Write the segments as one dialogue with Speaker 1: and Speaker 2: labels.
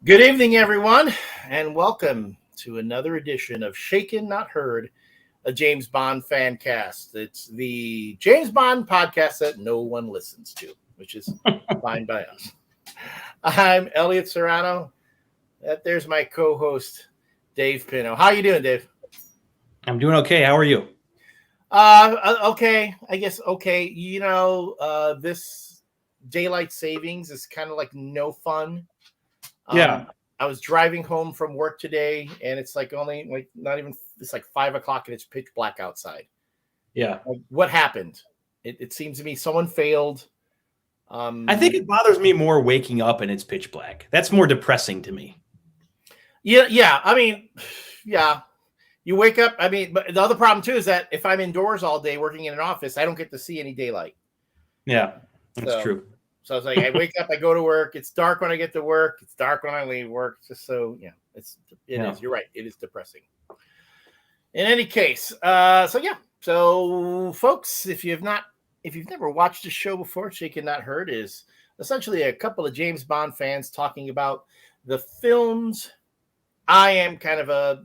Speaker 1: Good evening, everyone, and welcome to another edition of Shaken Not Heard, a James Bond fan cast. It's the James Bond podcast that no one listens to, which is fine by us. I'm Elliot Serrano. There's my co-host, Dave Pino. How you doing, Dave?
Speaker 2: I'm doing okay. How are you?
Speaker 1: Okay. I guess okay. This daylight savings is kind of like no fun.
Speaker 2: Yeah.
Speaker 1: I was driving home from work today, and it's like only like not even it's like 5 o'clock, and it's pitch black outside.
Speaker 2: Yeah.
Speaker 1: Like, what happened? It seems to me someone failed.
Speaker 2: I think it bothers me more waking up and it's pitch black. That's more depressing to me.
Speaker 1: Yeah. I mean, yeah. You wake up. I mean, but the other problem too is that if I'm indoors all day working in an office, I don't get to see any daylight.
Speaker 2: Yeah, that's true.
Speaker 1: So I was like, I wake up, I go to work. It's dark when I get to work. It's dark when I leave work. Just so it is. You're right. It is depressing. In any case, so folks, if you've never watched the show before, Shaken Not Heard is essentially a couple of James Bond fans talking about the films. I am kind of a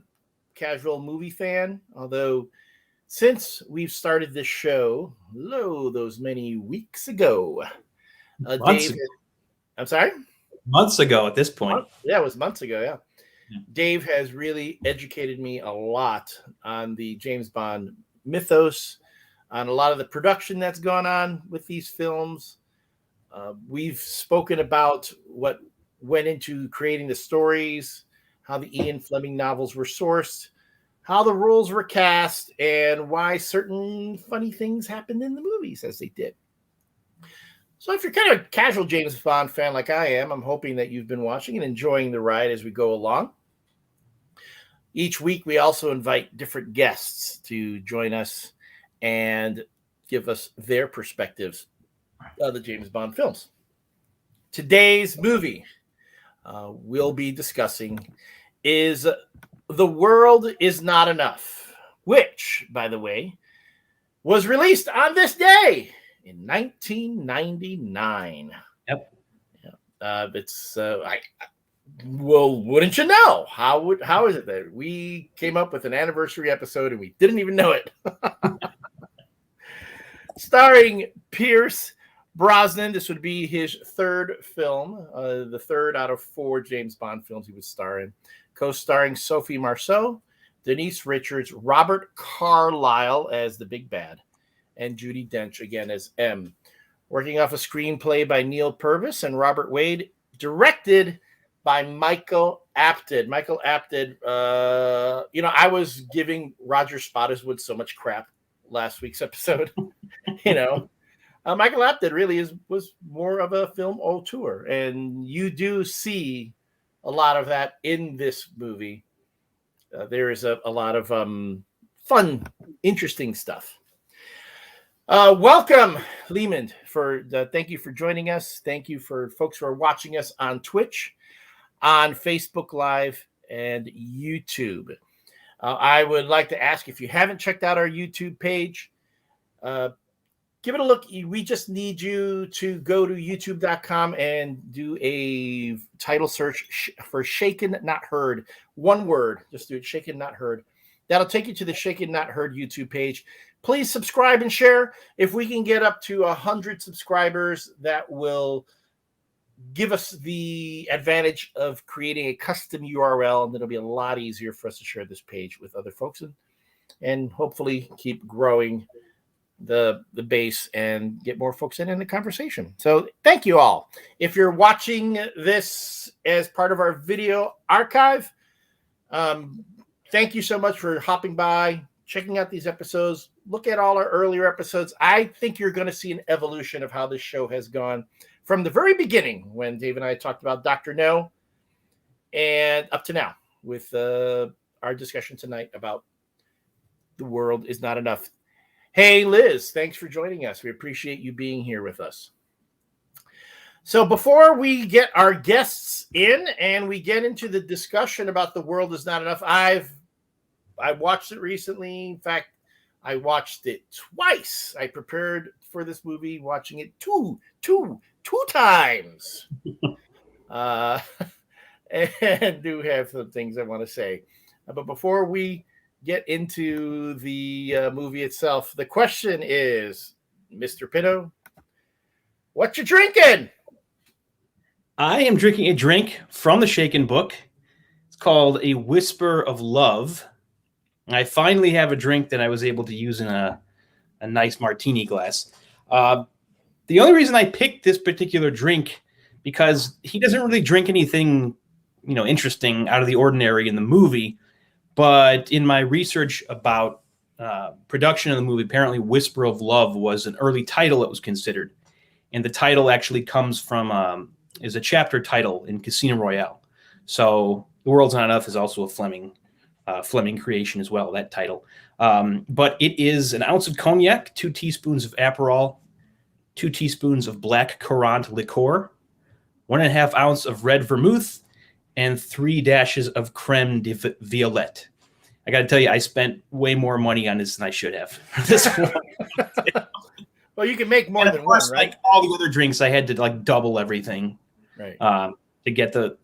Speaker 1: casual movie fan, although since we've started this show, those many weeks ago. Dave, I'm sorry?
Speaker 2: Months ago at this point.
Speaker 1: Yeah, it was months ago, yeah. Dave has really educated me a lot on the James Bond mythos, on a lot of the production that's gone on with these films. We've spoken about what went into creating the stories, how the Ian Fleming novels were sourced, how the roles were cast, and why certain funny things happened in the movies as they did. So if you're kind of a casual James Bond fan like I am, I'm hoping that you've been watching and enjoying the ride as we go along. Each week, we also invite different guests to join us and give us their perspectives of the James Bond films. Today's movie we'll be discussing is The World Is Not Enough, which, by the way, was released on this day in 1999.
Speaker 2: Yep.
Speaker 1: Wouldn't you know? How is it that we came up with an anniversary episode and we didn't even know it? Starring Pierce Brosnan. This would be his third film, the third out of 4 James Bond films he would star in. Co-starring Sophie Marceau, Denise Richards, Robert Carlyle as the big bad, and Judi Dench again as M. Working off a screenplay by Neil Purvis and Robert Wade, directed by Michael Apted. Michael Apted, I was giving Roger Spottiswoode so much crap last week's episode. Michael Apted really was more of a film auteur, and you do see a lot of that in this movie. There is a lot of fun, interesting stuff. Welcome, Raymond. Thank you for joining us. Thank you for folks who are watching us on Twitch, on Facebook Live, and YouTube. I would like to ask, if you haven't checked out our YouTube page, give it a look. We just need you to go to youtube.com and do a title search for Shaken Not Heard. One word. Just do it, Shaken Not Heard. That'll take you to the Shaken Not Heard YouTube page. Please subscribe and share. If we can get up to 100 subscribers, that will give us the advantage of creating a custom URL, and it'll be a lot easier for us to share this page with other folks and hopefully keep growing the base and get more folks in the conversation. So thank you all. If you're watching this as part of our video archive, thank you so much for hopping by, checking out these episodes. Look at all our earlier episodes. I think you're going to see an evolution of how this show has gone from the very beginning when Dave and I talked about Dr. No and up to now with our discussion tonight about The World Is Not Enough. Hey, Liz, thanks for joining us. We appreciate you being here with us. So before we get our guests in and we get into the discussion about The World Is Not Enough, I watched it recently. In fact, I watched it twice. I prepared for this movie watching it two times. and do have some things I want to say. But before we get into the movie itself, the question is, Mr. Pitto, what you drinking?
Speaker 2: I am drinking a drink from the Shaken Book. It's called A Whisper of Love. I finally have a drink that I was able to use in a nice martini glass. The only reason I picked this particular drink, because he doesn't really drink anything, interesting out of the ordinary in the movie. But in my research about production of the movie, apparently Whisper of Love was an early title that was considered. And the title actually comes from, is a chapter title in Casino Royale. So The World's Not Enough is also a Fleming creation as well, that title. But it is an ounce of cognac, 2 teaspoons of Aperol, 2 teaspoons of black currant liqueur, 1.5 ounce of red vermouth, and 3 dashes of creme de violette. I got to tell you, I spent way more money on this than I should have. This one.
Speaker 1: Well, you can make more than one, right?
Speaker 2: Like all the other drinks, I had to like double everything,
Speaker 1: right,
Speaker 2: to get the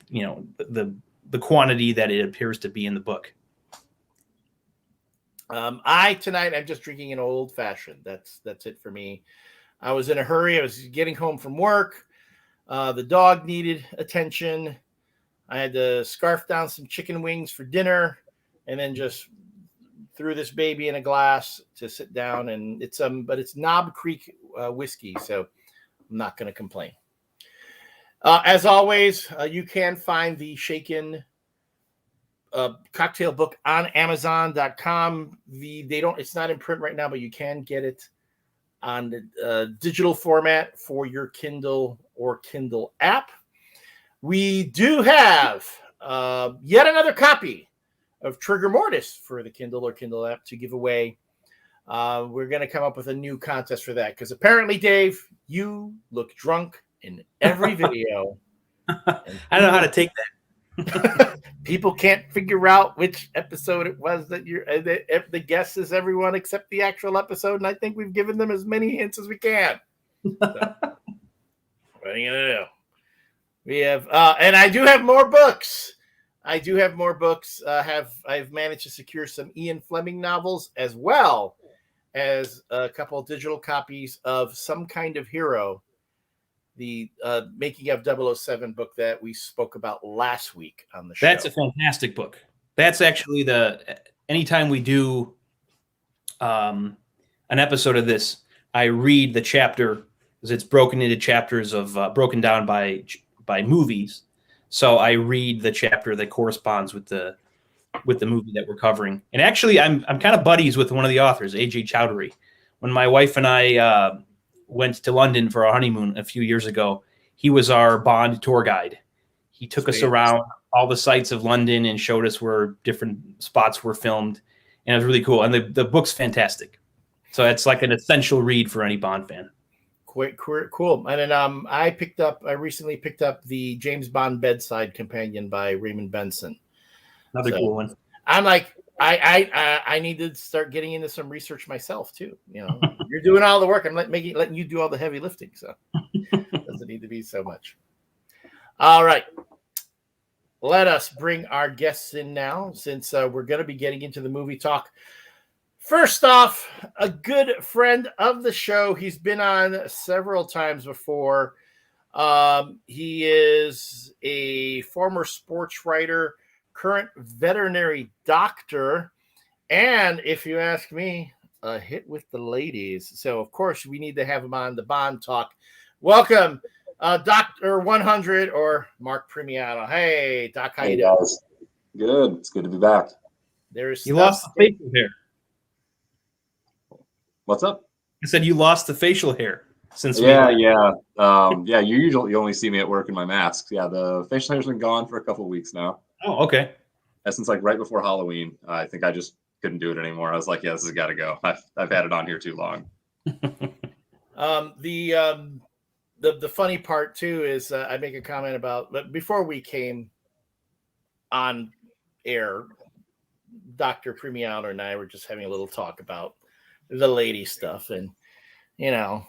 Speaker 2: quantity that it appears to be in the book.
Speaker 1: I'm just drinking an old fashioned. That's it for me. I was in a hurry. I was getting home from work. The dog needed attention. I had to scarf down some chicken wings for dinner, and then just threw this baby in a glass to sit down. And but it's Knob Creek whiskey, so I'm not going to complain. As always, you can find the Shaken cocktail book on Amazon.com. It's not in print right now, but you can get it on the digital format for your Kindle or Kindle app. We do have yet another copy of Trigger Mortis for the Kindle or Kindle app to give away. We're going to come up with a new contest for that, because apparently, Dave, you look drunk in every video.
Speaker 2: I don't know how to take that.
Speaker 1: People can't figure out which episode it was that the guess is everyone except the actual episode, and I think we've given them as many hints as we can. So, what are you gonna do? We have, and I do have more books. I've managed to secure some Ian Fleming novels, as well as a couple of digital copies of Some Kind of Hero, the Making of 007 book that we spoke about last week on the show.
Speaker 2: That's a fantastic book. That's actually anytime we do an episode of this, I read the chapter, because it's broken into chapters of broken down by movies. So I read the chapter that corresponds with the movie that we're covering. And actually, I'm kind of buddies with one of the authors, A.J. Chowdhury. When my wife and I went to London for our honeymoon a few years ago, he was our Bond tour guide. He took us around all the sites of London and showed us where different spots were filmed. And it was really cool. And the book's fantastic. So it's like an essential read for any Bond fan.
Speaker 1: Cool. And then I recently picked up the James Bond Bedside Companion by Raymond Benson.
Speaker 2: Another cool one.
Speaker 1: I'm like, I need to start getting into some research myself too. You're doing all the work. I'm letting you do all the heavy lifting. So it doesn't need to be so much. All right. Let us bring our guests in now, since we're going to be getting into the movie talk. First off, a good friend of the show. He's been on several times before. He is a former sports writer, current veterinary doctor, and if you ask me, a hit with the ladies. So, of course, we need to have him on the Bond Talk. Welcome, Dr. 100 or Mark Premiato. Hey, Doc, how you doing?
Speaker 3: Guys. Good. It's good to be back.
Speaker 2: You lost the facial hair.
Speaker 3: What's up?
Speaker 2: I said you lost the facial hair since.
Speaker 3: Yeah. You usually only see me at work in my mask. Yeah, the facial hair's been gone for a couple of weeks now.
Speaker 2: Oh, okay.
Speaker 3: And since like right before Halloween, I think I just couldn't do it anymore. I was like, yeah, this has got to go. I've had it on here too long.
Speaker 1: The funny part too is I make a comment about, but before we came on air, Dr. Premiato and I were just having a little talk about the lady stuff, and he's got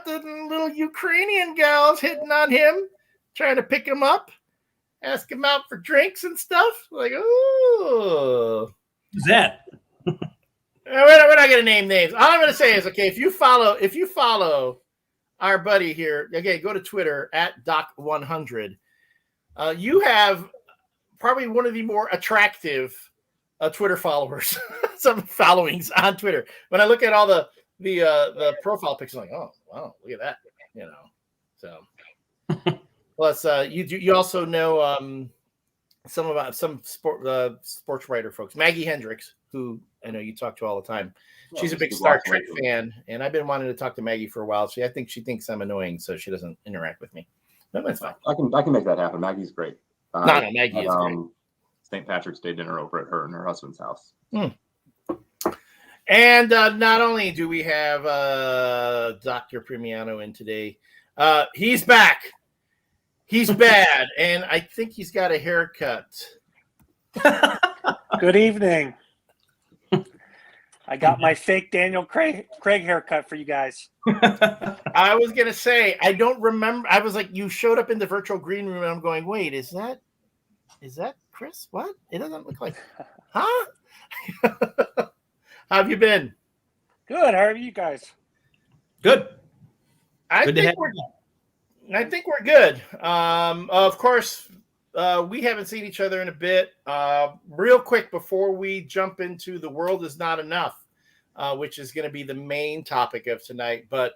Speaker 1: the little Ukrainian gals hitting on him, trying to pick him up. ask him out for drinks and stuff. Like, ooh.
Speaker 2: Who's that?
Speaker 1: We're not going to name names. All I'm going to say is, okay, if you follow our buddy here, okay, go to Twitter at Doc100. You have probably one of the more attractive Twitter followers, some followings on Twitter. When I look at all the profile pictures, I'm like, oh wow, look at that, So plus, you also know some sports writer folks, Maggie Hendricks, who I know you talk to all the time. She's a big Star Trek fan, and I've been wanting to talk to Maggie for a while. I think she thinks I'm annoying, so she doesn't interact with me. No, that's fine.
Speaker 3: I can make that happen. Maggie's great.
Speaker 1: No, Maggie is great.
Speaker 3: St. Patrick's Day dinner over at her and her husband's house.
Speaker 1: And not only do we have Dr. Primiano in today, he's back. He's bad, and I think he's got a haircut.
Speaker 4: Good evening. I got my fake Daniel Craig haircut for you guys.
Speaker 1: I was going to say, I don't remember. I was like, you showed up in the virtual green room, and I'm going, wait, is that Chris? What? It doesn't look like, huh? How have you been?
Speaker 4: Good. How are you guys?
Speaker 2: Good.
Speaker 1: I think we're good. Of course, we haven't seen each other in a bit. Real quick, before we jump into The World Is Not Enough, which is going to be the main topic of tonight. But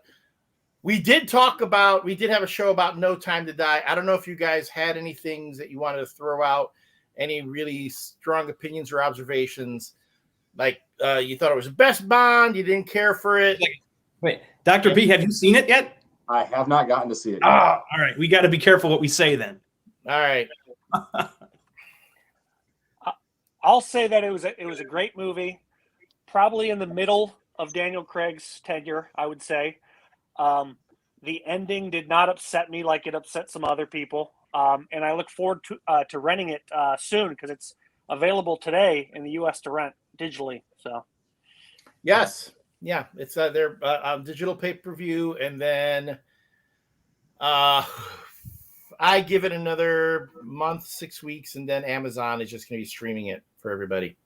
Speaker 1: we did have a show about No Time to Die. I don't know if you guys had any things that you wanted to throw out, any really strong opinions or observations. Like you thought it was the best Bond, you didn't care for it.
Speaker 2: Wait, Dr. B, have you seen it yet?
Speaker 3: I have not gotten to see it yet.
Speaker 2: All right. We got to be careful what we say then.
Speaker 1: All right.
Speaker 4: I'll say that it was a great movie, probably in the middle of Daniel Craig's tenure, I would say. The ending did not upset me like it upset some other people, and I look forward to renting it soon because it's available today in the U.S. to rent digitally. So,
Speaker 1: yes, yeah, it's their digital pay-per-view, and then I give it another month, 6 weeks, and then Amazon is just going to be streaming it for everybody.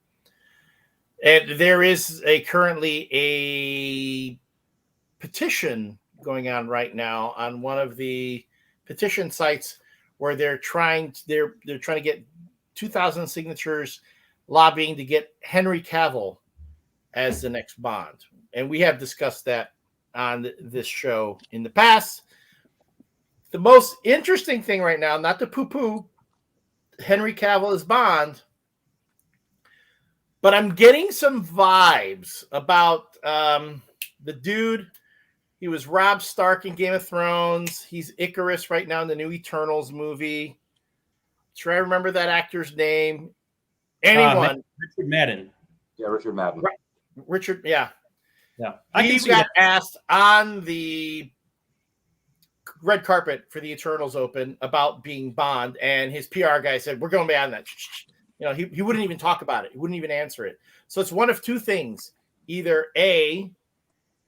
Speaker 1: And there is currently a petition going on right now on one of the petition sites where they're trying to get 2,000 signatures lobbying to get Henry Cavill as the next Bond. And we have discussed that on this show in the past. The most interesting thing right now, not to poo-poo Henry Cavill as Bond, but I'm getting some vibes about the dude. He was Robb Stark in Game of Thrones. He's Icarus right now in the new Eternals movie. Try to remember that actor's name. Anyone?
Speaker 2: Richard Madden.
Speaker 3: Yeah, Richard Madden.
Speaker 1: Right. Richard, yeah.
Speaker 2: Yeah.
Speaker 1: He got asked on the red carpet for the Eternals Open about being Bond, and his PR guy said, "We're going beyond that." He wouldn't even talk about it. He wouldn't even answer it. So it's one of two things. Either A,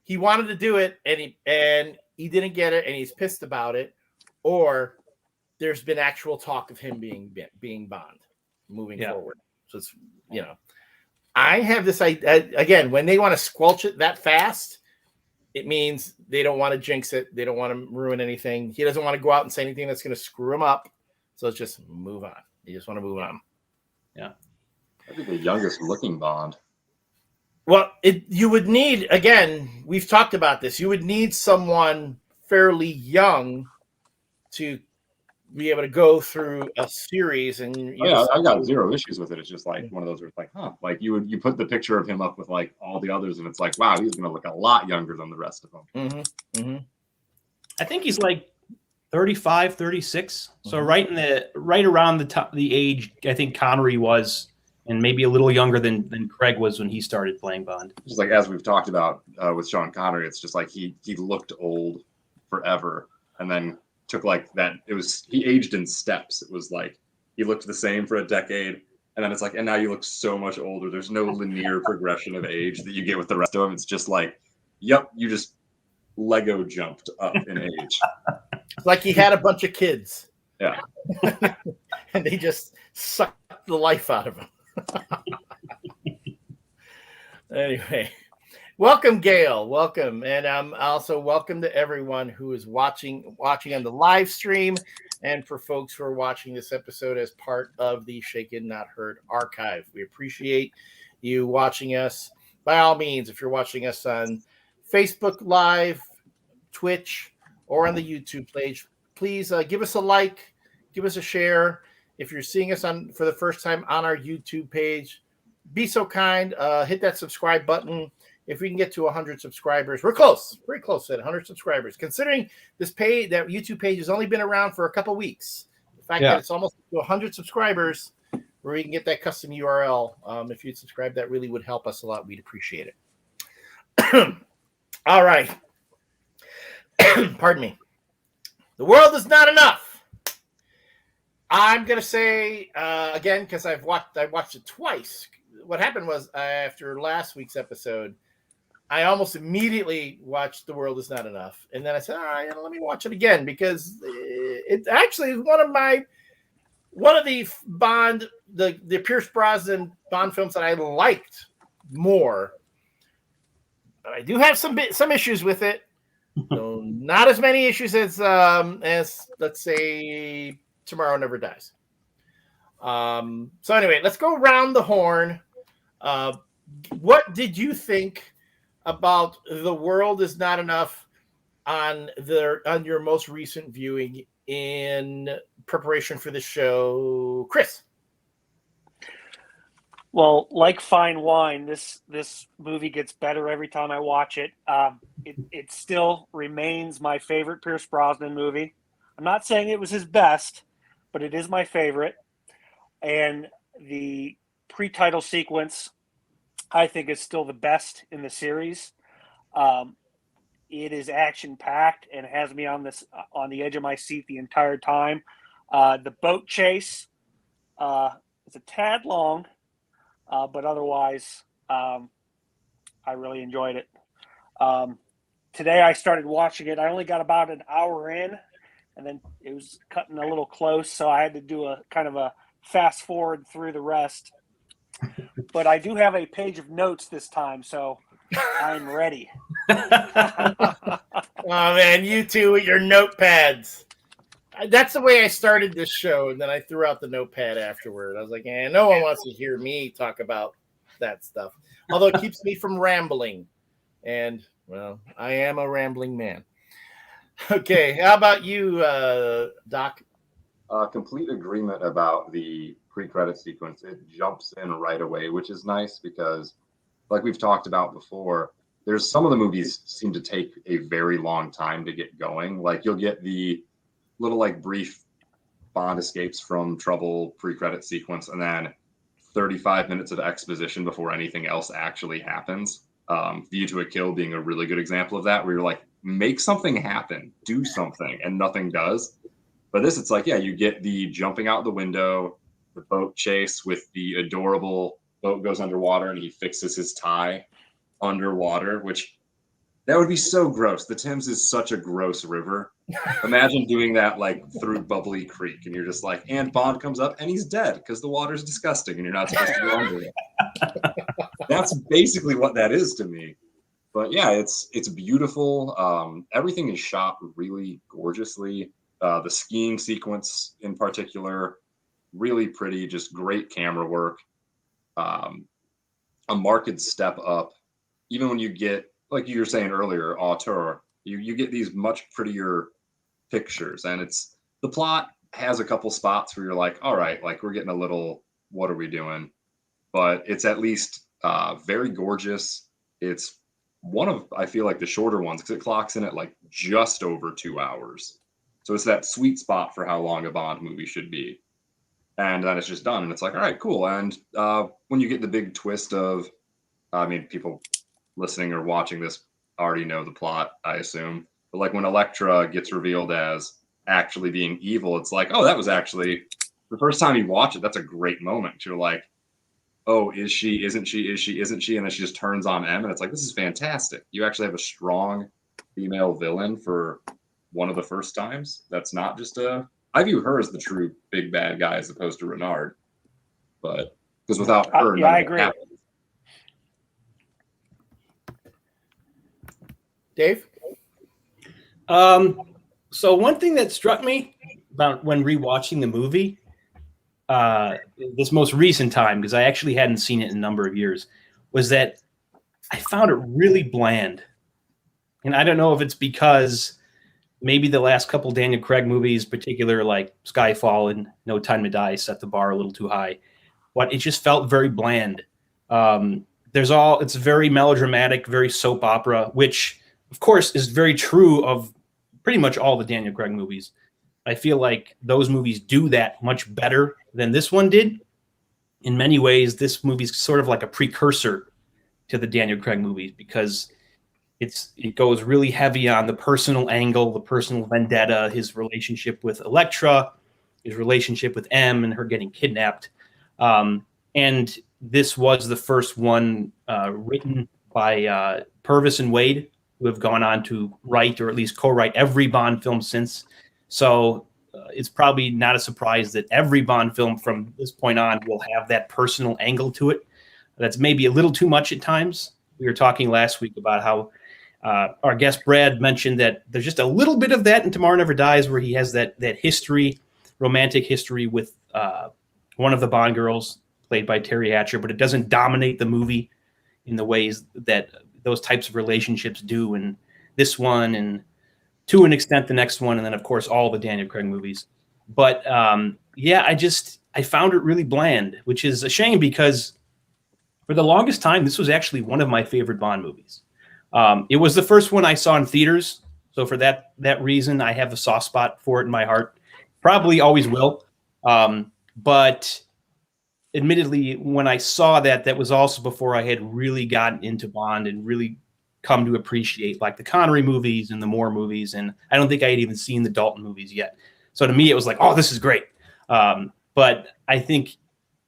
Speaker 1: he wanted to do it and he didn't get it and he's pissed about it, or there's been actual talk of him being Bond moving forward. So it's, I have this idea, again, when they want to squelch it that fast, it means they don't want to jinx it. They don't want to ruin anything. He doesn't want to go out and say anything that's going to screw him up. So it's just move on. You just want to move on.
Speaker 2: Yeah.
Speaker 3: I think the youngest looking Bond.
Speaker 1: Well, you would need, again, we've talked about this. You would need someone fairly young to be able to go through a series. And
Speaker 3: I got zero issues with it. It's just like one of those where it's like, like you put the picture of him up with like all the others, and it's like, wow, he's going to look a lot younger than the rest of them.
Speaker 1: Mm-hmm. Mm-hmm.
Speaker 2: I think he's like 35, 36. So right around the age I think Connery was, and maybe a little younger than Craig was when he started playing Bond.
Speaker 3: Just like as we've talked about with Sean Connery, it's just like he looked old forever, and then took like that. He aged in steps. It was like he looked the same for a decade, and then it's like, and now you look so much older. There's no linear progression of age that you get with the rest of them. It's just like, yep, you just Lego jumped up in age.
Speaker 1: It's like he had a bunch of kids.
Speaker 3: Yeah.
Speaker 1: and they just suck the life out of him. Anyway, welcome, Gail. Welcome, and also welcome to everyone who is watching on the live stream, and for folks who are watching this episode as part of the Shaken Not Heard archive. We appreciate you watching us. By all means, if you're watching us on Facebook Live, Twitch, or on the YouTube page, please give us a like, give us a share. If you're seeing us for the first time on our YouTube page, be so kind, hit that subscribe button. If we can get to 100 subscribers, we're close, very close at 100 subscribers. Considering that YouTube page has only been around for a couple weeks, the fact that it's almost to 100 subscribers, where we can get that custom URL. If you'd subscribe, that really would help us a lot. We'd appreciate it. All right. Pardon me. The world is not enough. I'm gonna say again, because I watched it twice. What happened was after last week's episode, I almost immediately watched The World Is Not Enough, and then I said, all right, let me watch it again, because it actually is one of the Bond, the Pierce Brosnan Bond films that I liked more. But I do have some issues with it. So not as many issues as let's say Tomorrow Never Dies. So anyway, let's go around the horn. What did you think about The World Is Not Enough on your most recent viewing in preparation for the show, Chris?
Speaker 4: Well, like fine wine, this movie gets better every time I watch it. It still remains my favorite Pierce Brosnan movie. I'm not saying it was his best, but it is my favorite. And the pre-title sequence, I think, is still the best in the series. It is action-packed and has me on the edge of my seat the entire time. The boat chase is a tad long, but otherwise, I really enjoyed it. Today I started watching it. I only got about an hour in, and then it was cutting a little close, so I had to do a kind of a fast forward through the rest. But I do have a page of notes this time, so I'm ready.
Speaker 1: Oh man, you two with your notepads. That's the way I started this show, and then I threw out the notepad afterward. I was like, no one wants to hear me talk about that stuff. Although it keeps me from rambling. And, well, I am a rambling man. Okay, how about you, Doc?
Speaker 3: Complete agreement about the pre-credit sequence. It jumps in right away, which is nice because, like we've talked about before, there's some of the movies seem to take a very long time to get going. Like you'll get the little brief Bond escapes from trouble pre-credit sequence, and then 35 minutes of exposition before anything else actually happens. View to a Kill being a really good example of that, where you're like, make something happen, do something, and nothing does. But this, it's like, yeah, you get the jumping out the window, the boat chase with the adorable boat goes underwater and he fixes his tie underwater, which that would be so gross. The Thames is such a gross river. Imagine doing that through Bubbly Creek, and you're just like, and Bond comes up and he's dead because the water's disgusting and you're not supposed to go under it. That's basically what that is to me. But yeah, it's beautiful. Everything is shot really gorgeously. The skiing sequence in particular, really pretty, just great camera work. A marked step up. Even when you get, like you were saying earlier, auteur, you get these much prettier pictures. And the plot has a couple spots where you're like, all right, we're getting a little, what are we doing? But it's at least very gorgeous. It's one of, I feel like, the shorter ones because it clocks in at just over 2 hours. So it's that sweet spot for how long a Bond movie should be. And then it's just done. And it's like, all right, cool. And when you get the big twist of, people listening or watching this already know the plot, I assume. But when Elektra gets revealed as actually being evil, it's like, oh, that was actually the first time you watch it. That's a great moment. You're like, oh, is she? Isn't she? Is she? Isn't she? And then she just turns on M, and it's like, this is fantastic. You actually have a strong female villain for one of the first times. That's not just I I view her as the true big bad guy as opposed to Renard. But because without her,
Speaker 4: I agree.
Speaker 1: Dave?
Speaker 2: So one thing that struck me about when rewatching the movie, this most recent time, because I actually hadn't seen it in a number of years, was that I found it really bland. And I don't know if it's because maybe the last couple Daniel Craig movies, particular like Skyfall and No Time to Die, set the bar a little too high. But it just felt very bland. It's very melodramatic, very soap opera, which of course is very true of pretty much all the Daniel Craig movies. I feel like those movies do that much better than this one did. In many ways, this movie's sort of like a precursor to the Daniel Craig movies because it goes really heavy on the personal angle, the personal vendetta, his relationship with Elektra, his relationship with M and her getting kidnapped. And this was the first one written by Purvis and Wade, who have gone on to write or at least co-write every Bond film since. So it's probably not a surprise that every Bond film from this point on will have that personal angle to it. That's maybe a little too much at times. We were talking last week about how our guest Brad mentioned that there's just a little bit of that in Tomorrow Never Dies, where he has that history, romantic history with one of the Bond girls played by Terry Hatcher, but it doesn't dominate the movie in the ways that those types of relationships do in this one, and to an extent the next one, and then of course all the Daniel Craig movies. But I found it really bland, which is a shame because for the longest time this was actually one of my favorite Bond movies. It was the first one I saw in theaters, so for that reason I have a soft spot for it in my heart. Probably always will. But admittedly, when I saw that was also before I had really gotten into Bond and really come to appreciate like the Connery movies and the Moore movies. And I don't think I had even seen the Dalton movies yet. So to me, it was like, oh, this is great. But I think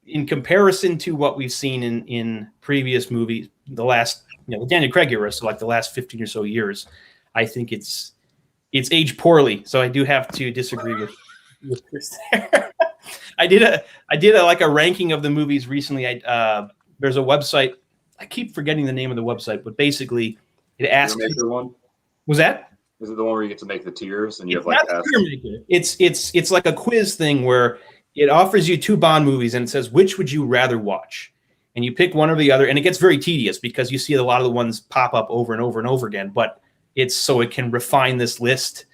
Speaker 2: in comparison to what we've seen in previous movies, the last, the Daniel Craig era, so like the last 15 or so years, I think it's aged poorly. So I do have to disagree with Chris there. I did a ranking of the movies recently. There's a website. I keep forgetting the name of the website, but basically it asks.
Speaker 3: One?
Speaker 2: Was that?
Speaker 3: Is it the one where you get to make the tiers and you
Speaker 2: It's
Speaker 3: have like
Speaker 2: not it's like a quiz thing where it offers you two Bond movies and it says which would you rather watch, and you pick one or the other, and it gets very tedious because you see a lot of the ones pop up over and over and over again. But it's so it can refine this list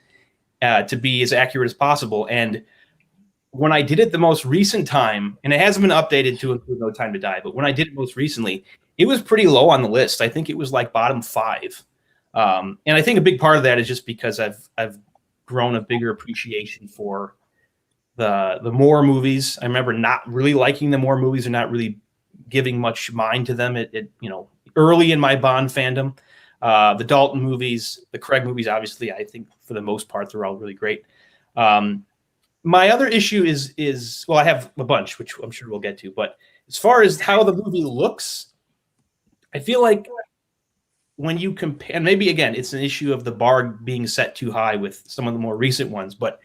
Speaker 2: to be as accurate as possible. And when I did it the most recent time, and it hasn't been updated to include No Time to Die, but when I did it most recently, it was pretty low on the list. I think it was like bottom 5. And I think a big part of that is just because I've grown a bigger appreciation for the Moore movies. I remember not really liking the Moore movies and not really giving much mind to them early in my Bond fandom. The Dalton movies, the Craig movies, obviously, I think for the most part, they're all really great. My other issue is I have a bunch, which I'm sure we'll get to, but as far as how the movie looks, I feel like when you compare, and maybe again, it's an issue of the bar being set too high with some of the more recent ones, but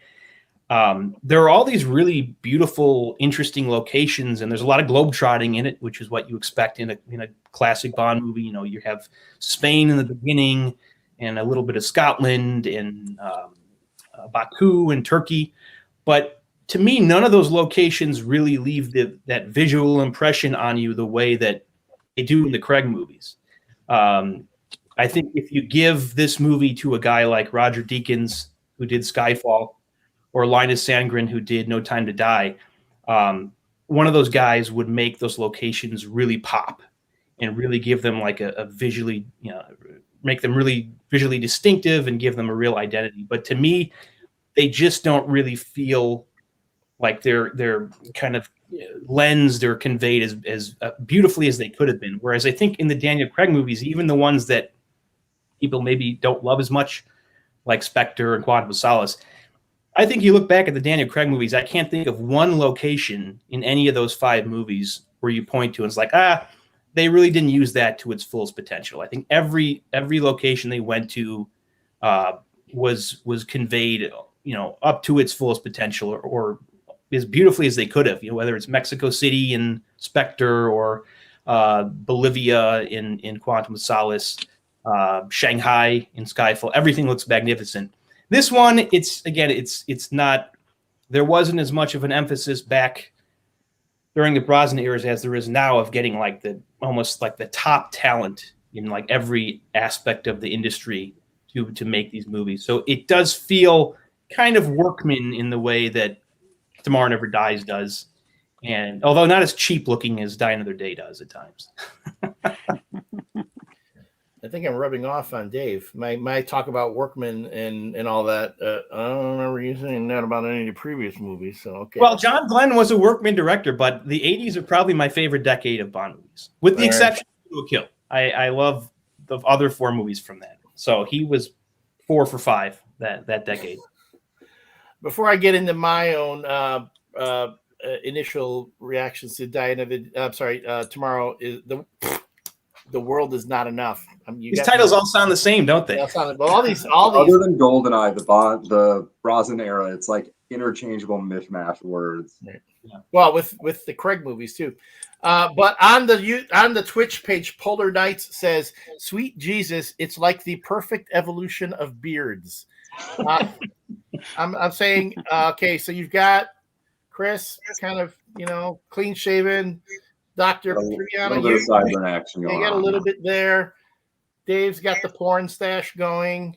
Speaker 2: there are all these really beautiful, interesting locations, and there's a lot of globetrotting in it, which is what you expect in a classic Bond movie. You have Spain in the beginning, and a little bit of Scotland, and Baku and Turkey. But to me, none of those locations really leave that visual impression on you the way that they do in the Craig movies. I think if you give this movie to a guy like Roger Deakins, who did Skyfall, or Linus Sandgren, who did No Time to Die, one of those guys would make those locations really pop and really give them like a visually, make them really visually distinctive and give them a real identity. But to me, they just don't really feel like they're kind of lensed or conveyed as beautifully as they could have been. Whereas I think in the Daniel Craig movies, even the ones that people maybe don't love as much, like Spectre and Quantum of Solace, I think you look back at the Daniel Craig movies, I can't think of one location in any of those 5 movies where you point to and it's like, they really didn't use that to its fullest potential. I think every location they went to was conveyed up to its fullest potential or as beautifully as they could have, whether it's Mexico City in Spectre or Bolivia in Quantum of Solace, Shanghai in Skyfall. Everything looks magnificent. This one, it's not, there wasn't as much of an emphasis back during the Brosnan eras as there is now of getting almost like the top talent in like every aspect of the industry to make these movies. So it does feel kind of workman in the way that Tomorrow Never Dies does. And although not as cheap looking as Die Another Day does at times.
Speaker 1: I think I'm rubbing off on Dave. My talk about workmen and all that. I don't remember you saying that about any of the previous movies. So okay.
Speaker 2: Well, John Glenn was a workman director, but the 80s are probably my favorite decade of Bond movies, with the exception of To a Kill. I love the other 4 movies from that. So he was 4 for 5 that decade.
Speaker 1: Before I get into my own initial reactions to Tomorrow is the World Is Not Enough.
Speaker 2: These titles all sound the same, don't they?
Speaker 1: Well, all these.
Speaker 3: Other than Goldeneye, the Brosnan era, it's like interchangeable mishmash words.
Speaker 1: Right. Yeah. Well, with the Craig movies too. But on the Twitch page, Polar Knights says, "Sweet Jesus, it's like the perfect evolution of beards." I'm saying, okay, so you've got Chris, kind of, clean shaven, Dr. Triana. You got a little bit there. Dave's got the porn stash going,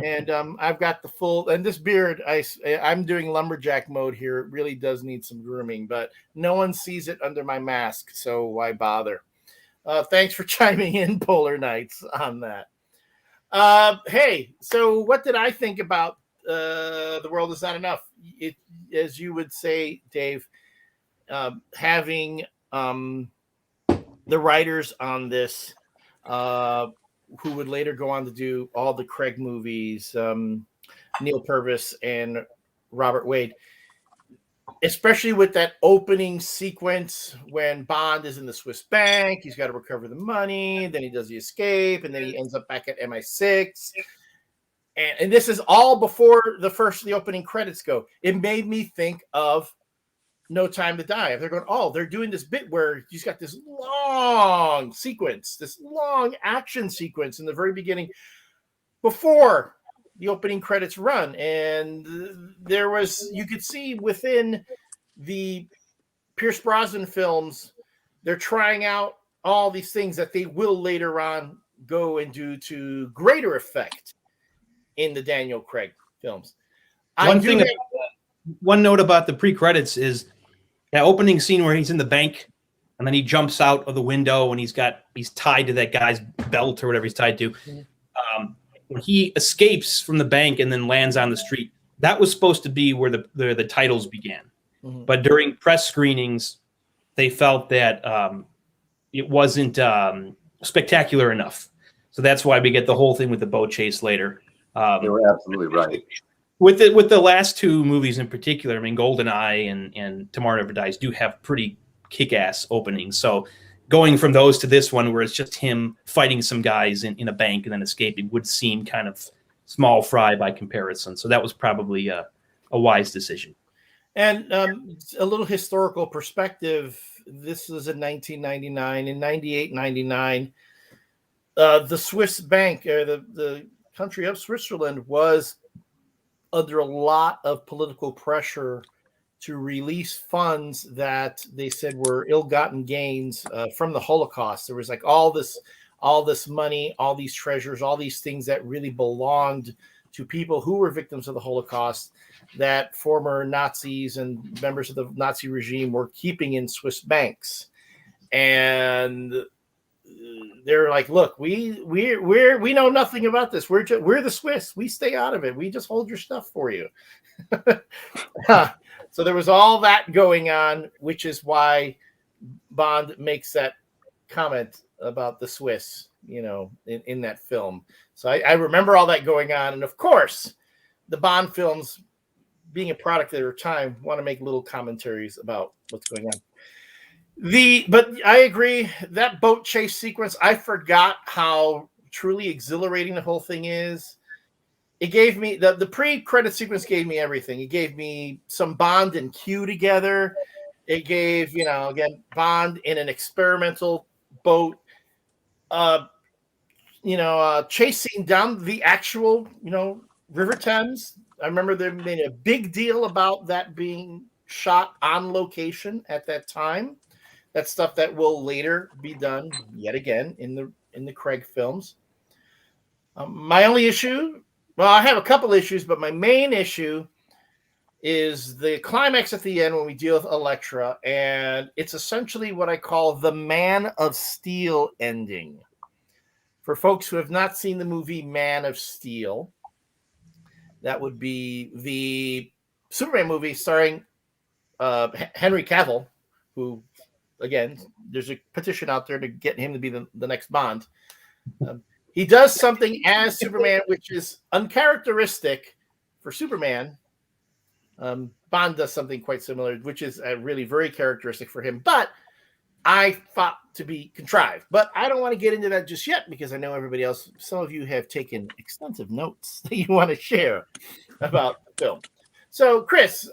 Speaker 1: and I've got the full. And this beard, I'm doing lumberjack mode here. It really does need some grooming, but no one sees it under my mask, so why bother? Thanks for chiming in, Polar Knights, on that. Hey, so what did I think about The World Is Not Enough? It, as you would say, Dave, having the writers on this, who would later go on to do all the Craig movies, Neil Purvis and Robert Wade, especially with that opening sequence when Bond is in the Swiss bank, he's got to recover the money, then he does the escape, and then he ends up back at MI6. And this is all before the opening credits go. It made me think of No Time to Die. They're going, they're doing this bit where he's got this long sequence, this long action sequence in the very beginning before the opening credits run. And you could see within the Pierce Brosnan films, they're trying out all these things that they will later on go and do to greater effect in the Daniel Craig films.
Speaker 2: One note about the pre-credits is that opening scene where he's in the bank and then he jumps out of the window and he's tied to that guy's belt or whatever he's tied to. When he escapes from the bank and then lands on the street, that was supposed to be where the titles began. Mm-hmm. But during press screenings, they felt that it wasn't spectacular enough. So that's why we get the whole thing with the boat chase later.
Speaker 3: They were absolutely right.
Speaker 2: With the last 2 movies in particular, I mean, Goldeneye and Tomorrow Never Dies do have pretty kick-ass openings. So going from those to this one, where it's just him fighting some guys in a bank and then escaping, would seem kind of small fry by comparison. So that was probably a wise decision.
Speaker 1: And a little historical perspective. This was in 1999. In 98, 99, the Swiss bank, or the country of Switzerland, was under a lot of political pressure to release funds that they said were ill-gotten gains from the Holocaust. There was like all this money, all these treasures, all these things that really belonged to people who were victims of the Holocaust that former Nazis and members of the Nazi regime were keeping in Swiss banks. And they're like, look, we know nothing about this. We're the Swiss. We stay out of it. We just hold your stuff for you. So there was all that going on, which is why Bond makes that comment about the Swiss, in that film. So I remember all that going on. And of course, the Bond films, being a product of their time, want to make little commentaries about what's going on. But I agree, that boat chase sequence, I forgot how truly exhilarating the whole thing is. it gave me the pre-credit sequence gave me everything. It gave me some Bond and Q together. It gave, again, Bond in an experimental boat, chasing down the actual, River Thames. I remember they made a big deal about that being shot on location at that time. That's stuff that will later be done yet again in the Craig films. My only issue, well, I have a couple issues, but my main issue is the climax at the end when we deal with Elektra, and it's essentially what I call the Man of Steel ending. For folks who have not seen the movie Man of Steel, that would be the Superman movie starring Henry Cavill, who, again, there's a petition out there to get him to be the next Bond. He does something as Superman, which is uncharacteristic for Superman. Bond does something quite similar, which is really very characteristic for him, but I thought to be contrived. But I don't want to get into that just yet because I know everybody else, some of you have taken extensive notes that you want to share about the film. So, Chris,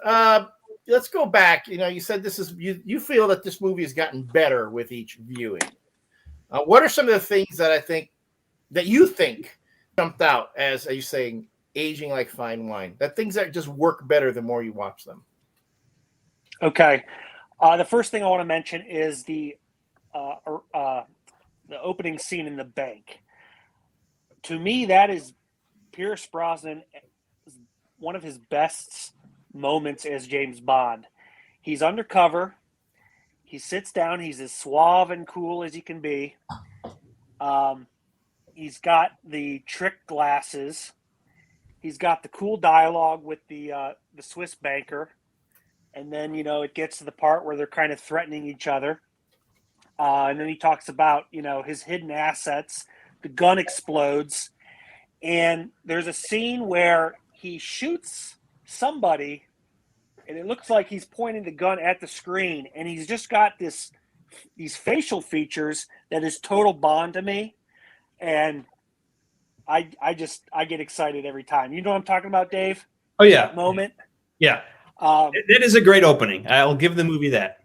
Speaker 1: let's go back. You said this is you feel that this movie has gotten better with each viewing. What are some of the things that you think jumped out as, are you saying, aging like fine wine? That things that just work better the more you watch them.
Speaker 4: Okay. The first thing I want to mention is the opening scene in the bank. To me, that is Pierce Brosnan, one of his best moments as James Bond. He's undercover. He sits down. He's as suave and cool as he can be. He's got the trick glasses. He's got the cool dialogue with the Swiss banker. And then, it gets to the part where they're kind of threatening each other. And then he talks about, his hidden assets. The gun explodes. And there's a scene where he shoots somebody, and it looks like he's pointing the gun at the screen. And he's just got these facial features that is total Bond to me. And I get excited every time. You know what I'm talking about, Dave?
Speaker 2: Oh, yeah.
Speaker 4: That moment.
Speaker 2: Yeah. That is a great opening. I'll give the movie that.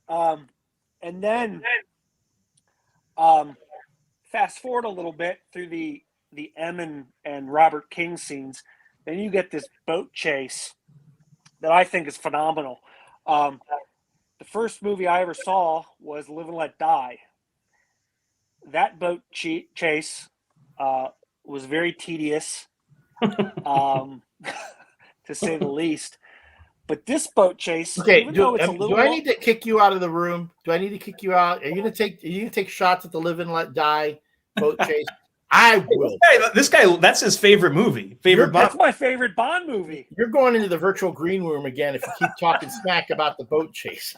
Speaker 4: And then fast forward a little bit through the M and Robert King scenes. Then you get this boat chase that I think is phenomenal. The first movie I ever saw was Live and Let Die. That boat chase was very tedious, to say the least. But this boat chase,
Speaker 1: okay,
Speaker 4: even though it's a little,
Speaker 1: do I need to kick you out of the room? Do I need to kick you out? Are you gonna take shots at the Live and Let Die boat chase? I will.
Speaker 2: This guy, that's his favorite movie.
Speaker 4: That's my favorite Bond movie.
Speaker 1: You're going into the virtual green room again if you keep talking smack about the boat chase.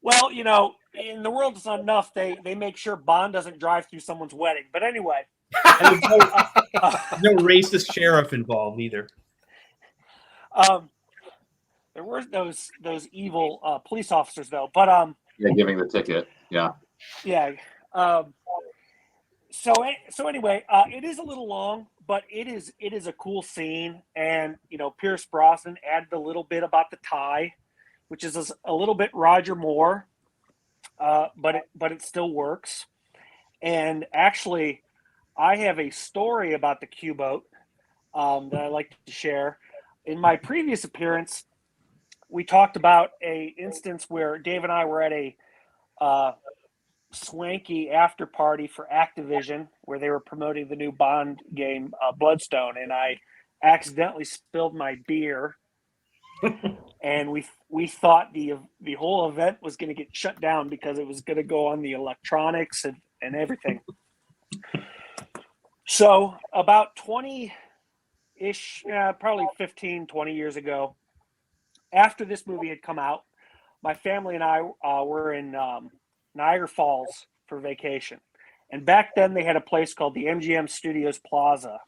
Speaker 4: Well, in the world it's not enough. They make sure Bond doesn't drive through someone's wedding. But anyway,
Speaker 2: there's no racist sheriff involved either.
Speaker 4: There were those evil police officers though. But
Speaker 3: giving the ticket. Yeah.
Speaker 4: Yeah. So anyway, it is a little long, but it is a cool scene, and Pierce Brosnan added a little bit about the tie, which is a little bit Roger Moore, but it still works. And actually, I have a story about the Q-boat that I like to share. In my previous appearance, we talked about a instance where Dave and I were at a swanky after party for Activision, where they were promoting the new Bond game, Bloodstone, and I accidentally spilled my beer. And we thought the whole event was going to get shut down because it was going to go on the electronics and everything. So about 20-ish, probably 15, 20 years ago, after this movie had come out, my family and I were in Niagara Falls for vacation. And back then they had a place called the MGM Studios Plaza.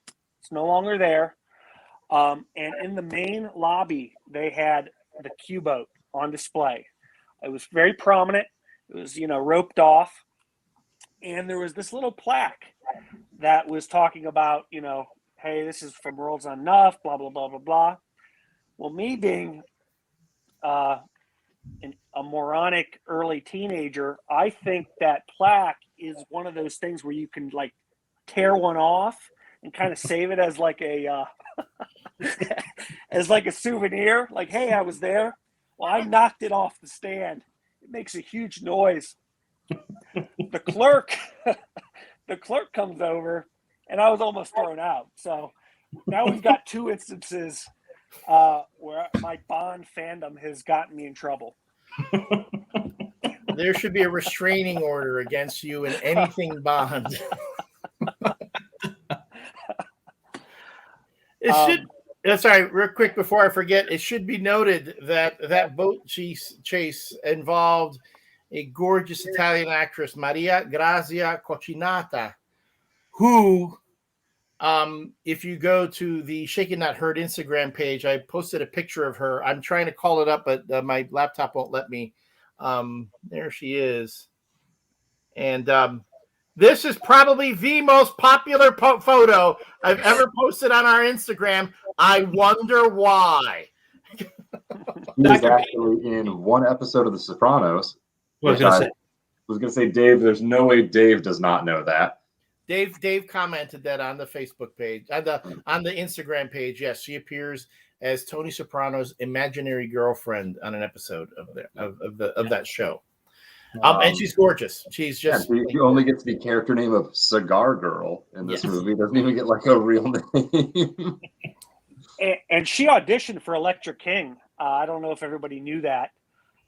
Speaker 4: It's no longer there. And in the main lobby, they had the Q-boat on display. It was very prominent. It was, roped off. And there was this little plaque that was talking about, hey, this is from Worlds Enough, blah, blah, blah, blah, blah. Well, me being a moronic early teenager, I think that plaque is one of those things where you can like tear one off and kind of save it as like a as like a souvenir. Like, hey, I was there. Well, I knocked it off the stand. It makes a huge noise. The clerk comes over, and I was almost thrown out. So now we've got 2 instances where my Bond fandom has gotten me in trouble.
Speaker 1: There should be a restraining order against you in anything Bond. Sorry, real quick before I forget, it should be noted that boat chase involved a gorgeous Italian actress, Maria Grazia Coccinata, who, if you go to the Shaken Not Heard Instagram page, I posted a picture of her. I'm trying to call it up, but my laptop won't let me. There she is. And this is probably the most popular photo I've ever posted on our Instagram. I wonder why.
Speaker 3: He was actually in one episode of The Sopranos.
Speaker 2: What
Speaker 3: I was going to say, Dave, there's no way Dave does not know that.
Speaker 1: Dave commented that on the Facebook page, on the Instagram page. Yes, she appears as Tony Soprano's imaginary girlfriend on an episode of that show. And she's gorgeous. She's just
Speaker 3: she only gets the character name of Cigar Girl in this movie. Doesn't even get like a real name.
Speaker 4: And she auditioned for Electra King. I don't know if everybody knew that,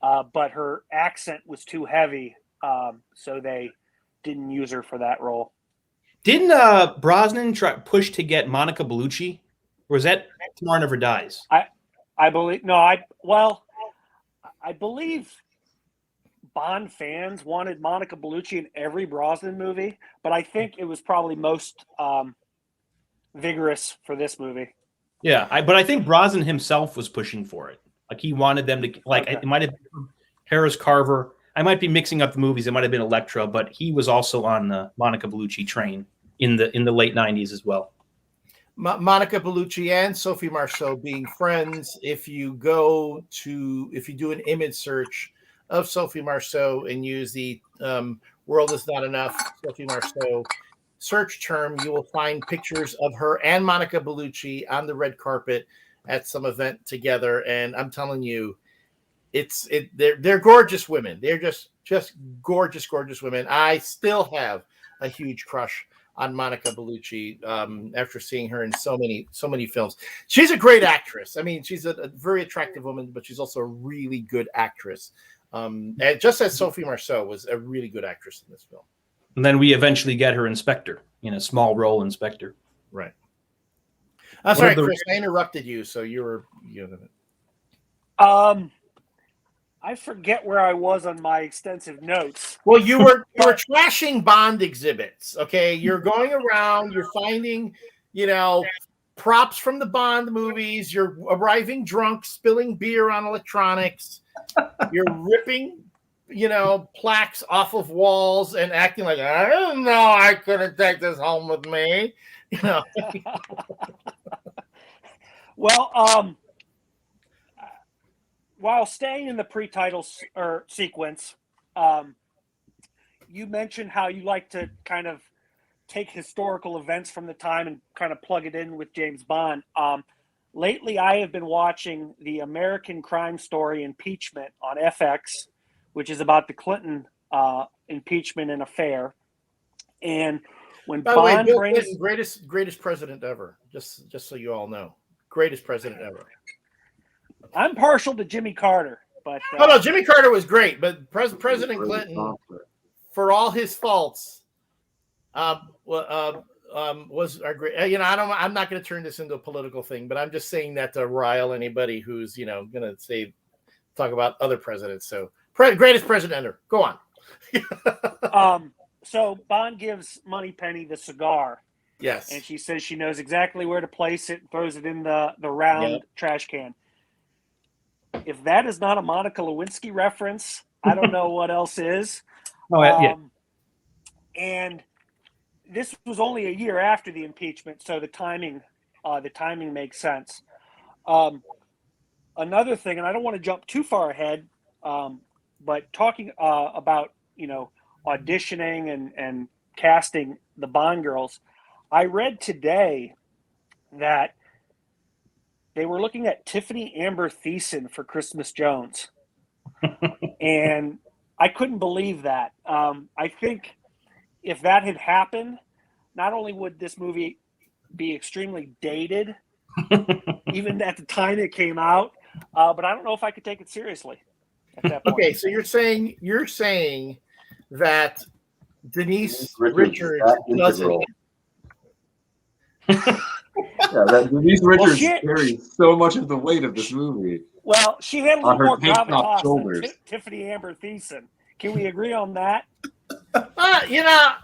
Speaker 4: but her accent was too heavy, so they didn't use her for that role.
Speaker 2: Didn't Brosnan push to get Monica Bellucci? Or was that Tomorrow Never Dies?
Speaker 4: I believe I believe Bond fans wanted Monica Bellucci in every Brosnan movie, but I think it was probably most vigorous for this movie.
Speaker 2: Yeah, but I think Brosnan himself was pushing for it. Like he wanted them to It might have been Harris Carver. I might be mixing up the movies. It might have been Electra, but he was also on the Monica Bellucci train in the late 90s as well.
Speaker 1: Monica Bellucci and Sophie Marceau being friends. If you do an image search of Sophie Marceau and use the World Is Not Enough Sophie Marceau search term, you will find pictures of her and Monica Bellucci on the red carpet at some event together. And I'm telling you, they're gorgeous women. They're just gorgeous, gorgeous women. I still have a huge crush on Monica Bellucci after seeing her in so many films. She's a great actress. I mean, she's a very attractive woman, but she's also a really good actress. And just as Sophie Marceau was a really good actress in this film.
Speaker 2: And then we eventually get her Inspector in a small role, Inspector.
Speaker 1: Right. I'm sorry, Chris, I interrupted you. So
Speaker 4: I forget where I was on my extensive notes.
Speaker 1: Well, you were trashing Bond exhibits. Okay, you're going around, you're finding, props from the Bond movies. You're arriving drunk, spilling beer on electronics. You're ripping, plaques off of walls and acting like, I don't know, I couldn't take this home with me.
Speaker 4: Well, while staying in the pre-title sequence, you mentioned how you like to kind of take historical events from the time and kind of plug it in with James Bond. Lately, I have been watching the American Crime Story Impeachment on FX, which is about the Clinton impeachment and affair. And when
Speaker 1: By
Speaker 4: Bond
Speaker 1: the way,
Speaker 4: brings
Speaker 1: Clinton, greatest president ever, just so you all know, greatest president ever.
Speaker 4: I'm partial to Jimmy Carter, but
Speaker 1: no, Jimmy Carter was great, but President Clinton, for all his faults, was our great. I'm not going to turn this into a political thing, but I'm just saying that to rile anybody who's going to talk about other presidents. So, greatest president ever. Go on.
Speaker 4: So Bond gives Moneypenny the cigar.
Speaker 1: Yes,
Speaker 4: and she says she knows exactly where to place it, throws it in the round trash can. If that is not a Monica Lewinsky reference, I don't know what else is.
Speaker 2: Oh, yeah.
Speaker 4: And this was only a year after the impeachment, so the timing makes sense. Another thing, and I don't want to jump too far ahead, but talking about auditioning and casting the Bond girls, I read today that they were looking at Tiffany Amber Thiessen for Christmas Jones, and I couldn't believe that. I think if that had happened, not only would this movie be extremely dated, even at the time it came out, but I don't know if I could take it seriously at that point.
Speaker 1: Okay, so you're saying that Denise Richards doesn't.
Speaker 3: That Denise Richards carries so much of the weight of this movie.
Speaker 4: Well, she had a little more gravitas
Speaker 3: shoulders
Speaker 4: than Tiffany Amber Thiessen. Can we agree on that?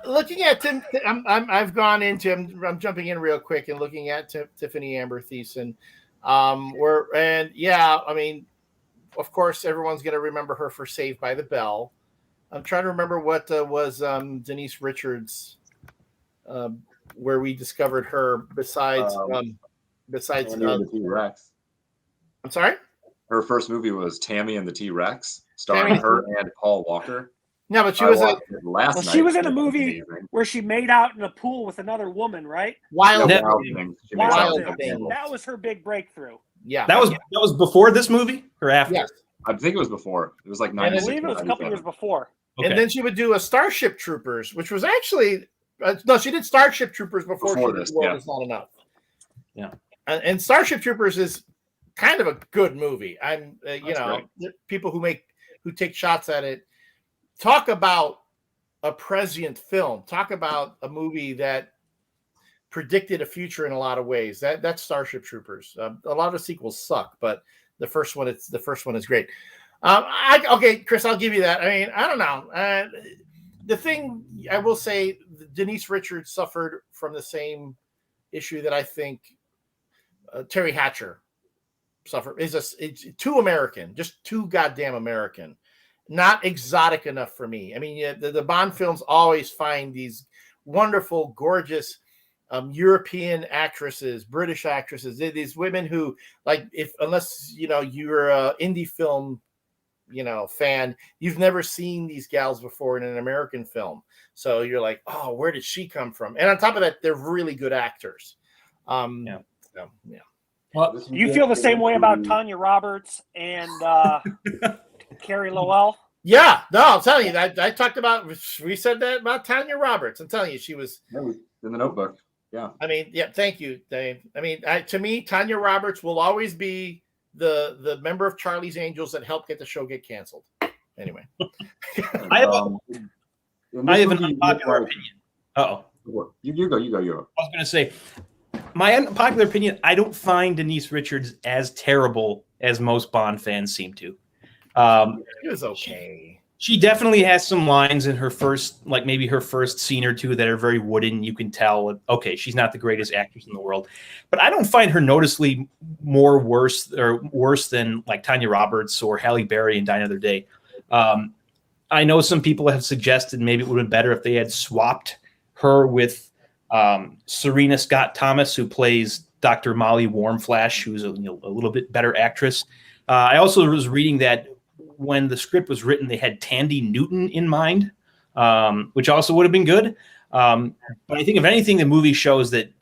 Speaker 1: Looking at Tim, I'm jumping in real quick and looking at Tiffany Amber Thiessen. Of course, everyone's going to remember her for Saved by the Bell. I'm trying to remember what was Denise Richards, where we discovered her besides
Speaker 3: the T-Rex.
Speaker 1: I'm sorry?
Speaker 3: Her first movie was Tammy and the T-Rex, starring her and Paul Walker.
Speaker 1: No, but she
Speaker 4: was in a movie where she made out in a pool with another woman, right?
Speaker 1: Wild
Speaker 4: Thing. That was her big breakthrough.
Speaker 1: Yeah.
Speaker 2: That was before this movie or after?
Speaker 1: Yes.
Speaker 3: I think it was before. It was like 96.
Speaker 4: I believe it was a couple years before.
Speaker 1: Okay. And then she would do a Starship Troopers, which was actually no, she did Starship Troopers before she did The World Is Not Enough.
Speaker 2: Yeah.
Speaker 1: And Starship Troopers is kind of a good movie. People who take shots at it talk about a prescient film. Talk about a movie that predicted a future in a lot of ways. That's Starship Troopers. A lot of sequels suck, but the first one is great. Okay, Chris, I'll give you that. I mean, I don't know. The thing I will say, Denise Richards suffered from the same issue that I think Terry Hatcher suffered. It's too American, just too goddamn American. Not exotic enough for me. I mean, the Bond films always find these wonderful, gorgeous European actresses, British actresses, these women who, like, unless you're an indie film fan, you've never seen these gals before in an American film. So you're like, oh, where did she come from? And on top of that, they're really good actors. Yeah.
Speaker 4: Well, you feel the same way about Tanya Roberts and Carrie Lowell?
Speaker 1: Yeah, no, I'm telling you, I talked about, we said that about Tanya Roberts. I'm telling you, she was
Speaker 3: in The Notebook. Yeah.
Speaker 1: I mean, yeah, thank you, Dave. I mean, to me, Tanya Roberts will always be the member of Charlie's Angels that helped get the show get canceled. Anyway.
Speaker 2: I have an unpopular opinion. Uh-oh.
Speaker 3: You go.
Speaker 2: I was going to say, my unpopular opinion, I don't find Denise Richards as terrible as most Bond fans seem to.
Speaker 1: It was okay.
Speaker 2: She definitely has some lines in her first scene or two that are very wooden. You can tell, okay, she's not the greatest actress in the world, but I don't find her noticeably worse than like Tanya Roberts or Halle Berry in Die Another Day. I know some people have suggested maybe it would have been better if they had swapped her with Serena Scott Thomas, who plays Dr. Molly Warmflash, who's a little bit better actress. I also was reading that when the script was written, they had Tandy Newton in mind, which also would have been good. But I think if anything, the movie shows that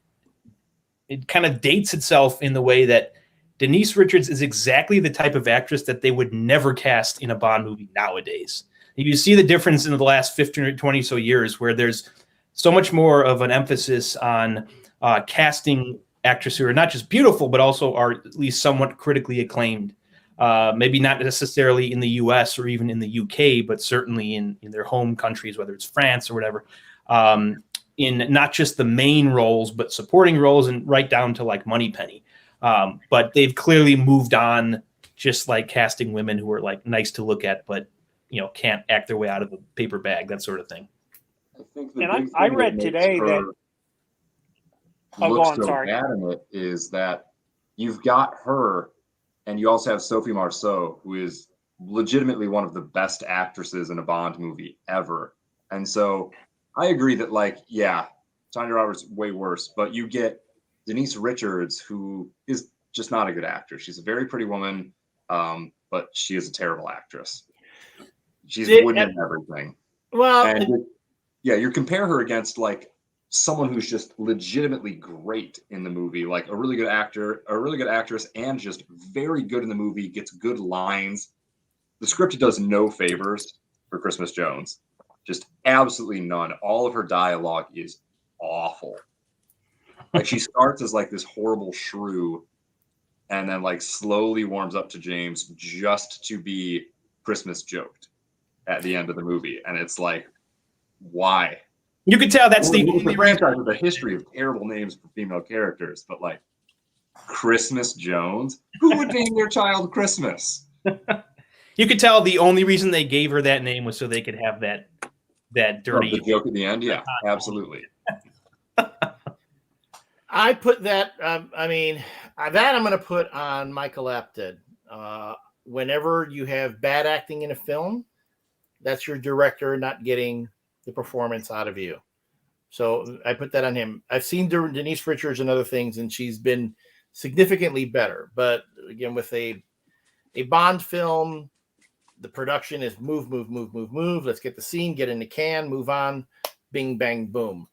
Speaker 2: it kind of dates itself in the way that Denise Richards is exactly the type of actress that they would never cast in a Bond movie nowadays. You see the difference in the last 15 or 20 so years where there's so much more of an emphasis on casting actresses who are not just beautiful, but also are at least somewhat critically acclaimed. Maybe not necessarily in the US or even in the UK, but certainly in their home countries, whether it's France or whatever, in not just the main roles, but supporting roles and right down to like Moneypenny. But they've clearly moved on, just like casting women who are like nice to look at, but can't act their way out of a paper bag, that sort of thing.
Speaker 4: I read today that
Speaker 3: bad in it is that you've got her. And you also have Sophie Marceau, who is legitimately one of the best actresses in a Bond movie ever. And so I agree that, Tanya Roberts way worse, but you get Denise Richards, who is just not a good actor. She's a very pretty woman, but she is a terrible actress. She's wooden in everything.
Speaker 1: Well,
Speaker 3: and you compare her against like someone who's just legitimately great in the movie, like a really good actor, a really good actress, and just very good in the movie, gets good lines. The script does no favors for Christmas Jones, just absolutely none. All of her dialogue is awful. Like she starts as like this horrible shrew, and then like slowly warms up to James just to be Christmas joked at the end of the movie, and it's like, why?
Speaker 2: You can tell that's the
Speaker 3: only franchise with a history of terrible names for female characters, but like Christmas Jones, who would name their child Christmas?
Speaker 2: You could tell the only reason they gave her that name was so they could have that dirty
Speaker 3: the joke at the end. Yeah, absolutely.
Speaker 1: I put that. That I'm going to put on Michael Apted. Whenever you have bad acting in a film, that's your director not getting the performance out of you. So I put that on him. I've seen Denise Richards and other things, and she's been significantly better. But again, with a Bond film, the production is move. Let's get the scene, get in the can, move on, bing, bang, boom.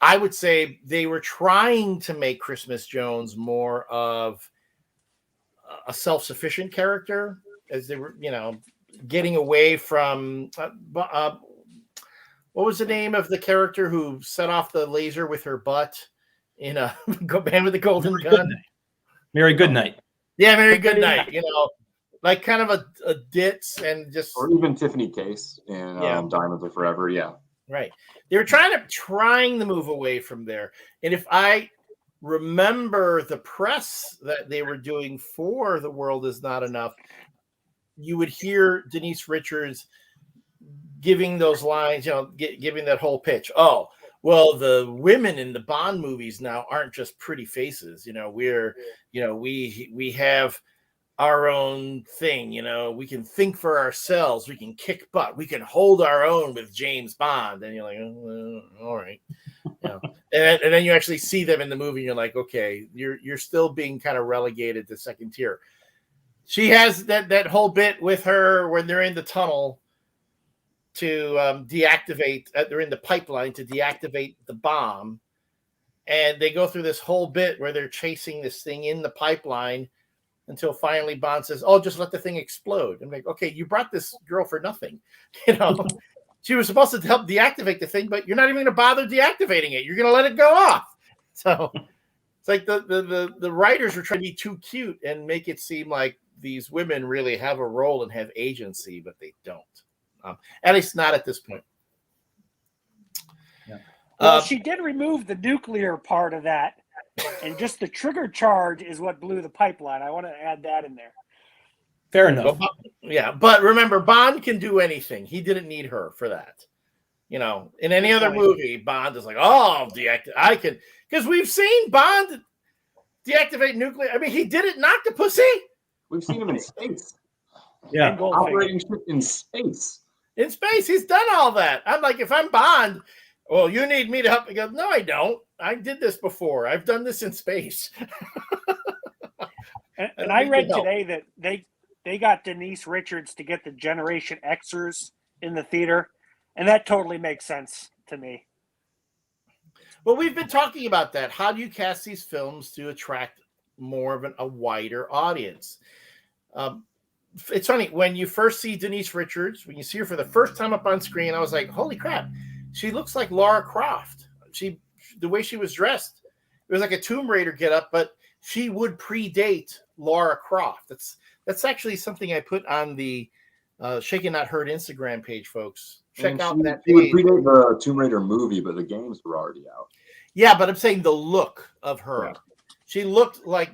Speaker 1: I would say they were trying to make Christmas Jones more of a self-sufficient character, as they were, getting away from what was the name of the character who set off the laser with her butt in a Band with the Golden Gun?
Speaker 2: Mary Goodnight.
Speaker 1: Yeah, Mary Goodnight. Like kind of a ditz and just,
Speaker 3: or even Tiffany Case in Diamonds Are Forever. Yeah,
Speaker 1: right. They were trying to move away from there. And if I remember the press that they were doing for The World Is Not Enough, you would hear Denise Richards giving those lines, giving that whole pitch. Oh, well, the women in the Bond movies now aren't just pretty faces. We have our own thing. We can think for ourselves. We can kick butt. We can hold our own with James Bond. And you're like, all right. And then you actually see them in the movie and you're like, okay, you're still being kind of relegated to second tier. She has that whole bit with her when they're in the tunnel to deactivate, they're in the pipeline to deactivate the bomb. And they go through this whole bit where they're chasing this thing in the pipeline until finally Bond says, oh, just let the thing explode. I'm like, okay, you brought this girl for nothing. She was supposed to help deactivate the thing, but you're not even going to bother deactivating it. You're going to let it go off. So it's like the writers were trying to be too cute and make it seem like these women really have a role and have agency, but they don't. At least not at this point.
Speaker 2: Yeah.
Speaker 4: Well, she did remove the nuclear part of that, and just the trigger charge is what blew the pipeline. I want to add that in there.
Speaker 2: Fair enough.
Speaker 1: But remember, Bond can do anything. He didn't need her for that. In any other movie, Bond is like, oh, I can, because we've seen Bond deactivate nuclear. I mean, he did it in Octopussy.
Speaker 3: We've seen him in space.
Speaker 2: Yeah,
Speaker 3: operating ship in space.
Speaker 1: In space, he's done all that. I'm like, if I'm Bond, well, you need me to help. He goes, no, I don't. I did this before. I've done this in space.
Speaker 4: and I read today that they got Denise Richards to get the Generation Xers in the theater, and that totally makes sense to me.
Speaker 1: Well, we've been talking about that. How do you cast these films to attract more of a wider audience? It's funny, when you first see Denise Richards, when you see her for the first time up on screen, I was like, holy crap, she looks like Lara Croft. The way she was dressed, it was like a Tomb Raider getup, but she would predate Lara Croft. That's actually something I put on the Shaken Not Heard Instagram page, folks. Check out that page.
Speaker 3: She would predate the Tomb Raider movie, but the games were already out.
Speaker 1: Yeah, but I'm saying the look of her.
Speaker 3: Yeah.
Speaker 1: She looked like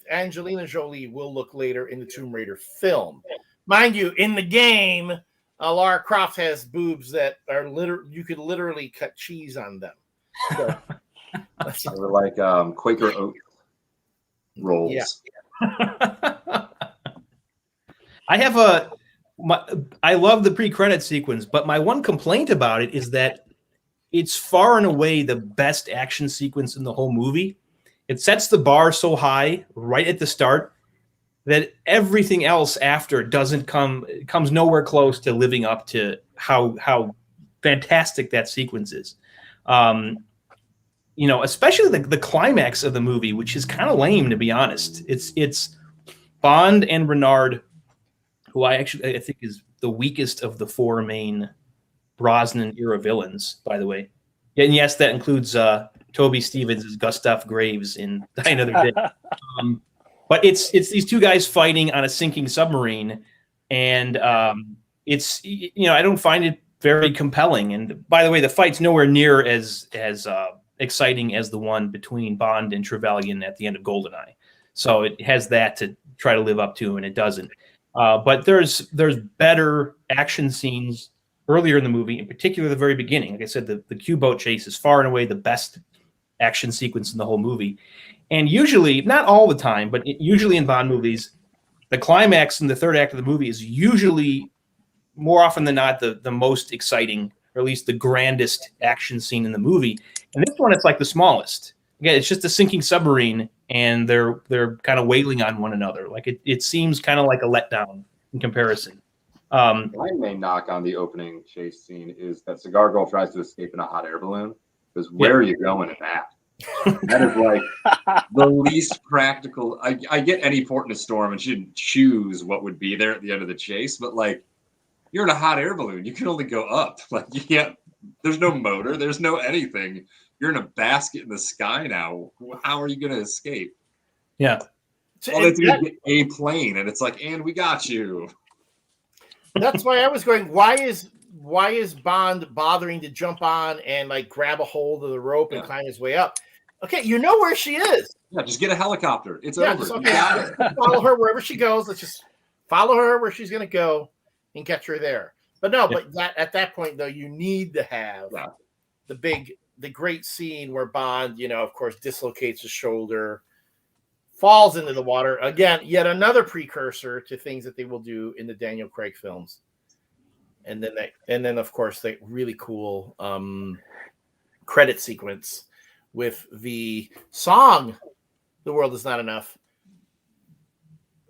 Speaker 1: Angelina Jolie will look later in the Tomb Raider film. Mind you, in the game, Lara Croft has boobs that are you could literally cut cheese on them. So,
Speaker 3: they were like Quaker Oat rolls.
Speaker 1: Yeah.
Speaker 2: I love the pre-credit sequence, but my one complaint about it is that it's far and away the best action sequence in the whole movie. It sets the bar so high right at the start that everything else after comes nowhere close to living up to how fantastic that sequence is. Especially the climax of the movie, which is kind of lame, to be honest. It's Bond and Renard, who I think is the weakest of the four main Brosnan era villains, by the way. And yes, that includes Toby Stevens as Gustav Graves in Die Another Day. But it's these two guys fighting on a sinking submarine, and I don't find it very compelling. And by the way, the fight's nowhere near as exciting as the one between Bond and Trevelyan at the end of Goldeneye. So it has that to try to live up to, and it doesn't. But there's better action scenes earlier in the movie, in particular the very beginning. Like I said, the Q-boat chase is far and away the best action sequence in the whole movie. And usually, not all the time, but usually in Bond movies, the climax in the third act of the movie is usually, more often than not, the most exciting, or at least the grandest action scene in the movie. And this one, it's like the smallest. Again, it's just a sinking submarine, and they're kind of wailing on one another. Like it seems kind of like a letdown in comparison.
Speaker 3: My main knock on the opening chase scene is that Cigar Girl tries to escape in a hot air balloon. Because where are you going in that? That is like the least practical. I get any port in a storm and should choose what would be there at the end of the chase, but like you're in a hot air balloon, you can only go up. Like you can't. There's no motor. There's no anything. You're in a basket in the sky now. How are you going to escape?
Speaker 2: Yeah.
Speaker 3: All they do is get a plane, and it's like, and we got you.
Speaker 1: That's why I was going. Why is Bond bothering to jump on and like grab a hold of the rope and climb his way up? Okay, you know where she is.
Speaker 3: Yeah, just get a helicopter. It's over.
Speaker 1: Follow her wherever she goes. Let's just follow her where she's going to go and catch her there. But no, but at that point though, you need to have the great scene where Bond, of course, dislocates his shoulder, falls into the water again. Yet another precursor to things that they will do in the Daniel Craig films. And then of course the really cool credit sequence with the song "The World Is Not Enough."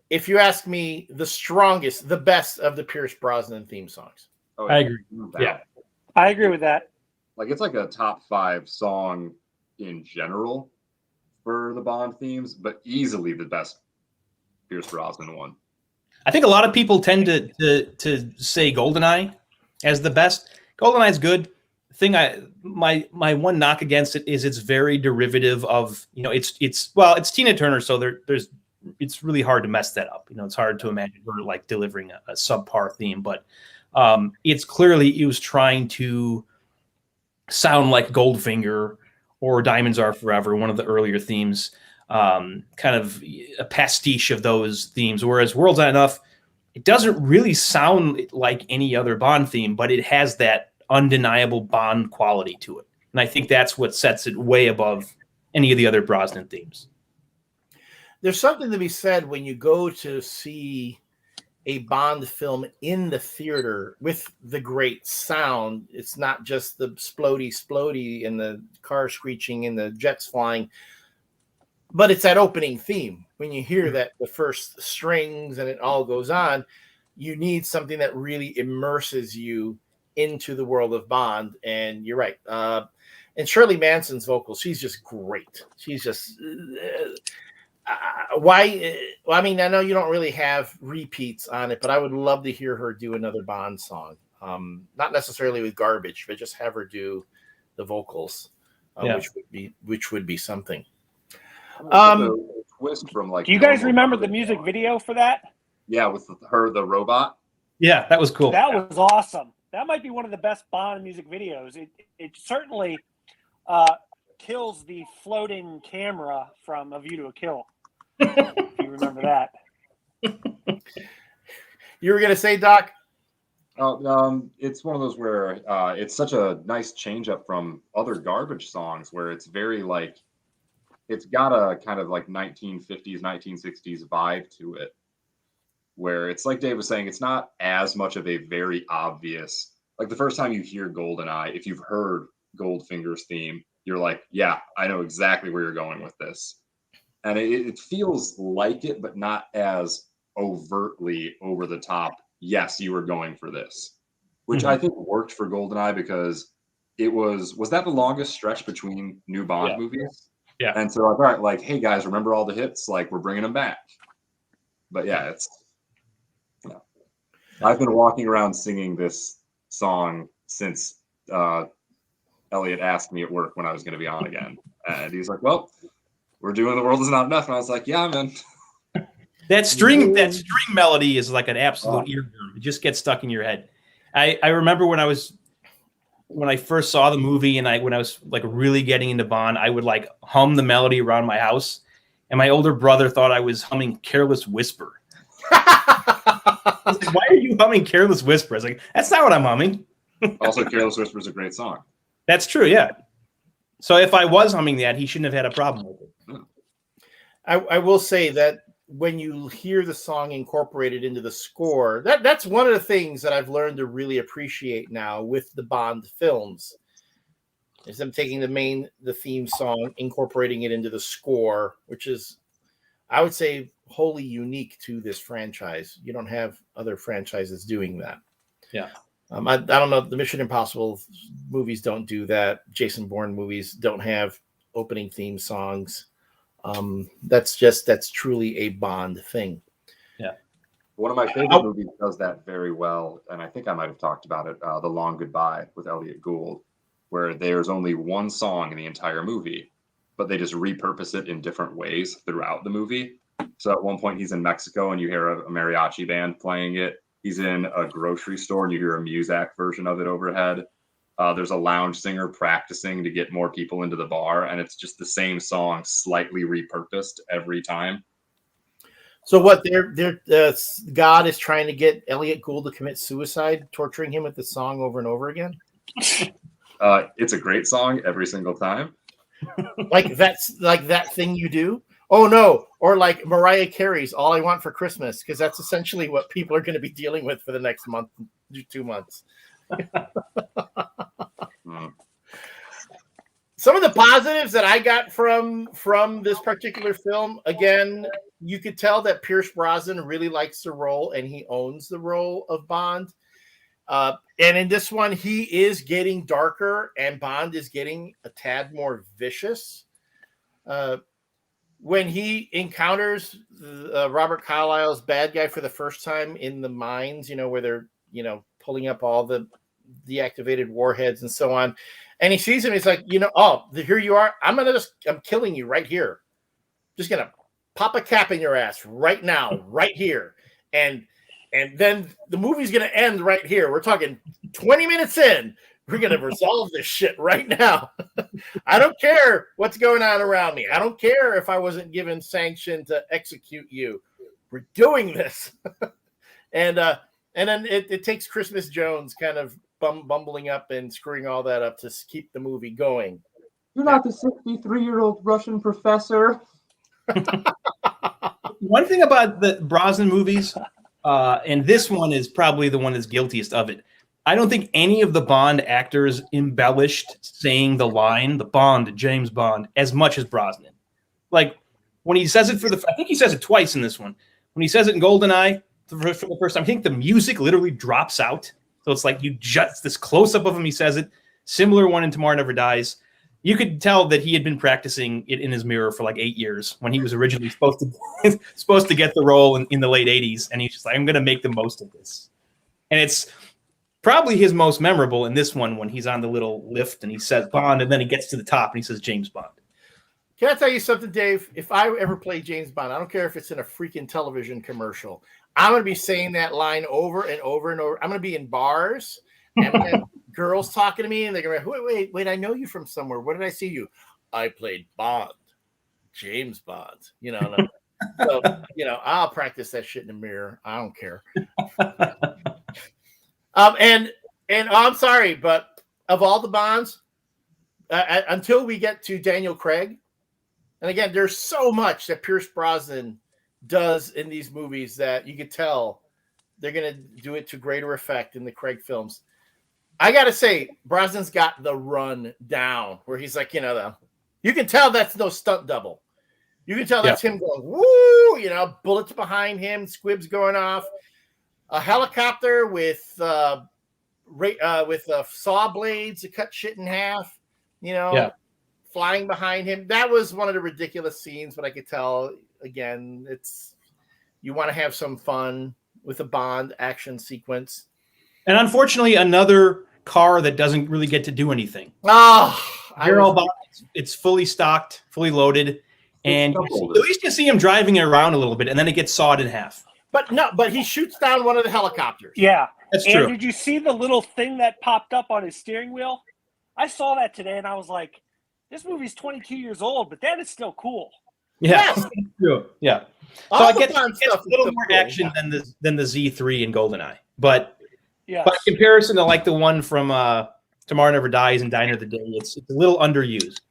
Speaker 1: If you ask me, the strongest, the best of the Pierce Brosnan theme songs.
Speaker 3: Oh,
Speaker 2: I agree. Yeah,
Speaker 4: I agree with that.
Speaker 3: Like it's like a top 5 song in general for the Bond themes, but easily the best Pierce Brosnan one.
Speaker 2: I think a lot of people tend to say Goldeneye as the best. Goldeneye is good. My one knock against it is it's very derivative of it's Tina Turner, so it's really hard to mess that up. It's hard to imagine her like delivering a subpar theme, but it's clearly it was trying to sound like Goldfinger or Diamonds Are Forever, one of the earlier themes. Kind of a pastiche of those themes, whereas World's Not Enough, it doesn't really sound like any other Bond theme, but it has that undeniable Bond quality to it. And I think that's what sets it way above any of the other Brosnan themes.
Speaker 1: There's something to be said when you go to see a Bond film in the theater with the great sound. It's not just the splody and the car screeching and the jets flying, but it's that opening theme. When you hear that, the first strings and it all goes on, you need something that really immerses you into the world of Bond. And you're right. And Shirley Manson's vocals, she's just great. She's just I mean, I know you don't really have repeats on it, but I would love to hear her do another Bond song. Not necessarily with Garbage, but just have her do the vocals, which would be something.
Speaker 3: Twist from like.
Speaker 4: Do you guys remember the music video for that?
Speaker 3: Yeah, with the robot.
Speaker 2: Yeah, that was cool.
Speaker 4: That was awesome. That might be one of the best Bond music videos. It certainly kills the floating camera from A View to a Kill. If you remember that.
Speaker 1: You were gonna say, Doc?
Speaker 3: It's one of those where it's such a nice change up from other Garbage songs where it's very like it's got a kind of like 1950s, 1960s vibe to it. Where it's like Dave was saying, it's not as much of a very obvious, like the first time you hear Goldeneye, if you've heard Goldfinger's theme, you're like, yeah, I know exactly where you're going with this. And it feels like it, but not as overtly over the top. Yes, you were going for this, which I think worked for Goldeneye because it was that the longest stretch between new Bond movies?
Speaker 2: Yeah.
Speaker 3: And so, all right, like, hey guys, remember all the hits? Like, we're bringing them back. But yeah, it's, you know, I've been walking around singing this song since Elliot asked me at work when I was going to be on again, and he's like, "Well, we're doing The World Is Not Enough," and I was like, "Yeah, man."
Speaker 2: That string melody is like an absolute earworm. It just gets stuck in your head. I remember when I first saw the movie and when I was like really getting into Bond, I would like hum the melody around my house, and my older brother thought I was humming Careless Whisper. I was like, why are you humming Careless Whisper? I was like, that's not what I'm humming.
Speaker 3: Also, Careless Whisper is a great song.
Speaker 2: That's true, yeah. So if I was humming that, he shouldn't have had a problem with it.
Speaker 1: I will say that when you hear the song incorporated into the score, that's one of the things that I've learned to really appreciate now with the Bond films, is them taking the theme song, incorporating it into the score, which is, I would say, wholly unique to this franchise. You don't have other franchises doing that.
Speaker 2: Yeah.
Speaker 1: I don't know. The Mission Impossible movies don't do that. Jason Bourne movies don't have opening theme songs. That's truly a Bond thing.
Speaker 2: Yeah.
Speaker 3: One of my favorite movies does that very well, and I think I might have talked about it, The Long Goodbye with Elliot Gould, where there's only one song in the entire movie, but they just repurpose it in different ways throughout the movie. So at one point he's in Mexico and you hear a mariachi band playing it. He's in a grocery store and you hear a Muzak version of it overhead. There's a lounge singer practicing to get more people into the bar, and it's just the same song, slightly repurposed every time.
Speaker 1: So what? God is trying to get Elliot Gould to commit suicide, torturing him with the song over and over again.
Speaker 3: It's a great song every single time.
Speaker 1: Like that thing you do. Oh no! Or like Mariah Carey's "All I Want for Christmas," because that's essentially what people are going to be dealing with for the next 2 months. Some of the positives that I got from this particular film, again, you could tell that Pierce Brosnan really likes the role and he owns the role of Bond. And in this one, he is getting darker and Bond is getting a tad more vicious. When he encounters Robert Carlyle's bad guy for the first time in the mines, where they're, pulling up all the deactivated warheads and so on. And he sees him. He's like, here you are. I'm killing you right here. Just going to pop a cap in your ass right now, right here. And then the movie's going to end right here. We're talking 20 minutes in. We're going to resolve this shit right now. I don't care what's going on around me. I don't care if I wasn't given sanction to execute you. We're doing this. And then it takes Christmas Jones kind of bumbling up and screwing all that up to keep the movie going.
Speaker 3: You're not the 63-year-old Russian professor.
Speaker 2: One thing about the Brosnan movies, and this one is probably the one that's guiltiest of it, I don't think any of the Bond actors embellished saying the line, the Bond, James Bond, as much as Brosnan. Like, when he says it I think he says it twice in this one. When he says it in Goldeneye, for the first time, I think the music literally drops out. So it's like this close-up of him, he says it. Similar one in Tomorrow Never Dies. You could tell that he had been practicing it in his mirror for like 8 years when he was originally supposed to get the role in the late 80s. And he's just like, I'm going to make the most of this. And it's probably his most memorable in this one when he's on the little lift and he says Bond, and then he gets to the top and he says James Bond.
Speaker 1: Can I tell you something, Dave? If I ever play James Bond, I don't care if it's in a freaking television commercial. I'm going to be saying that line over and over and over. I'm going to be in bars and girls talking to me and they're going to be, wait, I know you from somewhere. Where did I see you? I played Bond, James Bond. So, I'll practice that shit in the mirror. I don't care. And I'm sorry, but of all the Bonds, until we get to Daniel Craig, and again, there's so much that Pierce Brosnan does in these movies that you could tell they're going to do it to greater effect in the Craig films. I gotta say, Brosnan's got the run down where he's like, you can tell that's no stunt double. You can tell that's him going, woo, bullets behind him, squibs going off, a helicopter with saw blades to cut shit in half, flying behind him. That was one of the ridiculous scenes, but I could tell, again, you want to have some fun with a Bond action sequence.
Speaker 2: And unfortunately, another car that doesn't really get to do anything. It's fully stocked, fully loaded, and at least you see him driving it around a little bit, and then it gets sawed in half.
Speaker 1: But he shoots down one of the helicopters.
Speaker 4: Yeah,
Speaker 2: that's true.
Speaker 4: And did you see the little thing that popped up on his steering wheel? I saw that today, and I was like, "This movie's 22 years old, but that is still cool."
Speaker 2: Yeah, true. Yeah. So I get a little more action than the Z3 in Goldeneye, but by comparison to like the one from Tomorrow Never Dies and Diner of the Day, it's a little underused.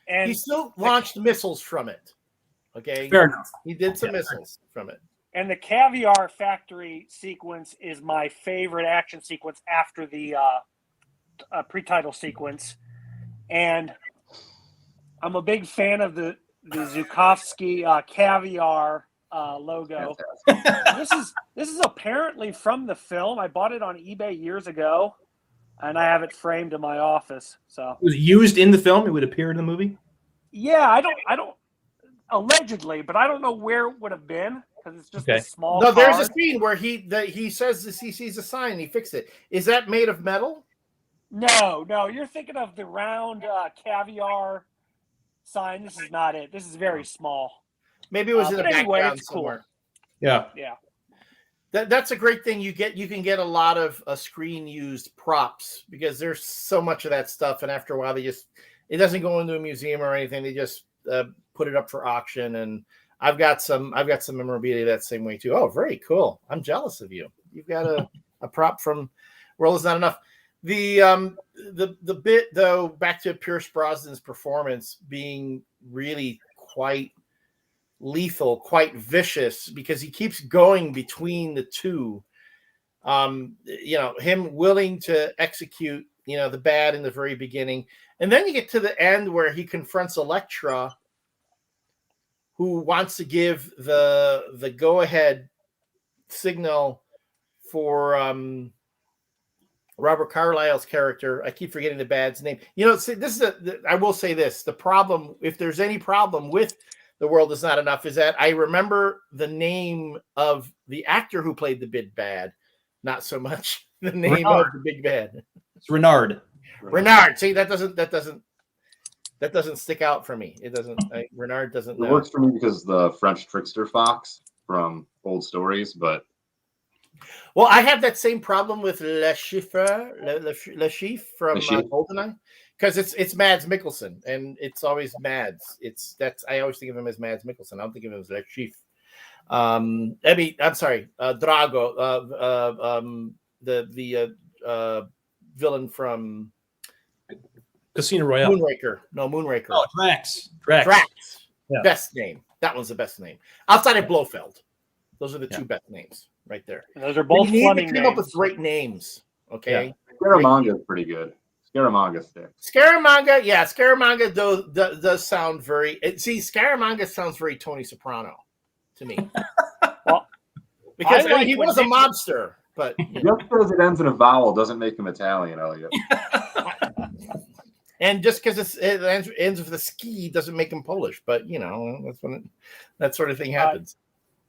Speaker 1: And he still launched missiles from it. Okay,
Speaker 2: fair enough.
Speaker 1: He did some missiles from it.
Speaker 4: And the caviar factory sequence is my favorite action sequence after the pre-title sequence, and I'm a big fan of the Zukovsky caviar logo. This is apparently from the film. I bought it on eBay years ago, and I have it framed in my office. So
Speaker 2: it was used in the film. It would appear in the movie.
Speaker 4: Yeah, I don't allegedly, but I don't know where it would have been because it's just a small.
Speaker 1: No, there's a scene where he says he sees a sign and he fixed it. Is that made of metal?
Speaker 4: No, you're thinking of the round caviar sign. This is not it. This is very small.
Speaker 1: Maybe it was in the background
Speaker 4: it's
Speaker 1: somewhere.
Speaker 4: Cool. Yeah.
Speaker 1: That's a great thing. You can get a lot of screen used props because there's so much of that stuff, and after a while it doesn't go into a museum or anything. They just put it up for auction, and I've got some memorabilia that same way too. Oh, very cool. I'm jealous of you. You've got a prop from World Is Not Enough. The bit though, back to Pierce Brosnan's performance being really quite lethal, quite vicious, because he keeps going between the two. Him willing to execute, the bad in the very beginning, and then you get to the end where he confronts Elektra, who wants to give the go-ahead signal for Robert Carlyle's character. I keep forgetting the bad's name. This is I will say this: the problem, if there's any problem with The World Is Not Enough, is that I remember the name of the actor who played the big bad, not so much the name of the big bad.
Speaker 2: It's Renard.
Speaker 1: See, that doesn't stick out for me. It doesn't. Renard doesn't.
Speaker 3: It works for me because the French trickster fox from old stories, but.
Speaker 1: Well, I have that same problem with Le Chiffre from Goldeneye, because it's Mads Mikkelsen, and it's always Mads. I always think of him as Mads Mikkelsen. I don't think of him as Le Chiffre. I'm sorry, Drago, the villain from
Speaker 2: Casino Royale.
Speaker 1: Moonraker.
Speaker 2: Oh, Drax.
Speaker 1: Yeah. Best name. That one's the best name. Outside of Blofeld. Those are the two best names right there.
Speaker 4: And those are both Fleming names.
Speaker 1: Come up with great names. Okay.
Speaker 3: Yeah. Scaramanga is pretty good. Scaramanga sticks.
Speaker 1: Scaramanga does sound very. Scaramanga sounds very Tony Soprano to me.
Speaker 4: Well,
Speaker 1: because he was a mobster, but
Speaker 3: just because it ends in a vowel doesn't make him Italian, Elliot.
Speaker 1: And just because it ends with a ski doesn't make him Polish. But that's when that sort of thing happens.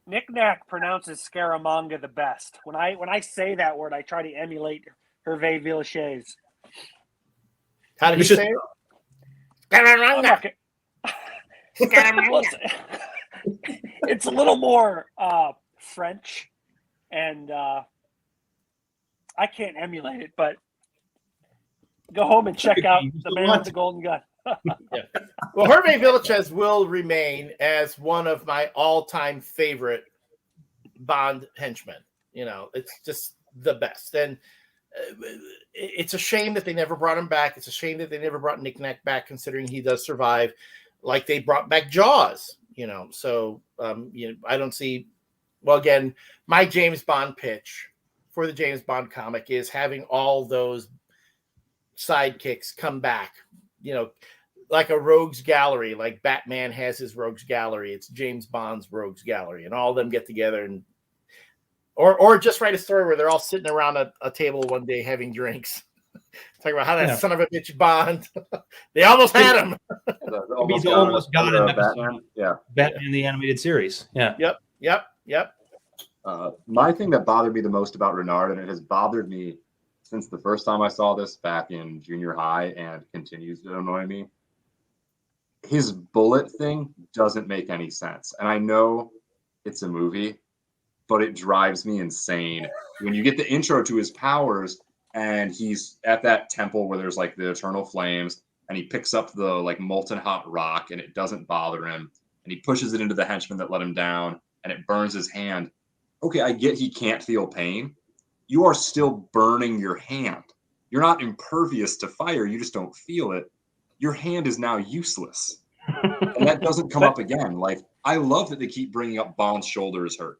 Speaker 4: Nick Nack pronounces Scaramanga the best. When I say that word, I try to emulate Hervé Villechaize.
Speaker 1: How did you say it? Scaramanga.
Speaker 4: It's a little more French, and I can't emulate it, but go home and check out The Man with the Golden Gun.
Speaker 1: Yeah. Well, Hervé Villechaize will remain as one of my all-time favorite Bond henchmen. It's just the best, and it's a shame that they never brought him back. It's a shame that they never brought Nick Nack back, considering he does survive, like they brought back Jaws. So I don't see. Well, again, my James Bond pitch for the James Bond comic is having all those sidekicks come back, like a rogues gallery, like Batman has his rogues gallery. It's James Bond's rogues gallery, and all of them get together and or just write a story where they're all sitting around a table one day having drinks. Talking about how that son of a bitch Bond. They almost had him.
Speaker 2: almost got him.
Speaker 3: Batman. Yeah.
Speaker 2: Batman the animated series. Yeah.
Speaker 1: Yep.
Speaker 3: My thing that bothered me the most about Renard, and it has bothered me since the first time I saw this back in junior high and continues to annoy me, his bullet thing doesn't make any sense. And I know it's a movie, but it drives me insane. When you get the intro to his powers and he's at that temple where there's like the eternal flames and he picks up the like molten hot rock and it doesn't bother him and he pushes it into the henchman that let him down and it burns his hand. Okay, I get he can't feel pain. You are still burning your hand. You're not impervious to fire. You just don't feel it. Your hand is now useless. And that doesn't come up again. Like, I love that they keep bringing up Bond's shoulder is hurt.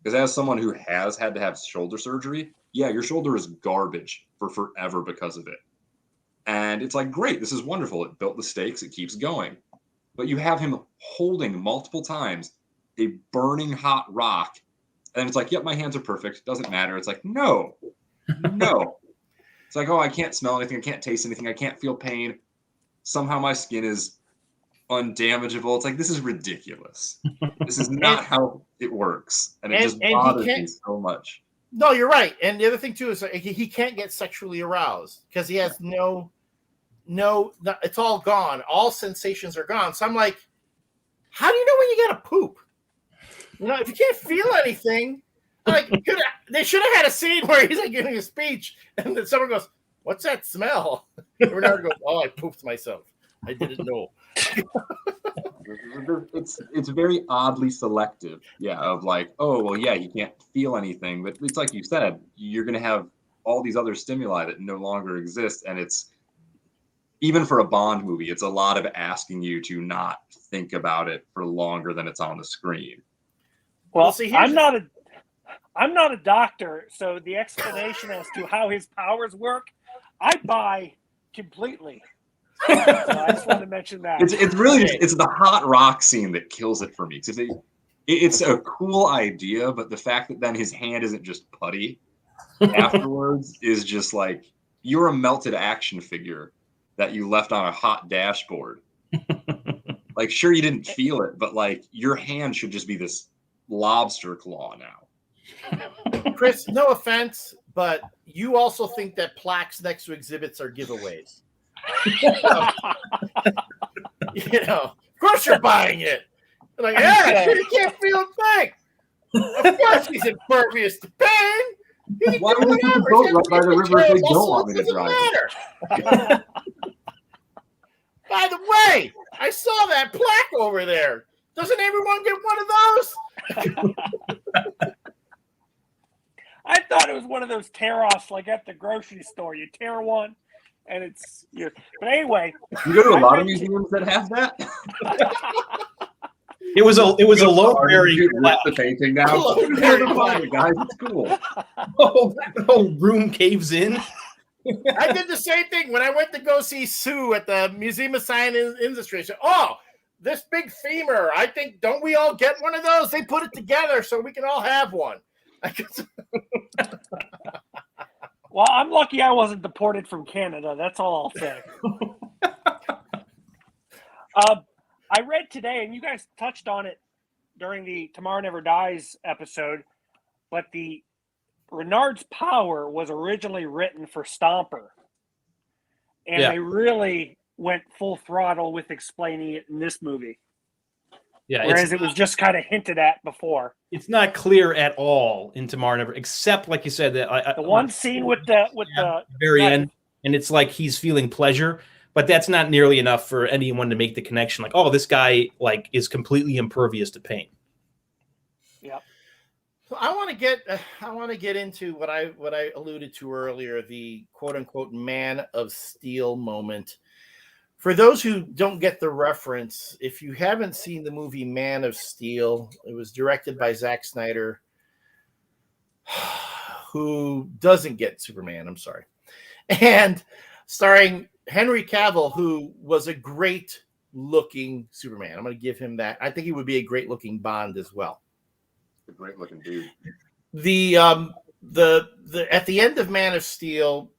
Speaker 3: Because as someone who has had to have shoulder surgery, yeah, your shoulder is garbage for forever because of it. And it's like, great, this is wonderful. It built the stakes. It keeps going. But you have him holding multiple times a burning hot rock. And it's like, yep, my hands are perfect. Doesn't matter. It's like, no. It's like, oh, I can't smell anything. I can't taste anything. I can't feel pain. Somehow my skin is undamageable. It's like, this is ridiculous. This is not how it works. And it just bothers me so much.
Speaker 1: No, you're right. And the other thing, too, is he can't get sexually aroused because he has no, it's all gone. All sensations are gone. So I'm like, how do you know when you got to poop? If you can't feel anything, like they should have had a scene where he's like giving a speech, and then someone goes, "What's that smell?" And Renard goes, "Oh, I pooped myself. I didn't know."
Speaker 3: It's very oddly selective, of like, oh well, yeah, you can't feel anything, but it's like you said, you're going to have all these other stimuli that no longer exist, and it's even for a Bond movie, it's a lot of asking you to not think about it for longer than it's on the screen.
Speaker 4: Well, see, I'm not a doctor, so the explanation as to how his powers work, I buy completely. So I just wanted to mention that.
Speaker 3: It's really it's the hot rock scene that kills it for me. It's a cool idea, but the fact that then his hand isn't just putty afterwards is just like, you're a melted action figure that you left on a hot dashboard. Like, sure, you didn't feel it, but like your hand should just be this lobster claw now.
Speaker 1: Chris, no offense, but you also think that plaques next to exhibits are giveaways. Of course you're buying it. Like, yeah, you can't feel a thing. Of course he's impervious to pain.
Speaker 3: Why would you boat right by the river if they don't want me to drive?
Speaker 1: By the way, I saw that plaque over there. Doesn't everyone get one of those?
Speaker 4: I thought it was one of those tear-offs, like at the grocery store. You tear one, and it's you. But anyway,
Speaker 3: you go to a lot of museums that have that.
Speaker 2: It was a low bearing
Speaker 3: the painting now. Guys, it's cool.
Speaker 2: The whole room caves in.
Speaker 1: I did the same thing when I went to go see Sue at the Museum of Science and Industry. I said, this big femur, I think, don't we all get one of those? They put it together so we can all have one.
Speaker 4: Well, I'm lucky I wasn't deported from Canada. That's all I'll say. I read today, and you guys touched on it during the Tomorrow Never Dies episode, but the Renard's power was originally written for Stomper. And they really went full throttle with explaining it in this movie. Yeah, whereas it was just kind of hinted at before.
Speaker 2: It's not clear at all in Tomorrow Never, except like you said that
Speaker 4: the one scene with the
Speaker 2: very end, and it's like he's feeling pleasure, but that's not nearly enough for anyone to make the connection. Like, oh, this guy like is completely impervious to pain.
Speaker 4: Yep.
Speaker 1: So I want to get into what I alluded to earlier, the quote unquote Man of Steel moment. For those who don't get the reference, if you haven't seen the movie Man of Steel, it was directed by Zack Snyder, who doesn't get Superman. I'm sorry. And starring Henry Cavill, who was a great looking Superman. I'm going to give him that. I think he would be a great looking Bond as well.
Speaker 3: A great looking dude.
Speaker 1: The at the end of Man of Steel,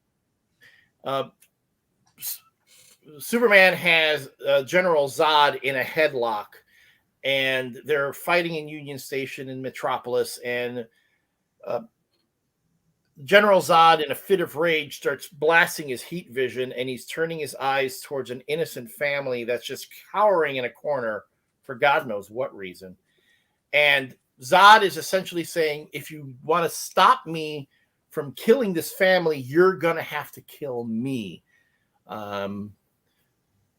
Speaker 1: Superman has General Zod in a headlock, and they're fighting in Union Station in Metropolis, and General Zod, in a fit of rage, starts blasting his heat vision, and he's turning his eyes towards an innocent family that's just cowering in a corner for God knows what reason. And Zod is essentially saying, if you want to stop me from killing this family, you're going to have to kill me.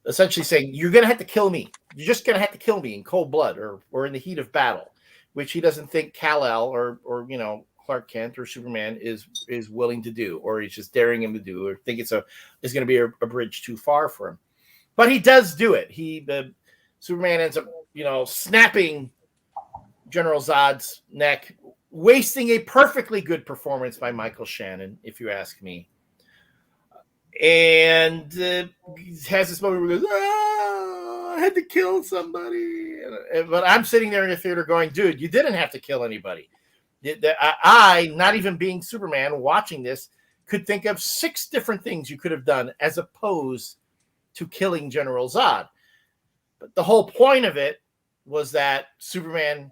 Speaker 1: Essentially saying, you're going to have to kill me. You're just going to have to kill me in cold blood or in the heat of battle, which he doesn't think Kal-El or Clark Kent or Superman is willing to do, or he's just daring him to do, or think it's going to be a bridge too far for him. But he does do it. Superman ends up, snapping General Zod's neck, wasting a perfectly good performance by Michael Shannon, if you ask me. And has this moment where he goes, I had to kill somebody. But I'm sitting there in the theater going, dude, you didn't have to kill anybody. I, not even being Superman, watching this, could think of 6 different things you could have done as opposed to killing General Zod. But the whole point of it was that Superman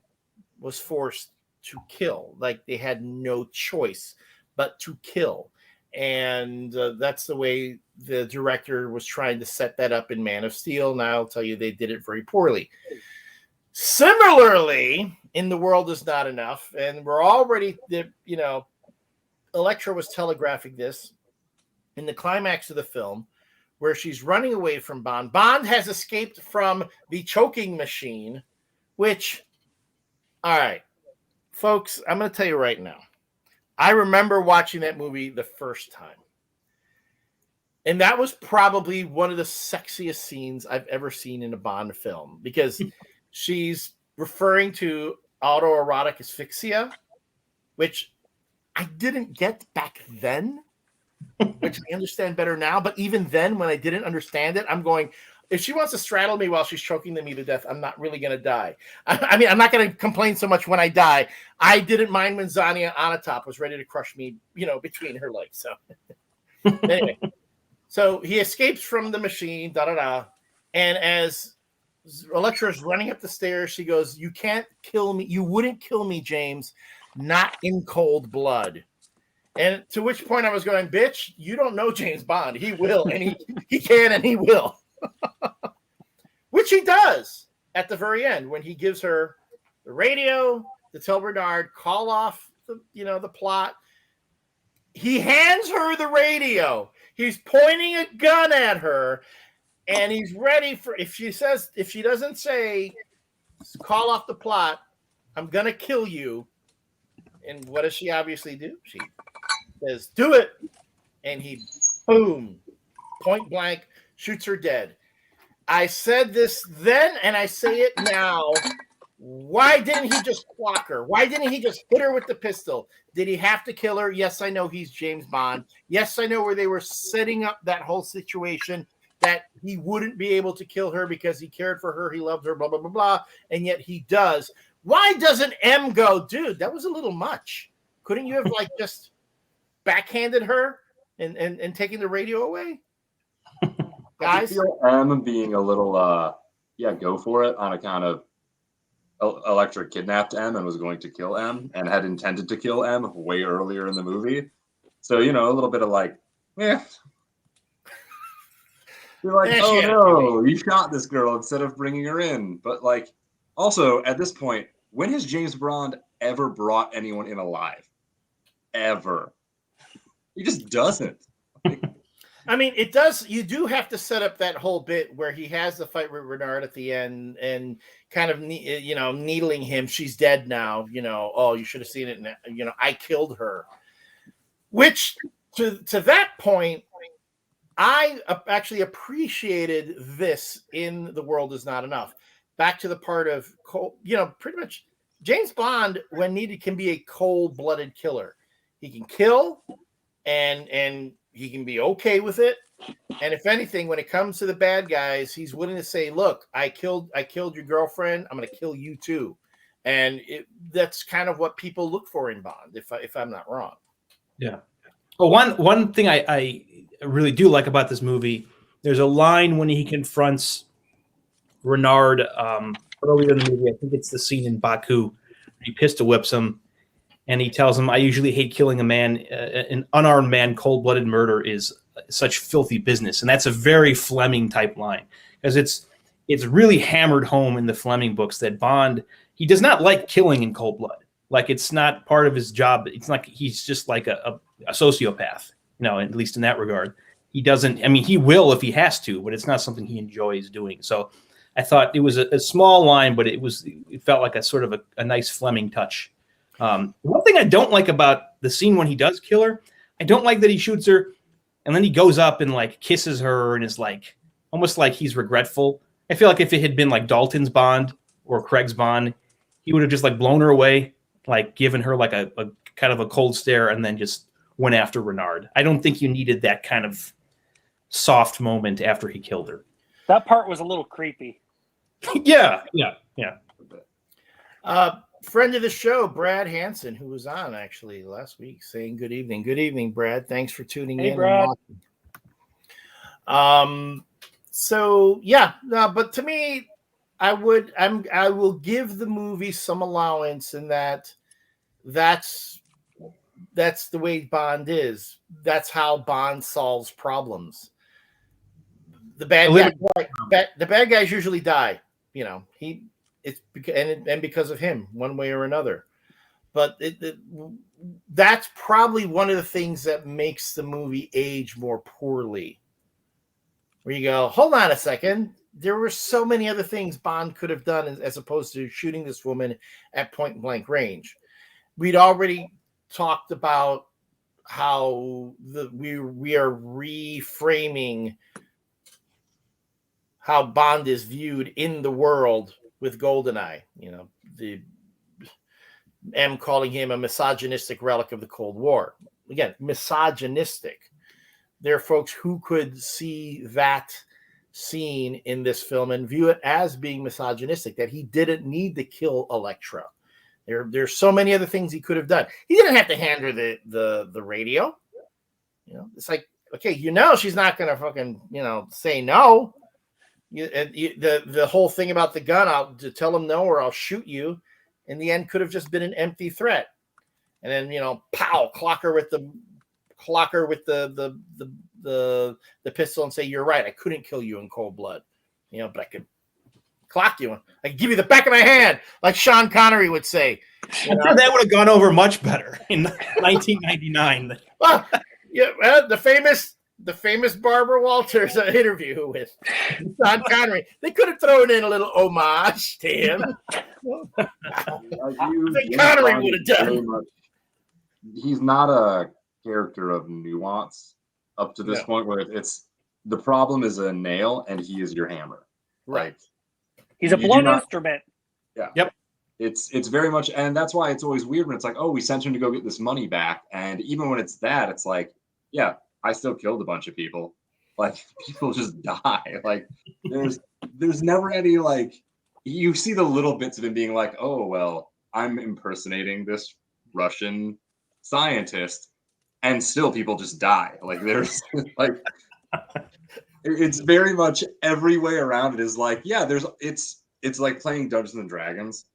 Speaker 1: was forced to kill. Like, they had no choice but to kill. And that's the way the director was trying to set that up in Man of Steel. Now I'll tell you, they did it very poorly. Similarly, in The World Is Not Enough, and we're already, Elektra was telegraphing this in the climax of the film, where she's running away from Bond. Bond has escaped from the choking machine, which, all right, folks, I'm going to tell you right now. I remember watching that movie the first time. And that was probably one of the sexiest scenes I've ever seen in a Bond film, because she's referring to autoerotic asphyxia, which I didn't get back then, which I understand better now. But even then, when I didn't understand it, I'm going, if she wants to straddle me while she's choking me to death, I'm not really going to die. I mean, I'm not going to complain so much when I die. I didn't mind when Zania Onatop was ready to crush me, between her legs. So anyway, so he escapes from the machine, and as Elektra is running up the stairs, she goes, you can't kill me. You wouldn't kill me, James, not in cold blood. And to which point I was going, bitch, you don't know James Bond. He will, and he can, and he will. Which he does at the very end when he gives her the radio to tell Bernard, call off the plot. He hands her the radio. He's pointing a gun at her, and he's ready for, if she doesn't say call off the plot, I'm gonna kill you. And what does she obviously do? She says, do it. And he, boom, point blank, shoots her dead. I said this then, and I say it now. Why didn't he just clock her? Why didn't he just hit her with the pistol? Did he have to kill her? Yes, I know he's James Bond. Yes, I know where they were setting up that whole situation that he wouldn't be able to kill her because he cared for her, he loved her, blah, blah, blah, blah, and yet he does. Why doesn't M go, dude, that was a little much. Couldn't you have, just backhanded her and taken the radio away? Guys?
Speaker 3: I feel M being a little, go for it on account of Elektra kidnapped M and was going to kill M and had intended to kill M way earlier in the movie. So, a little bit of You're like, oh no, you shot this girl instead of bringing her in. But also at this point, when has James Bond ever brought anyone in alive? Ever. He just doesn't.
Speaker 1: I mean, it does. You do have to set up that whole bit where he has the fight with Renard at the end and kind of, needling him. She's dead now. Oh, you should have seen it. I killed her. Which, to that point, I actually appreciated this in The World Is Not Enough. Back to the part of, pretty much James Bond, when needed, can be a cold-blooded killer. He can kill, and he can be okay with it, And if anything, when it comes to the bad guys, he's willing to say, "Look, I killed your girlfriend. I'm going to kill you too." And that's kind of what people look for in Bond, if I'm not wrong.
Speaker 2: Yeah. Well, one thing I really do like about this movie, there's a line when he confronts Renard earlier in the movie. I think it's the scene in Baku. He pistol whips him, and he tells him, "I usually hate killing a man. An unarmed man, cold-blooded murder is such filthy business." And that's a very Fleming type line, because it's really hammered home in the Fleming books that Bond, he does not like killing in cold blood. Like, it's not part of his job. It's like he's just like a sociopath, at least in that regard. He doesn't. I mean, he will if he has to, but it's not something he enjoys doing. So I thought it was a small line, but it felt like a sort of a nice Fleming touch. One thing I don't like about the scene when he does kill her, I don't like that he shoots her and then he goes up and like kisses her and is like almost like he's regretful. I feel like if it had been like Dalton's Bond or Craig's Bond, he would have just like blown her away, like given her like a kind of a cold stare and then just went after Renard. I don't think you needed that kind of soft moment after he killed her.
Speaker 4: That part was a little creepy.
Speaker 2: Yeah.
Speaker 1: Friend of the show, Brad Hansen, who was on actually last week, saying good evening. Good evening, Brad. Thanks for tuning in.
Speaker 4: Brad.
Speaker 1: So yeah, no, but to me, I will give the movie some allowance in that's the way Bond is. That's how Bond solves problems. The bad guys usually die. It's because of him, one way or another. But that's probably one of the things that makes the movie age more poorly. Where you go, hold on a second. There were so many other things Bond could have done as opposed to shooting this woman at point blank range. We'd already talked about how we are reframing how Bond is viewed in the world with Goldeneye. The M calling him a misogynistic relic of the Cold War. Again, misogynistic. There are folks who could see that scene in this film and view it as being misogynistic, that he didn't need to kill Elektra. There's so many other things he could have done. He didn't have to hand her the radio. It's like, okay, she's not going to fucking, say no. The whole thing about the gun, I'll to tell him no or I'll shoot you, in the end could have just been an empty threat. And then, pow, clock her with the pistol and say, you're right, I couldn't kill you in cold blood, but I could clock you. I could give you the back of my hand, like Sean Connery would say.
Speaker 2: I'm sure that would have gone over much better in 1999.
Speaker 1: Well, the famous Barbara Walters interview with Sean Connery. They could have thrown in a little homage to him. Connery would have done.
Speaker 3: He's not a character of nuance up to this point, where it's the problem is a nail and he is your hammer.
Speaker 1: Right.
Speaker 4: He's a blunt instrument.
Speaker 3: Yeah.
Speaker 2: Yep.
Speaker 3: It's very much, and that's why it's always weird when it's like, oh, we sent him to go get this money back, and even when it's that, it's like, yeah, I still killed a bunch of people. Like, people just die. Like, there's never any, like, you see the little bits of him being like, oh, well, I'm impersonating this Russian scientist, and still people just die. Like, there's like, it's very much every way around it is like, yeah, it's like playing Dungeons and Dragons.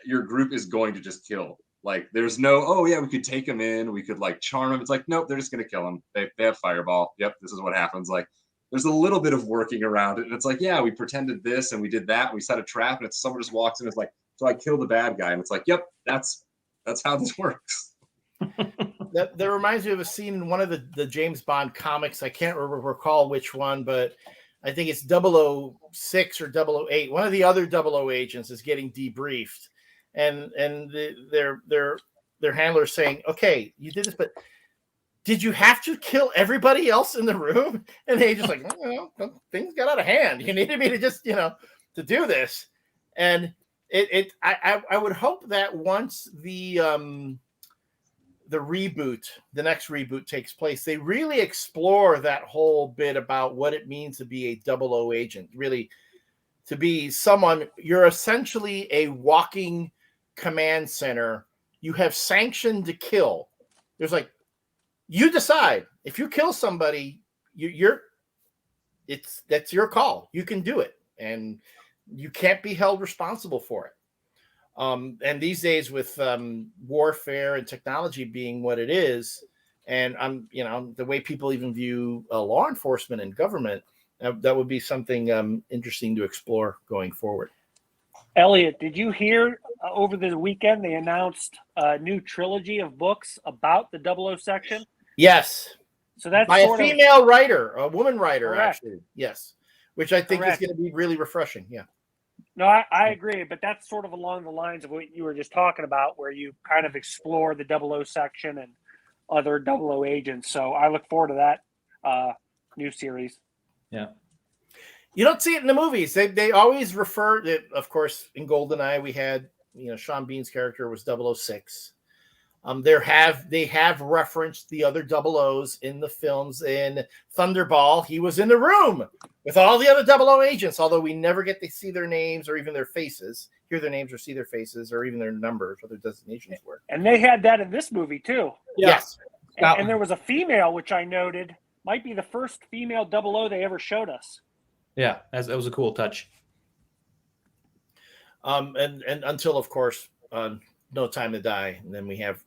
Speaker 3: Your group is going to just kill. Like, there's no, oh yeah, we could take him in, we could like charm him. It's like, nope, they're just gonna kill him. They have fireball. Yep, this is what happens. Like, there's a little bit of working around it, and it's like, yeah, we pretended this and we did that, and we set a trap, and someone just walks in and it's like, so I killed the bad guy, and it's like, yep, that's how this works.
Speaker 1: That reminds me of a scene in one of the James Bond comics. I can't recall which one, but I think it's 006 or 008. One of the other 00 agents is getting debriefed, and their handler saying, "Okay, you did this, but did you have to kill everybody else in the room?" And they just like, things got out of hand. You needed me to just, to do this. And I would hope that once the next reboot takes place, they really explore that whole bit about what it means to be a 00 agent. Really, to be someone, you're essentially a walking command center. You have sanction to kill. There's like, you decide if you kill somebody, that's your call. You can do it, and you can't be held responsible for it. And these days, with warfare and technology being what it is, and the way people even view law enforcement and government, that would be something interesting to explore going forward.
Speaker 4: Elliot, did you hear over the weekend they announced a new trilogy of books about the 00 section?
Speaker 1: Yes.
Speaker 4: So that's
Speaker 1: by a female writer, a woman writer,
Speaker 4: correct.
Speaker 1: Actually. Yes. Which I think
Speaker 4: Correct.
Speaker 1: is going to be really refreshing. Yeah.
Speaker 4: No, I agree, but that's sort of along the lines of what you were just talking about, where you kind of explore the 00 section and other 00 agents. So I look forward to that new series.
Speaker 2: Yeah.
Speaker 1: You don't see it in the movies. They always refer to, of course, in Goldeneye, we had, Sean Bean's character was 006. They have referenced the other 00s in the films. In Thunderball, he was in the room with all the other 00 agents, although we never get to see their names or even their faces, hear their names or see their faces or even their numbers, what their designations were.
Speaker 4: And they had that in this movie too.
Speaker 2: Yeah.
Speaker 1: Yes.
Speaker 4: And there was a female, which I noted might be the first female 00 they ever showed us.
Speaker 2: Yeah, that was a cool touch.
Speaker 1: And until, of course, No Time to Die, and then we have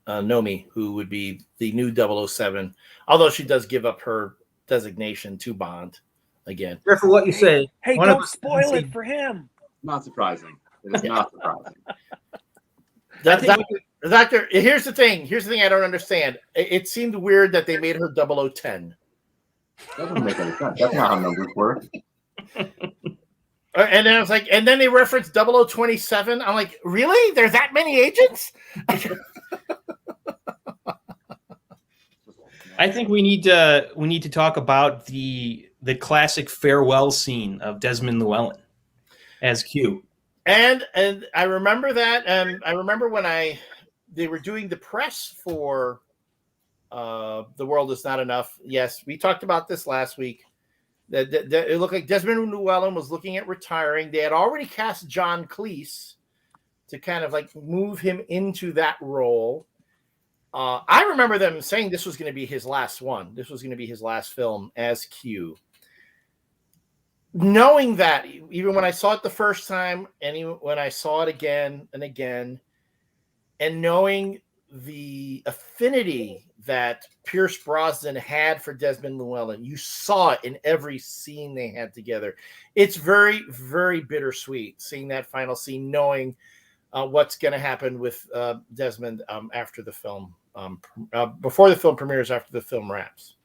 Speaker 1: Nomi, who would be the new 007, although she does give up her designation to Bond again.
Speaker 2: Careful what you say.
Speaker 4: Hey, don't spoil it for him.
Speaker 3: Not surprising. It is not surprising.
Speaker 1: Doctor, here's the thing I don't understand. It seemed weird that they made her 0010.
Speaker 3: Doesn't make any sense. That's not how numbers work.
Speaker 1: And then I was like, and then they referenced 0027. I'm like, really? There's that many agents?
Speaker 2: I think we need to talk about the classic farewell scene of Desmond Llewellyn as Q.
Speaker 1: And I remember that, and I remember when they were doing the press for The World Is Not Enough. Yes, we talked about this last week. That it looked like Desmond Llewellyn was looking at retiring. They had already cast John Cleese to kind of like move him into that role. I remember them saying this was going to be his last one. This was going to be his last film as Q. Knowing that, even when I saw it the first time, and even when I saw it again and again, and knowing the affinity that Pierce Brosnan had for Desmond Llewellyn, you saw it in every scene they had together. It's very, very bittersweet seeing that final scene, knowing what's going to happen with Desmond after the film, before the film premieres, after the film wraps.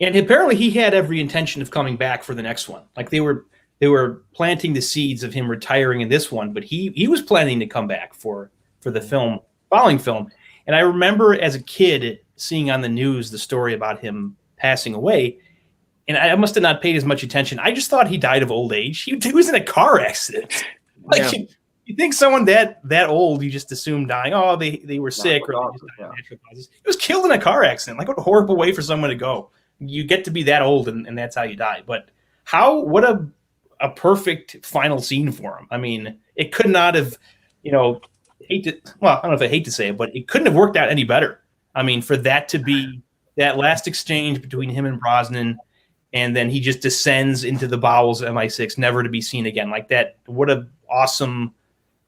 Speaker 2: And apparently he had every intention of coming back for the next one. Like they were planting the seeds of him retiring in this one, but he was planning to come back for the following film. And I remember as a kid seeing on the news the story about him passing away, and I must have not paid as much attention. I just thought he died of old age. He was in a car accident. Like you think someone that old, you just assume dying. Oh, they were sick or they just died of natural causes. He was killed in a car accident. Like what a horrible way for someone to go. You get to be that old and that's how you die. But what a perfect final scene for him. I mean, it could not have, I don't know if I hate to say it, but it couldn't have worked out any better. I mean, for that to be that last exchange between him and Brosnan, and then he just descends into the bowels of MI6, never to be seen again. Like that, what an awesome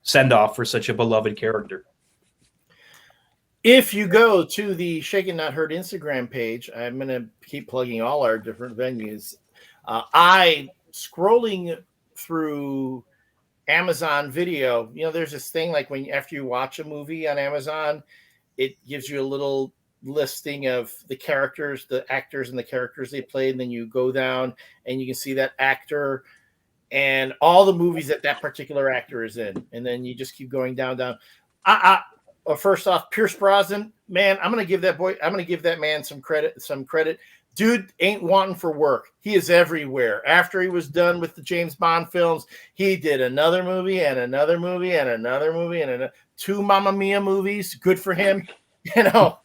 Speaker 2: send-off for such a beloved character.
Speaker 1: If you go to the Shaken Not Heard Instagram page, I'm going to keep plugging all our different venues. Scrolling through Amazon Video, there's this thing like after you watch a movie on Amazon, it gives you a little listing of the characters, the actors and the characters they played. And then you go down and you can see that actor and all the movies that particular actor is in. And then you just keep going down. First off, Pierce Brosnan, man, I'm going to give that man some credit. dude ain't wanting for work. He is everywhere. After he was done with the James Bond films, he did another movie and another movie and another movie and 2 Mamma Mia movies. Good for him. You know,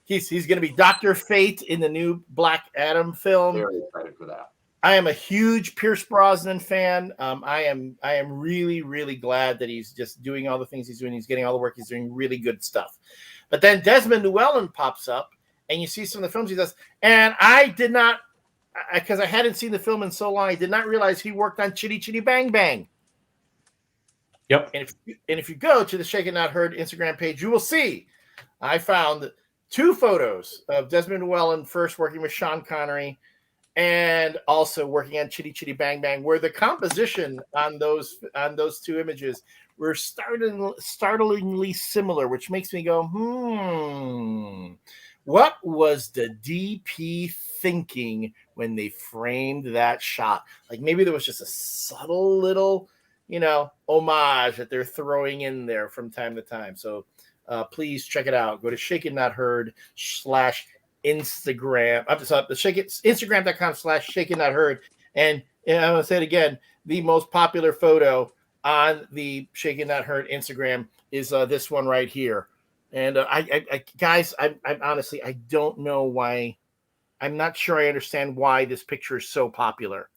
Speaker 1: he's going to be Dr. Fate in the new Black Adam film.
Speaker 3: Very excited for that.
Speaker 1: I am a huge Pierce Brosnan fan. I am really, really glad that he's just doing all the things he's doing. He's getting all the work. He's doing really good stuff. But then Desmond Llewellyn pops up, and you see some of the films he does. And I did not, because I hadn't seen the film in so long, I did not realize he worked on Chitty Chitty Bang Bang.
Speaker 2: Yep.
Speaker 1: And if you go to the Shaken Not Heard Instagram page, you will see I found 2 photos of Desmond Llewellyn first working with Sean Connery, and also working on Chitty Chitty Bang Bang, where the composition on those 2 images were startlingly similar, which makes me go, what was the DP thinking when they framed that shot? Like maybe there was just a subtle little, homage that they're throwing in there from time to time. So please check it out. Go to Shaken Not Heard /Instagram. I'm sorry, Instagram.com/Shaken Not Heard. And I'm going to say it again. The most popular photo on the Shaken Not Heard Instagram is this one right here. And guys, I'm honestly, I don't know why. I'm not sure I understand why this picture is so popular.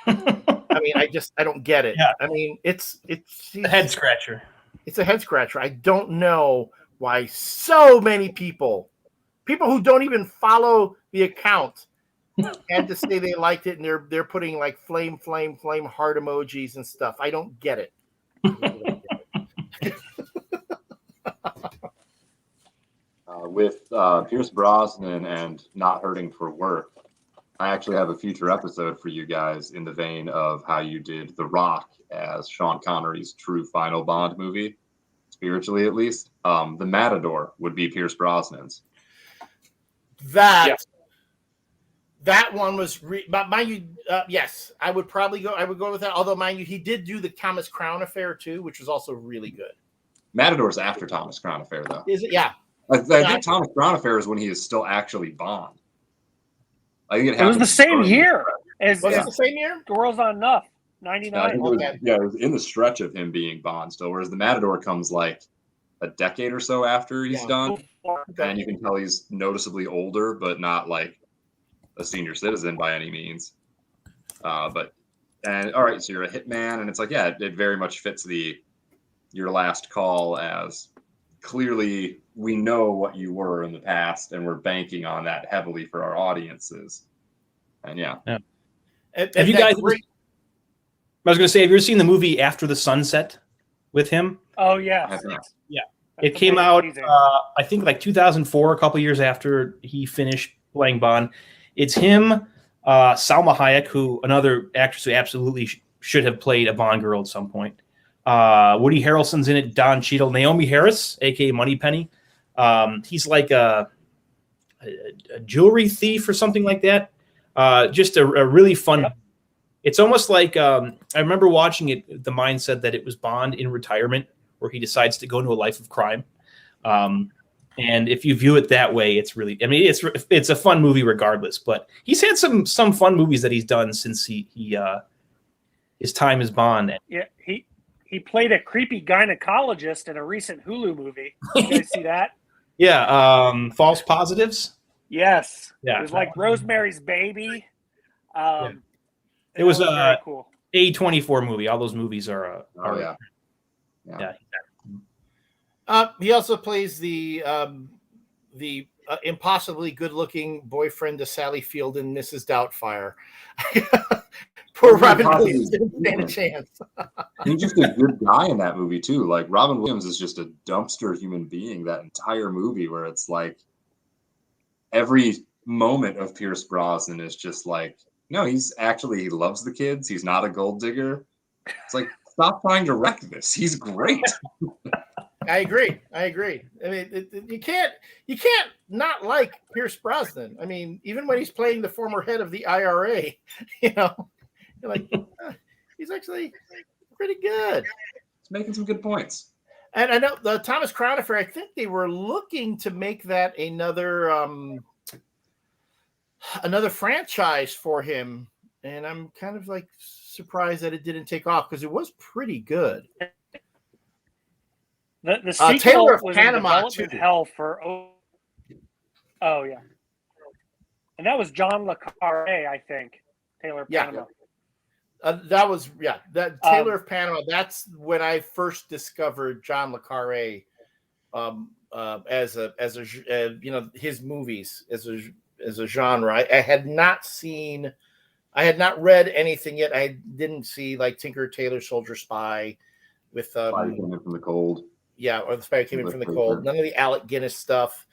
Speaker 1: I mean, I don't get it.
Speaker 2: Yeah.
Speaker 1: I mean, it's
Speaker 2: a head scratcher.
Speaker 1: It's a head scratcher. I don't know why so many people who don't even follow the account had to say they liked it, and they're putting like flame heart emojis and stuff. I don't get it.
Speaker 3: With Pierce Brosnan and not hurting for work, I actually have a future episode for you guys in the vein of how you did The Rock as Sean Connery's true final Bond movie, spiritually at least. The Matador would be Pierce Brosnan's.
Speaker 1: That one was, but mind you, yes, I would go with that. Although, mind you, he did do the Thomas Crown Affair too, which was also really good.
Speaker 3: Matador's after Thomas Crown Affair, though.
Speaker 1: Is it? Yeah.
Speaker 3: I think Thomas Crown Affair is when he is still actually Bond. I think
Speaker 4: it was the same year.
Speaker 1: Was it the same year?
Speaker 4: Girls on Enough, 99.
Speaker 3: It was in the stretch of him being Bond still, whereas the Matador comes like a decade or so after he's done. And you can tell he's noticeably older, but not like a senior citizen by any means. All right, so you're a hitman, and it's like, yeah, it very much fits your last call as clearly we know what you were in the past, and we're banking on that heavily for our audiences. And yeah.
Speaker 2: Have you guys? I was going to say, have you ever seen the movie After the Sunset with him?
Speaker 4: Oh yeah,
Speaker 2: yeah. It came out, I think, like 2004, a couple years after he finished playing Bond. It's him, Salma Hayek, who another actress who absolutely should have played a Bond girl at some point. Woody Harrelson's in it. Don Cheadle, Naomi Harris, aka Moneypenny. He's like a jewelry thief or something like that. Just a really fun. Yep. It's almost like I remember watching it. The mindset that it was Bond in retirement, where he decides to go into a life of crime. And if you view it that way, it's really, I mean, it's a fun movie regardless. But he's had some fun movies that he's done since his time as Bond.
Speaker 4: Yeah, he played a creepy gynecologist in a recent Hulu movie. You guys see that?
Speaker 2: Yeah, False Positives.
Speaker 4: Yes.
Speaker 2: Yeah.
Speaker 4: It was like Rosemary's Baby.
Speaker 2: It was
Speaker 4: very cool.
Speaker 2: A24 movie. All those movies are
Speaker 3: yeah.
Speaker 1: He also plays the impossibly good-looking boyfriend to Sally Field in Mrs. Doubtfire. Poor Robin Williams didn't stand a chance.
Speaker 3: He's just a good guy in that movie too. Like Robin Williams is just a dumpster human being that entire movie, where it's like every moment of Pierce Brosnan is just like, no, he loves the kids. He's not a gold digger. It's like, stop trying to wreck this. He's great.
Speaker 1: I agree. I mean, you can't not like Pierce Brosnan. I mean, even when he's playing the former head of the IRA, you're like, he's actually pretty good.
Speaker 3: He's making some good points.
Speaker 1: And I know the Thomas Crown Affair, I think they were looking to make that another another franchise for him, and I'm kind of like surprised that it didn't take off because it was pretty good.
Speaker 4: The sequel
Speaker 1: Taylor of
Speaker 4: was
Speaker 1: Panama,
Speaker 4: in development
Speaker 1: too.
Speaker 4: hell for yeah, and that was John le Carré, I think. Taylor of
Speaker 1: Yeah.
Speaker 4: Panama.
Speaker 1: That was that Taylor of Panama. That's when I first discovered John le Carré as a his movies as a genre. I had not read anything yet. I didn't see like Tinker Tailor Soldier Spy with
Speaker 3: Spy Came In From the Cold.
Speaker 1: Yeah, or the Spy Came In From the Cold. None of the Alec Guinness stuff.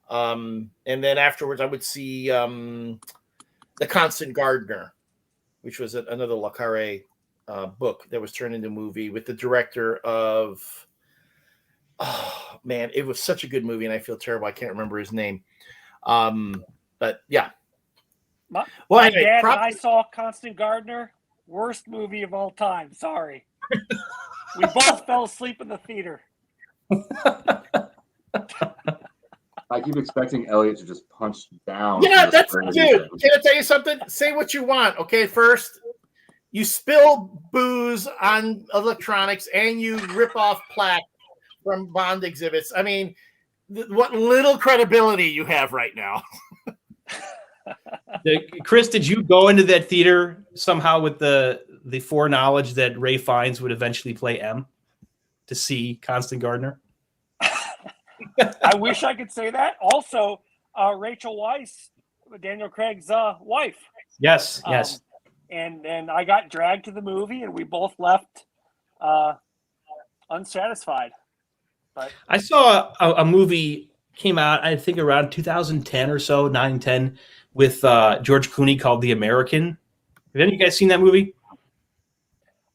Speaker 1: And then afterwards, I would see The Constant Gardener, which was another Le Carré book that was turned into a movie with the director of. Oh man, it was such a good movie, and I feel terrible. I can't remember his name. But yeah.
Speaker 4: My
Speaker 1: Anyway,
Speaker 4: dad and I saw Constant Gardener. Worst movie of all time. Sorry. We both fell asleep in the theater.
Speaker 3: I keep expecting Elliot to just punch down.
Speaker 1: Yeah, that's dude. Can I tell you something? Say what you want, okay? First, you spill booze on electronics and you rip off plaque from Bond exhibits. I mean, what little credibility you have right now.
Speaker 2: Chris, did you go into that theater somehow with the foreknowledge that Ray Fiennes would eventually play M to see Constant Gardener?
Speaker 4: I wish I could say that. Also, Rachel Weisz, Daniel Craig's wife.
Speaker 2: Yes.
Speaker 4: And I got dragged to the movie, and we both left unsatisfied. But I
Speaker 2: saw a movie came out, I think around 2010 or so, 9-10, with George Clooney called The American. Have any of you guys seen that movie?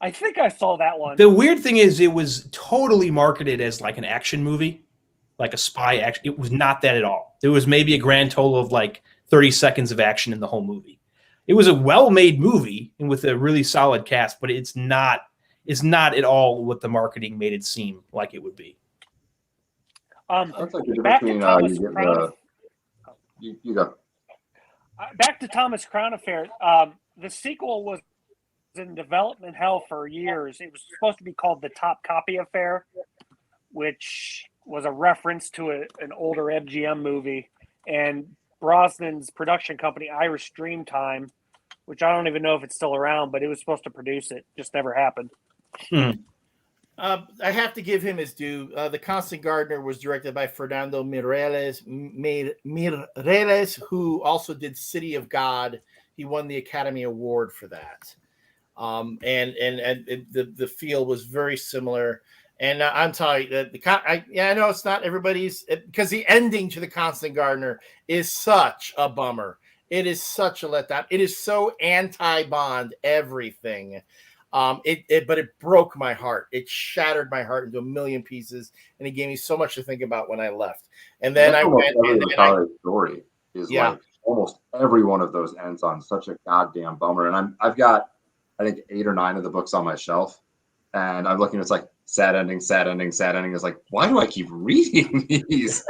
Speaker 4: I think I saw that one.
Speaker 2: The weird thing is it was totally marketed as like an action movie, like a spy action. It was not that at all. There was maybe a grand total of like 30 seconds of action in the whole movie. It was a well-made movie and with a really solid cast, but it's not at all what the marketing made it seem like it would be.
Speaker 3: That's like the
Speaker 4: back
Speaker 3: difference
Speaker 4: to
Speaker 3: between
Speaker 4: Thomas Crown.
Speaker 3: you go.
Speaker 4: Back to Thomas Crown Affair. The sequel was in development hell for years. It was supposed to be called The Top Copy Affair, which was a reference to an older MGM movie. And Brosnan's production company, Irish Dreamtime, which I don't even know if it's still around, but it was supposed to produce it. Just never happened.
Speaker 1: I have to give him his due. The Constant Gardener was directed by Fernando Mireles, who also did City of God. He won the Academy Award for that. And the feel was very similar. And I'm telling you, I know it's not everybody's, because the ending to The Constant Gardener is such a bummer. It is such a letdown. It is so anti-Bond, everything. But it broke my heart. It shattered my heart into a million pieces, and it gave me so much to think about when I left. And then I went.
Speaker 3: Story is like almost every one of those ends on such a goddamn bummer. And I've got I think 8 or 9 of the books on my shelf, and I'm looking. It's like sad ending, sad ending, sad ending. It's like, why do I keep reading these?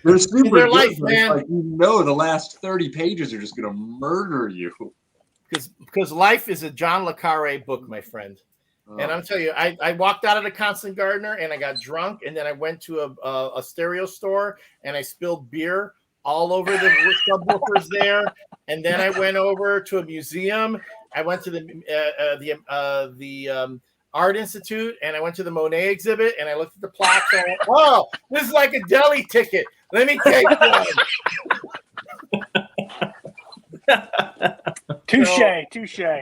Speaker 3: They're super good,
Speaker 1: life, man.
Speaker 3: Like, the last 30 pages are just gonna murder you.
Speaker 1: Because life is a John le Carré book, my friend. And I'm telling you, I walked out of The Constant Gardener and I got drunk, and then I went to a stereo store and I spilled beer all over the subwoofers there. And then I went over to a museum. I went to the Art Institute, and I went to the Monet exhibit, and I looked at the plaques and I went, "Whoa, this is like a deli ticket. Let me take one."
Speaker 4: Touche.
Speaker 3: I'm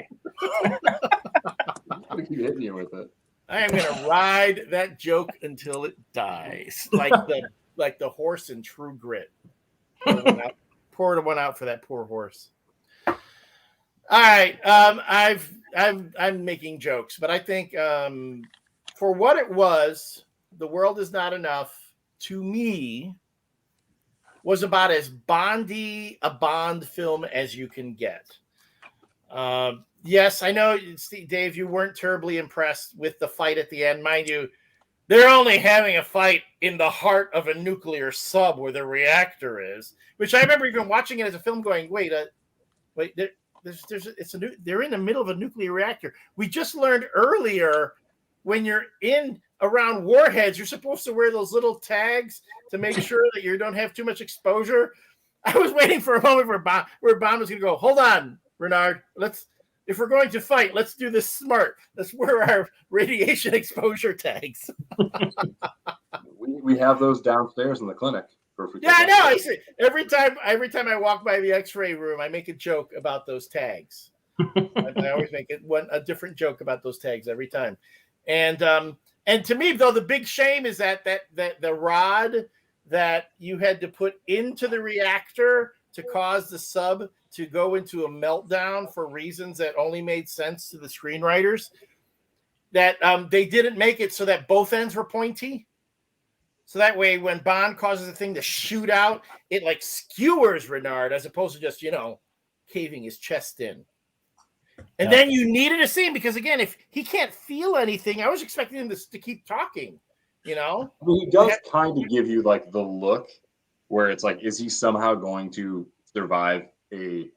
Speaker 3: gonna keep hitting you with it.
Speaker 1: I am gonna ride that joke until it dies, like the horse in True Grit. Pour one out for that poor horse. All right, I'm making jokes, but I think for what it was, The World Is Not Enough to me was about as Bondy a Bond film as you can get. Yes, I know, Dave, you weren't terribly impressed with the fight at the end. Mind you, they're only having a fight in the heart of a nuclear sub where the reactor is, which I remember even watching it as a film going, wait, they're in the middle of a nuclear reactor. We just learned earlier when you're in around warheads, you're supposed to wear those little tags to make sure that you don't have too much exposure. I was waiting for a moment where Bond was going to go, hold on, Renard, if we're going to fight, let's do this smart. Let's wear our radiation exposure tags.
Speaker 3: We have those downstairs in the clinic.
Speaker 1: Yeah, I know. I see. Every time I walk by the X-ray room, I make a joke about those tags. I always make a different joke about those tags every time. And to me, though, the big shame is that the rod that you had to put into the reactor to cause the sub to go into a meltdown for reasons that only made sense to the screenwriters, that they didn't make it so that both ends were pointy. So that way, when Bond causes the thing to shoot out, it like skewers Renard as opposed to just, caving his chest in. And then you needed a scene because, again, if he can't feel anything, I was expecting him to keep talking,
Speaker 3: He does kind of give you like the look where it's like, is he somehow going to survive a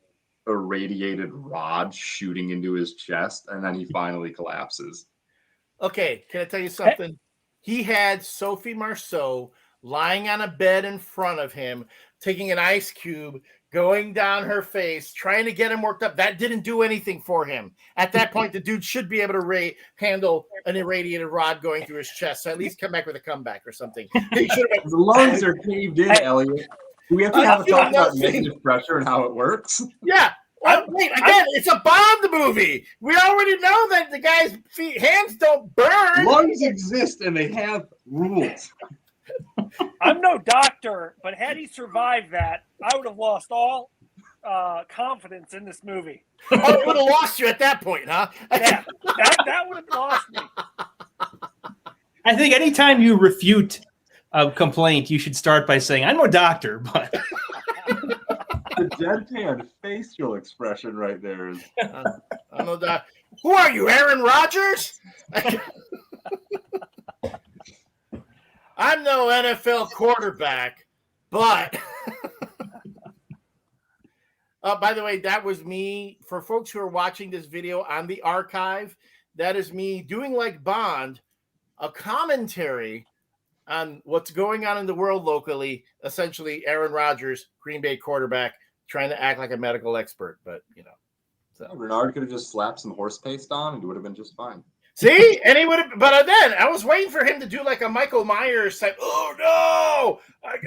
Speaker 3: irradiated rod shooting into his chest? And then he finally collapses.
Speaker 1: Okay, can I tell you something? He had Sophie Marceau lying on a bed in front of him, taking an ice cube, going down her face, trying to get him worked up. That didn't do anything for him. At that point, the dude should be able to handle an irradiated rod going through his chest. So at least come back with a comeback or something. He should have.
Speaker 3: The lungs are caved in, Elliot. Do we have to have a talk about negative pressure and how it works?
Speaker 1: Yeah. Wait, again, it's a Bond movie. We already know that the guy's hands don't burn.
Speaker 3: Lungs exist and they have rules.
Speaker 4: I'm no doctor, but had he survived that, I would have lost all confidence in this movie.
Speaker 1: Oh, it would have lost you at that point, huh?
Speaker 4: Yeah, that would have lost me.
Speaker 2: I think anytime you refute a complaint, you should start by saying, I'm no doctor, but...
Speaker 3: The deadpan facial expression right there is...
Speaker 1: I'm no doctor. Who are you, Aaron Rodgers? I'm no NFL quarterback, but... by the way, that was me. For folks who are watching this video on the archive, that is me doing like Bond, a commentary on what's going on in the world locally. Essentially, Aaron Rodgers, Green Bay quarterback, trying to act like a medical expert, but so
Speaker 3: Renard could have just slapped some horse paste on and it would have been just fine.
Speaker 1: See, and he would have. But then I was waiting for him to do like a Michael Myers type. Oh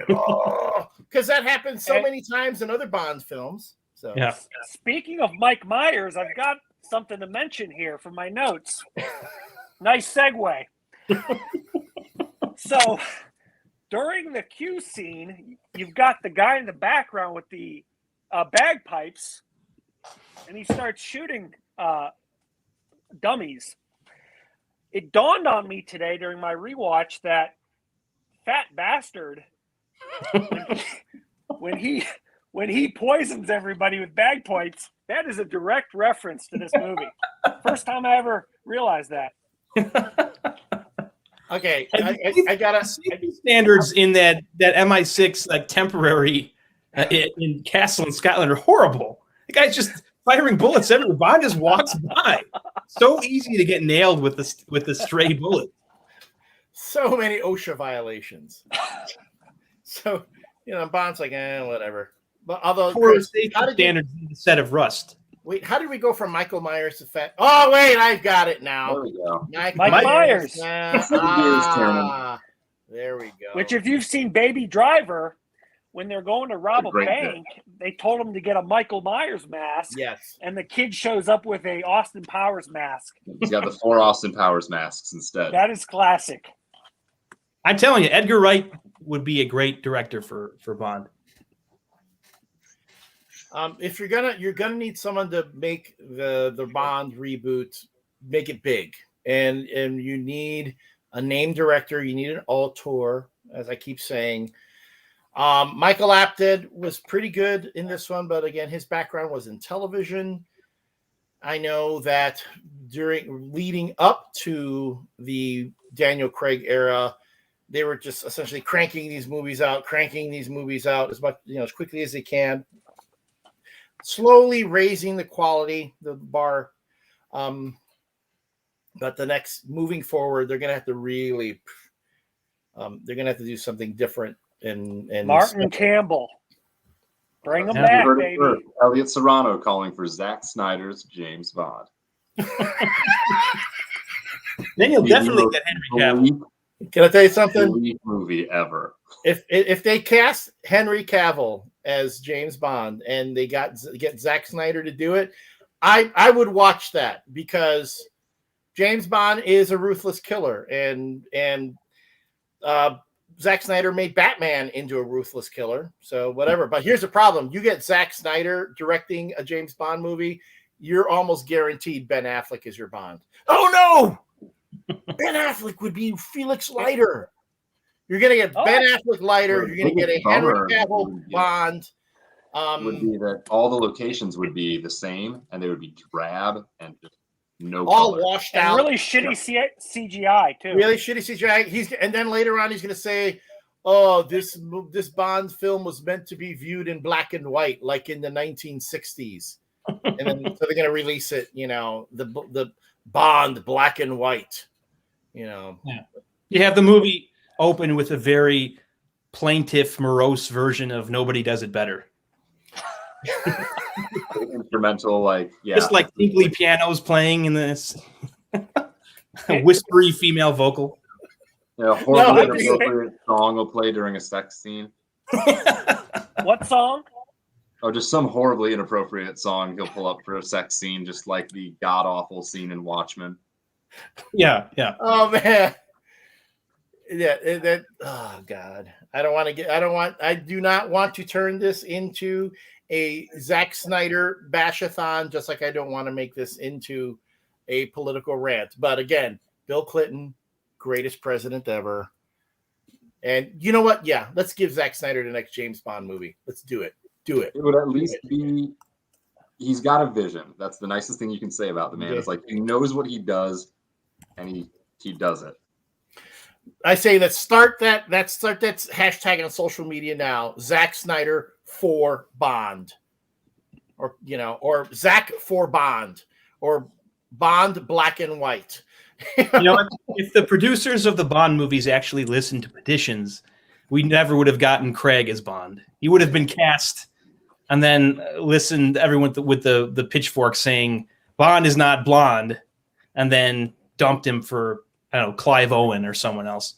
Speaker 1: no, because that happens so many times in other Bond films. So
Speaker 2: yeah.
Speaker 4: Speaking of Mike Myers, I've got something to mention here from my notes. Nice segue. So during the Q scene, you've got the guy in the background with the bagpipes, and he starts shooting dummies. It dawned on me today during my rewatch that fat bastard, when he poisons everybody with bagpipes, that is a direct reference to this movie. First time I ever realized that.
Speaker 1: Okay, I gotta
Speaker 2: standards in that MI6 like temporary in Castle in Scotland are horrible. The guy's just firing bullets everywhere. Bond just walks by. So easy to get nailed with the stray bullet.
Speaker 1: So many OSHA violations. So Bond's like, whatever. But although
Speaker 2: standards in the set of Rust.
Speaker 1: Wait, how did we go from Michael Myers to fat? Oh, wait, I've got it now.
Speaker 3: There we go.
Speaker 4: Mike Myers.
Speaker 1: There we go.
Speaker 4: Which, if you've seen Baby Driver, when they're going to rob a bank, they told him to get a Michael Myers mask.
Speaker 1: Yes.
Speaker 4: And the kid shows up with a Austin Powers mask.
Speaker 3: He's got the 4 Austin Powers masks instead.
Speaker 4: That is classic.
Speaker 2: I'm telling you, Edgar Wright would be a great director for Bond.
Speaker 1: If you're gonna need someone to make the Bond reboot, make it big, and you need a name director, you need an auteur, as I keep saying. Michael Apted was pretty good in this one, but again, his background was in television. I know that leading up to the Daniel Craig era, they were just essentially cranking these movies out as much, as quickly as they can, slowly raising the quality, the bar. But moving forward, they're going to have to really, they're going to have to do something different. And
Speaker 4: Martin Campbell, bring him
Speaker 2: Yeah.
Speaker 4: back,
Speaker 3: Heard it
Speaker 4: baby.
Speaker 3: first. Elliot Serrano calling for Zack Snyder's James Bond.
Speaker 2: Then you'll definitely get Henry Cavill.
Speaker 1: Can I tell you something?
Speaker 3: Elite movie ever.
Speaker 1: If they cast Henry Cavill as James Bond and they get Zack Snyder to do it, I would watch that, because James Bond is a ruthless killer, and Zack Snyder made Batman into a ruthless killer. So whatever. But here's the problem: you get Zack Snyder directing a James Bond movie, you're almost guaranteed Ben Affleck is your Bond. Oh no! Ben Affleck would be Felix Leiter. You're going to get Ben Affleck Leiter. You're going to get a Henry Cavill Bond.
Speaker 3: Would be that all the locations would be the same, and they would be drab and just no
Speaker 1: all
Speaker 3: color.
Speaker 1: washed
Speaker 4: And
Speaker 1: out.
Speaker 4: really shitty CGI too.
Speaker 1: Really shitty CGI. And then later on, he's going to say, "Oh, this Bond film was meant to be viewed in black and white, like in the 1960s." And then so they're going to release it, the Bond black and white.
Speaker 2: Yeah. You have the movie open with a very plaintive, morose version of Nobody Does It Better.
Speaker 3: Instrumental,
Speaker 2: Just like tinkly pianos playing in this a whispery female vocal.
Speaker 3: Horribly inappropriate song will play during a sex scene.
Speaker 4: What song?
Speaker 3: Oh, just some horribly inappropriate song he'll pull up for a sex scene, just like the god-awful scene in Watchmen.
Speaker 2: Yeah.
Speaker 1: Oh man. Yeah, oh God. I do not want to turn this into a Zack Snyder bashathon, just like I don't want to make this into a political rant. But again, Bill Clinton, greatest president ever. And you know what? Yeah, let's give Zack Snyder the next James Bond movie. Let's do it. Do it.
Speaker 3: It would at least be, he's got a vision. That's the nicest thing you can say about the man.
Speaker 1: Yeah.
Speaker 3: It's like he knows what he does, and he does it.
Speaker 1: I say let's start that hashtag on social media now. Zack Snyder for Bond, or Zack for Bond, or Bond black and white.
Speaker 2: If the producers of the Bond movies actually listened to petitions, we never would have gotten Craig as Bond. He would have been cast, and then listened to everyone with the pitchfork saying Bond is not blonde, and then dumped him for, I don't know, Clive Owen or someone else.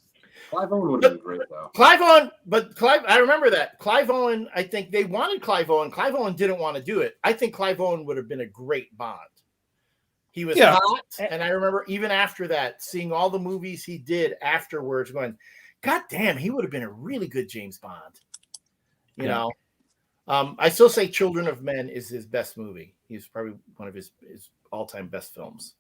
Speaker 3: Clive Owen would have been great, though.
Speaker 1: Clive, I remember that. Clive Owen, I think they wanted Clive Owen. Clive Owen didn't want to do it. I think Clive Owen would have been a great Bond. He was hot, and I remember even after that, seeing all the movies he did afterwards, going, God damn, he would have been a really good James Bond. You know? I still say Children of Men is his best movie. He's probably one of his all-time best films.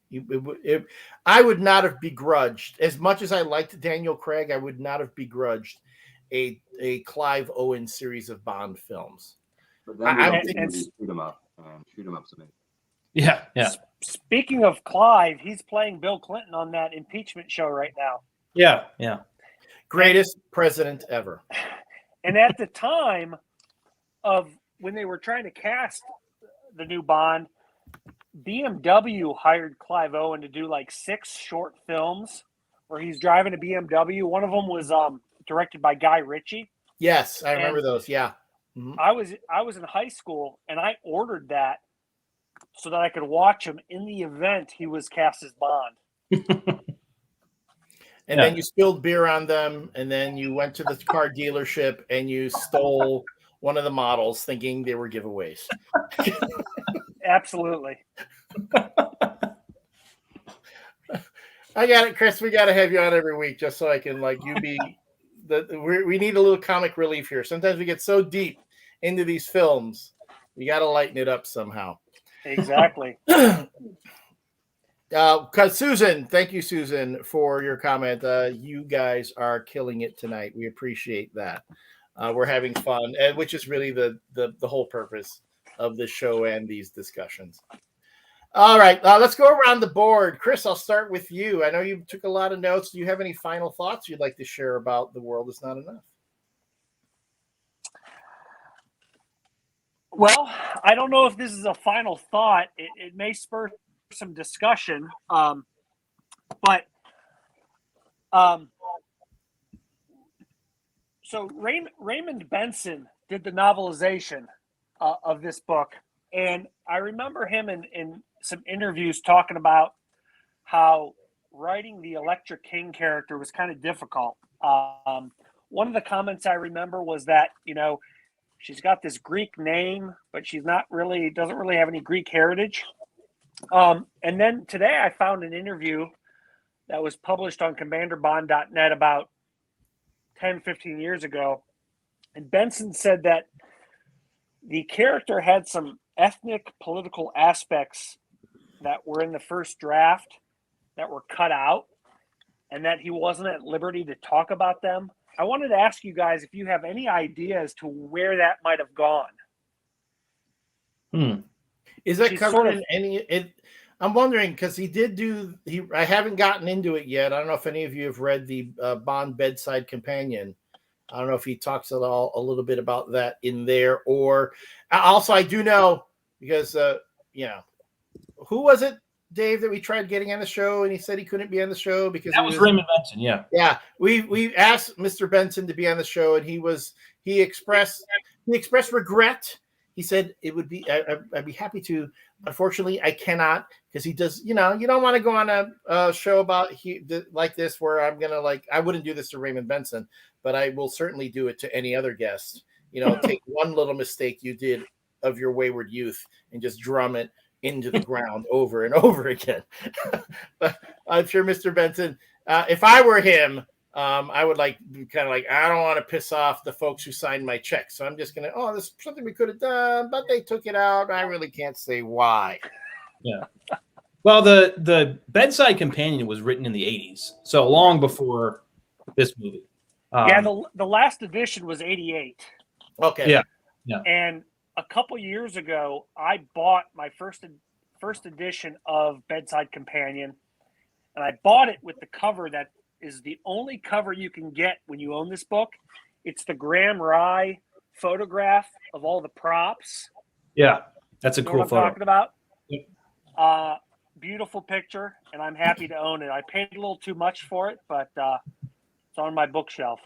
Speaker 1: I would not have begrudged, as much as I liked Daniel Craig, I would not have begrudged a Clive Owen series of Bond films.
Speaker 3: But then shoot him up. Shoot him up to me.
Speaker 2: Yeah.
Speaker 4: Speaking of Clive, he's playing Bill Clinton on that impeachment show right now.
Speaker 2: Yeah.
Speaker 1: Greatest president ever.
Speaker 4: And at the time of when they were trying to cast the new Bond, BMW hired Clive Owen to do like 6 short films where he's driving a BMW. One of them was directed by Guy Ritchie.
Speaker 1: Yes, I remember those. Yeah. Mm-hmm.
Speaker 4: I was in high school, and I ordered that so that I could watch him in the event he was cast as Bond.
Speaker 1: And then you spilled beer on them, and then you went to the car dealership and you stole one of the models thinking they were giveaways.
Speaker 4: Absolutely.
Speaker 1: I got it, Chris. We got to have you on every week just so I can we need a little comic relief here. Sometimes we get so deep into these films. We got to lighten it up somehow.
Speaker 4: Exactly.
Speaker 1: Susan, thank you, Susan, for your comment. You guys are killing it tonight. We appreciate that. We're having fun, which is really the whole purpose of this show and these discussions. All right, let's go around the board. Chris, I'll start with you. I know you took a lot of notes. Do you have any final thoughts you'd like to share about The World Is Not Enough?
Speaker 4: Well, I don't know if this is a final thought. It may spur some discussion, but so Raymond Benson did the novelization of this book, and I remember him in some interviews talking about how writing the Electra King character was kind of difficult. One of the comments I remember was that, she's got this Greek name, but she's doesn't really have any Greek heritage. And then today I found an interview that was published on commanderbond.net about 10, 15 years ago. And Benson said that the character had some ethnic political aspects that were in the first draft that were cut out, and that he wasn't at liberty to talk about them. I wanted to ask you guys if you have any idea as to where that might have gone.
Speaker 1: Is that covered in any? I'm wondering because he did do. I haven't gotten into it yet. I don't know if any of you have read the Bond Bedside Companion. I don't know if he talks at all a little bit about that in there, or also I do know because who was it, Dave, that we tried getting on the show and he said he couldn't be on the show because
Speaker 2: that was Raymond Benson.
Speaker 1: Yeah. We asked Mr. Benson to be on the show and he expressed regret. He said it would be, I'd be happy to. Unfortunately, I cannot because he does, you don't want to go on a show about like this where I'm going to I wouldn't do this to Raymond Benson, but I will certainly do it to any other guest. Take one little mistake you did of your wayward youth and just drum it into the ground over and over again. But I'm sure Mr. Benson, if I were him, I would I don't want to piss off the folks who signed my check. So I'm just going to, this is something we could have done, but they took it out. I really can't say why.
Speaker 2: Yeah. Well, the Bedside Companion was written in the 80s, so long before this movie.
Speaker 4: The last edition was 88.
Speaker 1: Okay.
Speaker 2: Yeah.
Speaker 4: And a couple years ago, I bought my first edition of Bedside Companion, and I bought it with the cover that is the only cover you can get when you own this book. It's the Graham Rye photograph of all the props.
Speaker 2: Yeah, that's a cool
Speaker 4: photo.
Speaker 2: photo.
Speaker 4: I'm talking about?
Speaker 2: Yep.
Speaker 4: Beautiful picture, and I'm happy to own it. I paid a little too much for it, but it's on my bookshelf.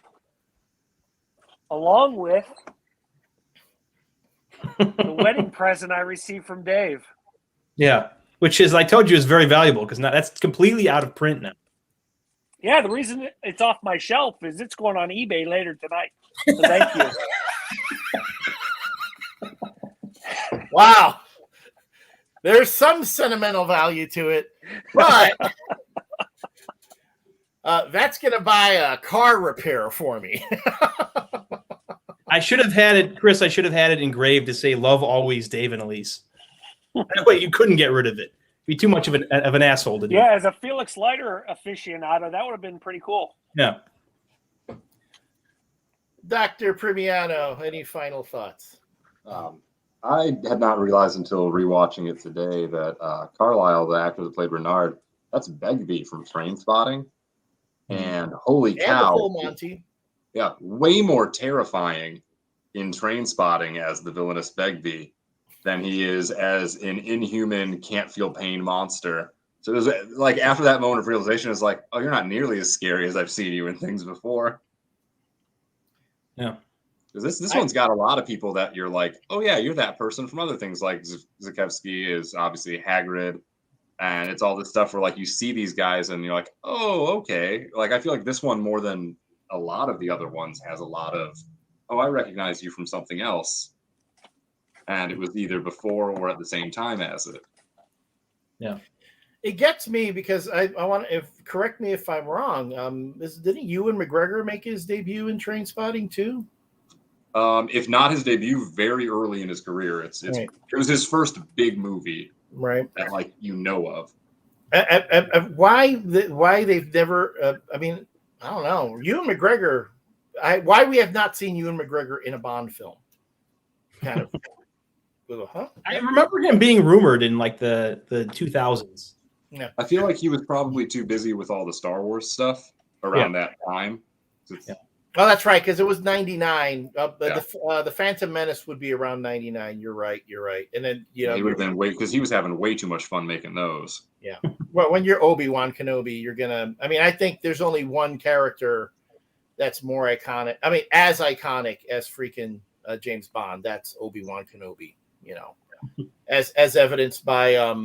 Speaker 4: Along with the wedding present I received from Dave.
Speaker 2: Yeah, which is, I told you, is very valuable because now that's completely out of print now.
Speaker 4: Yeah, the reason it's off my shelf is it's going on eBay later tonight. So thank
Speaker 1: you. Wow. There's some sentimental value to it, but that's going to buy a car repair for me.
Speaker 2: I should have had it, Chris. I should have had it engraved to say "Love always, Dave and Elise." That way, you couldn't get rid of it. It'd be too much of an asshole to do.
Speaker 4: Yeah, as a Felix Leiter aficionado, that would have been pretty cool.
Speaker 2: Yeah.
Speaker 1: Dr. Primiano, any final thoughts?
Speaker 3: I had not realized until rewatching it today that Carlisle, the actor that played Renard, that's Begbie from Trainspotting. And holy cow.
Speaker 1: And the full Monty.
Speaker 3: Yeah, way more terrifying in Trainspotting as the villainous Begbie than he is as an inhuman, can't feel pain monster. So it was after that moment of realization, it's like, oh, you're not nearly as scary as I've seen you in things before.
Speaker 2: Yeah.
Speaker 3: Because this one's got a lot of people that you're like, oh yeah, you're that person from other things. Like Zakewski is obviously Hagrid, and it's all this stuff where you see these guys and you're like, oh, okay. I feel like this one more than a lot of the other ones has a lot of, oh, I recognize you from something else, and it was either before or at the same time as it.
Speaker 2: Yeah.
Speaker 1: It gets me because I want to correct me if I'm wrong. Didn't Ewan McGregor make his debut in Trainspotting too?
Speaker 3: If not his debut, very early in his career. It was his first big movie,
Speaker 1: right?
Speaker 3: That you know of.
Speaker 1: Why they've never? I mean, I don't know. Ewan Huh?
Speaker 2: I remember him being rumored in like the 2000s.
Speaker 1: Yeah.
Speaker 3: I feel like he was probably too busy with all the Star Wars stuff around that time.
Speaker 2: Yeah.
Speaker 1: Oh, that's right, because it was 99.
Speaker 3: Yeah.
Speaker 1: The Phantom Menace would be around 99. You're right. And then
Speaker 3: He would have been because he was having way too much fun making those.
Speaker 1: Yeah. Well, when you're Obi-Wan Kenobi, you're gonna. I mean, I think there's only one character that's more iconic. I mean, as iconic as freaking James Bond. That's Obi-Wan Kenobi. You know, as evidenced by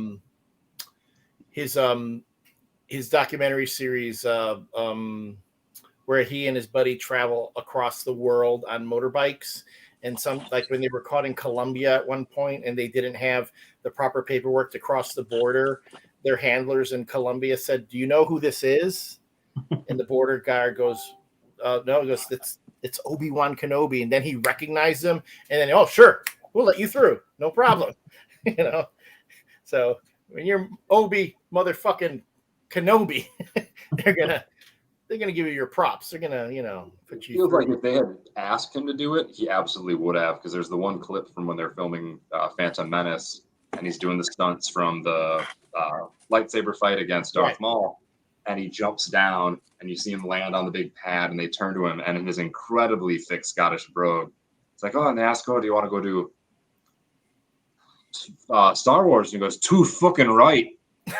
Speaker 1: his documentary series where he and his buddy travel across the world on motorbikes. And some, like when they were caught in Colombia at one point and they didn't have the proper paperwork to cross the border, their handlers in Colombia said, "Do you know who this is?" And the border guard goes, "No," he goes, it's Obi-Wan Kenobi. And then he recognized him and then, "Oh, sure, we'll let you through. No problem." You know? So when you're Obi motherfucking Kenobi, they're gonna give you your props. They're gonna, put you.
Speaker 3: Feels like if they had asked him to do it, he absolutely would have. Because there's the one clip from when they're filming Phantom Menace, and he's doing the stunts from the lightsaber fight against Darth Maul, and he jumps down, and you see him land on the big pad, and they turn to him, and in his incredibly thick Scottish brogue, it's like, "Oh, and they ask, do you want to go do Star Wars?" And he goes, "Too fucking right."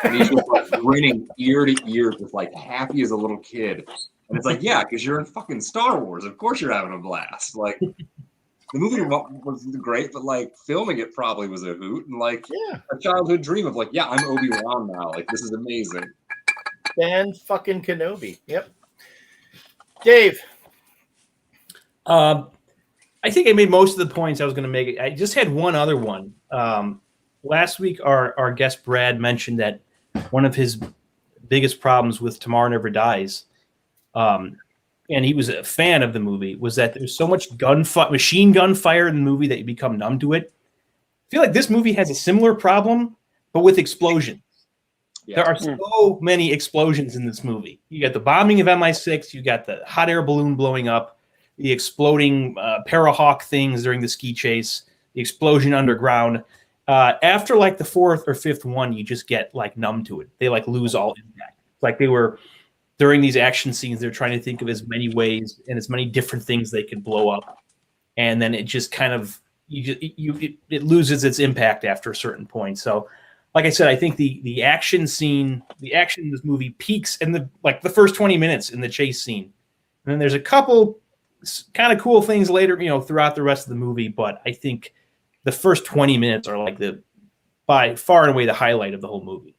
Speaker 3: And he's just like grinning ear to ear, just like happy as a little kid. And it's like, yeah, because you're in fucking Star Wars. Of course you're having a blast. Like, the movie was great, but like filming it probably was a hoot. And like a childhood dream of like, yeah, I'm Obi-Wan now. Like, this is amazing.
Speaker 1: Dan fucking Kenobi. Yep. Dave.
Speaker 2: I think I made most of the points I was going to make. I just had one other one. Last week, our guest Brad mentioned that one of his biggest problems with Tomorrow Never Dies, and he was a fan of the movie, was that there's so much machine gun fire in the movie that you become numb to it. I feel like this movie has a similar problem, but with explosions. Yeah. There are so many explosions in this movie. You got the bombing of MI6, you got the hot air balloon blowing up, the exploding Parahawk things during the ski chase, the explosion underground. After like the fourth or fifth one, you just get like numb to it. They like lose all impact. It's like they were during these action scenes, they're trying to think of as many ways and as many different things they could blow up, and then it just kind of it loses its impact after a certain point. So, like I said, I think the action scene, the action in this movie peaks in the first 20 minutes in the chase scene, and then there's a couple kind of cool things later, throughout the rest of the movie. But I think the first 20 minutes are like by far and away the highlight of the whole movie.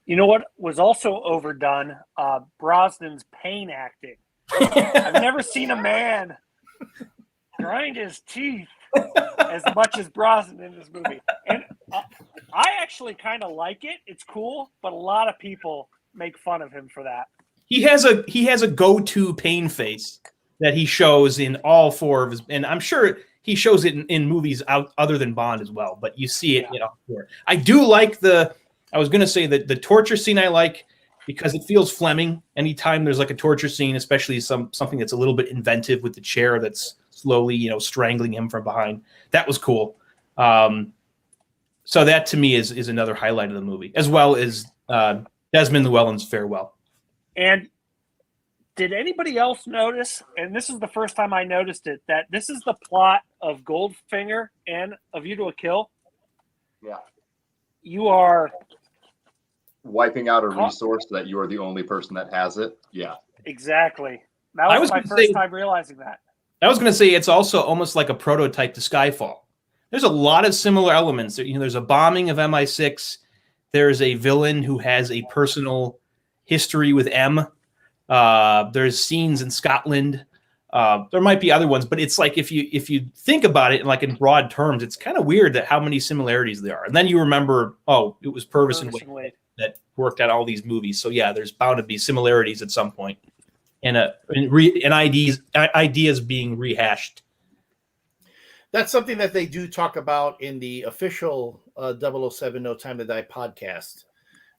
Speaker 4: You know what was also overdone? Brosnan's pain acting. I've never seen a man grind his teeth as much as Brosnan in this movie. And I actually kind of like it. It's cool, but a lot of people make fun of him for that.
Speaker 2: He has a go-to pain face that he shows in all four of his, and I'm sure he shows it in movies other than Bond as well, but you see it, I do like I was going to say that the torture scene I like because it feels Fleming. Anytime there's like a torture scene, especially something that's a little bit inventive with the chair that's slowly, strangling him from behind. That was cool. So that to me is another highlight of the movie, as well as Desmond Llewellyn's farewell.
Speaker 4: And did anybody else notice, and this is the first time I noticed it, that this is the plot of Goldfinger and A View to a Kill?
Speaker 3: Yeah.
Speaker 4: You are
Speaker 3: wiping out a resource that you are the only person that has it. Yeah.
Speaker 4: Exactly. That was my first time realizing that.
Speaker 2: I was going to say it's also almost like a prototype to Skyfall. There's a lot of similar elements. There's a bombing of MI6. There's a villain who has a personal history with M. There's scenes in Scotland. There might be other ones, but it's like if you think about it in broad terms, it's kind of weird that how many similarities there are. And then you remember, it was Purvis and Wade that worked on all these movies. So yeah, there's bound to be similarities at some point, and ideas being rehashed.
Speaker 1: That's something that they do talk about in the official 007 No Time to Die podcast.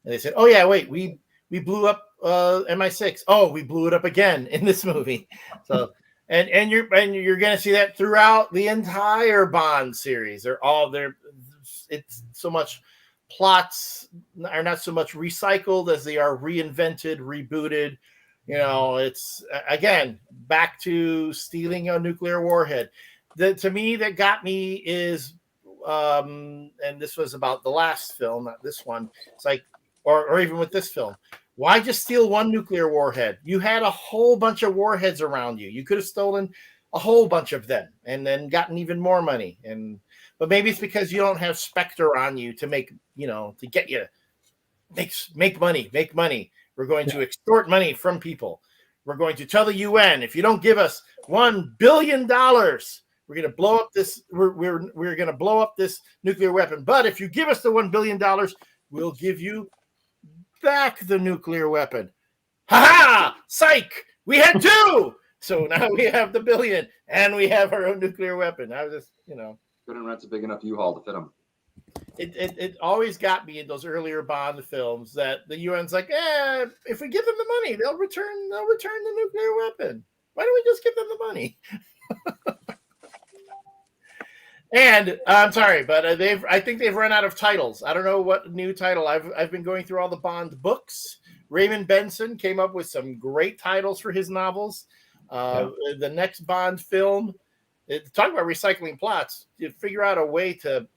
Speaker 1: And they said, "Oh yeah, wait, we blew up MI6. Oh, we blew it up again in this movie." So, And you're going to see that throughout the entire Bond series. They're all there. It's so much plots are not so much recycled as they are reinvented, rebooted. You know, it's again back to stealing a nuclear warhead. To me, that got me is, and this was about the last film, not this one. It's like, or even with this film. Why just steal one nuclear warhead? You had a whole bunch of warheads around you. You could have stolen a whole bunch of them and then gotten even more money. But maybe it's because you don't have Spectre on you to make, to get you make money. We're going to extort money from people. We're going to tell the UN, if you don't give us $1 billion, we're going to blow up this. We're going to blow up this nuclear weapon. But if you give us the $1 billion, we'll give you back the nuclear weapon. Ha ha! Psych! We had two! So now we have the billion and we have our own nuclear weapon. I was just,
Speaker 3: Couldn't rent a big enough U-Haul to fit them.
Speaker 1: It always got me in those earlier Bond films that the UN's like, if we give them the money, they'll return the nuclear weapon. Why don't we just give them the money? And I'm sorry, but I think they've run out of titles. I don't know what new title. I've been going through all the Bond books. Raymond Benson came up with some great titles for his novels. The next Bond film, talk about recycling plots. You figure out a way to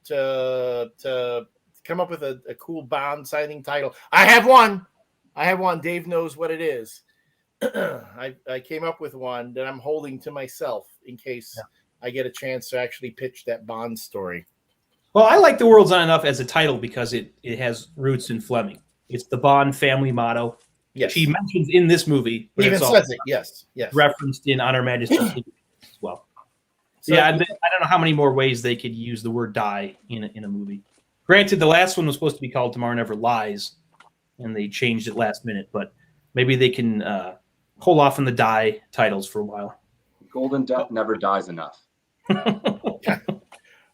Speaker 1: come up with a cool Bond signing title. I have one. Dave knows what it is. I came up with one that I'm holding to myself in case I get a chance to actually pitch that Bond story.
Speaker 2: Well, I like The World's Not Enough as a title because it has roots in Fleming. It's the Bond family motto.
Speaker 1: Yes.
Speaker 2: She mentions in this movie.
Speaker 1: He even says it. Yes.
Speaker 2: Referenced in On Her Majesty's Secret as well. So I don't know how many more ways they could use the word die in a movie. Granted, the last one was supposed to be called Tomorrow Never Lies, and they changed it last minute, but maybe they can hold off on the die titles for a while.
Speaker 3: Golden Death never dies enough.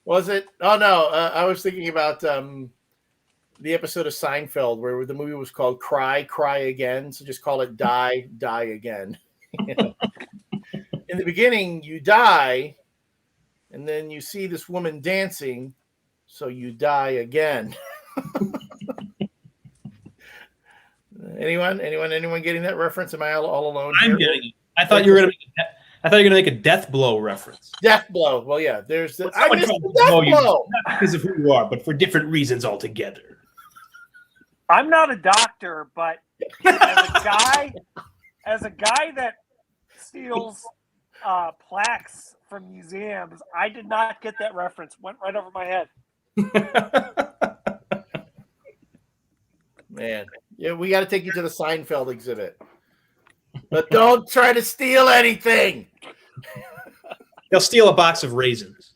Speaker 1: Was it? Oh, no. I was thinking about the episode of Seinfeld where the movie was called Cry, Cry Again. So just call it Die, Die Again. In the beginning, you die, and then you see this woman dancing, so you die again. Anyone getting that reference? Am I all alone here?
Speaker 2: I'm getting it. I thought you were going to make a death blow reference.
Speaker 1: Death blow. Well, yeah. There's the I missed the
Speaker 2: death
Speaker 1: blow.
Speaker 2: Not because of who you are, but for different reasons altogether.
Speaker 4: I'm not a doctor, but as a guy that steals plaques from museums, I did not get that reference. Went right over my head.
Speaker 1: Man, yeah, we got to take you to the Seinfeld exhibit, but don't try to steal anything.
Speaker 2: They'll steal a box of raisins.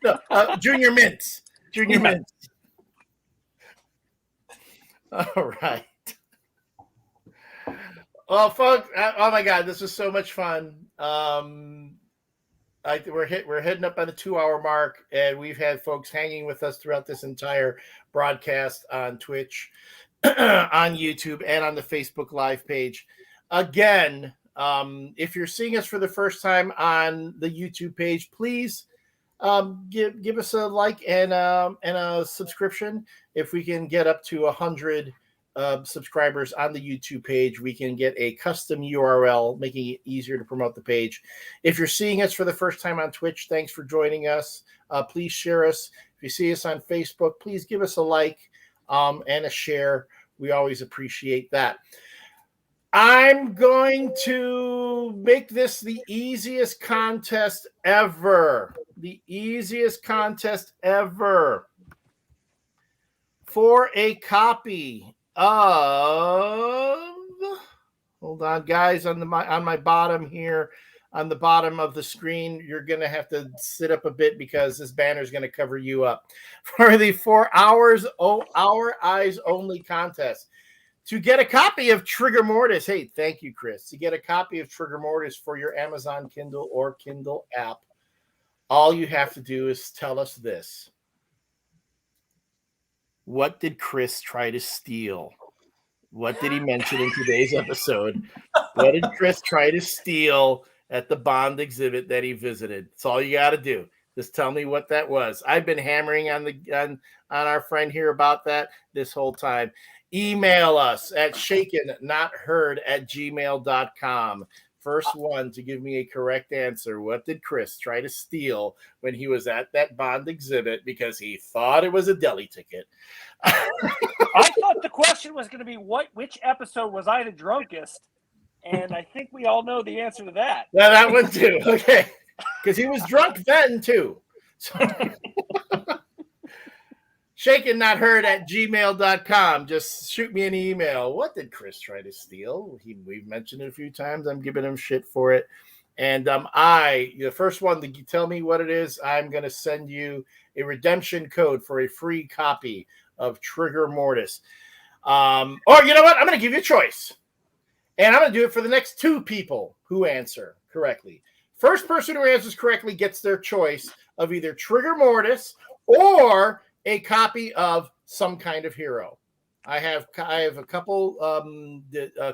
Speaker 1: No, Junior Mints. Junior Mints. All right. Well, folks, oh my God, this was so much fun. We're heading up on the 2-hour mark, and we've had folks hanging with us throughout this entire broadcast on Twitch, on YouTube, and on the Facebook Live page. Again, if you're seeing us for the first time on the YouTube page, please give us a like and a subscription. If we can get up to 100 subscribers on the YouTube page, we can get a custom URL, making it easier to promote the page. If you're seeing us for the first time on Twitch, thanks for joining us. Please share us. If you see us on Facebook, please give us a like and a share. We always appreciate that. I'm going to make this the easiest contest ever. The easiest contest ever. For a copy of, hold on, guys, on my bottom here, on the bottom of the screen, you're going to have to sit up a bit because this banner is going to cover you up. For the 4 hours, Our Eyes Only contest. To get a copy of Trigger Mortis, hey, thank you, Chris. To get a copy of Trigger Mortis for your Amazon Kindle or Kindle app, all you have to do is tell us this. What did Chris try to steal? What did he mention in today's episode? What did Chris try to steal at the Bond exhibit that he visited. That's all you got to do. Just tell me what that was. I've been hammering on our friend here about that this whole time. Email us at shakennotheard@gmail.com. First one to give me a correct answer. What did Chris try to steal when he was at that Bond exhibit because he thought it was a deli ticket?
Speaker 4: I thought the question was going to be which episode was I the drunkest? And I think we all know the answer to that.
Speaker 1: Yeah, that one too. Okay. Because he was drunk then too. So shakennotheard@gmail.com. Just shoot me an email. What did Chris try to steal? We've mentioned it a few times. I'm giving him shit for it. And the first one to tell me what it is, I'm going to send you a redemption code for a free copy of Trigger Mortis. Or you know what? I'm going to give you a choice. And I'm going to do it for the next two people who answer correctly. First person who answers correctly gets their choice of either Trigger Mortis or a copy of Some Kind of Hero. I have a couple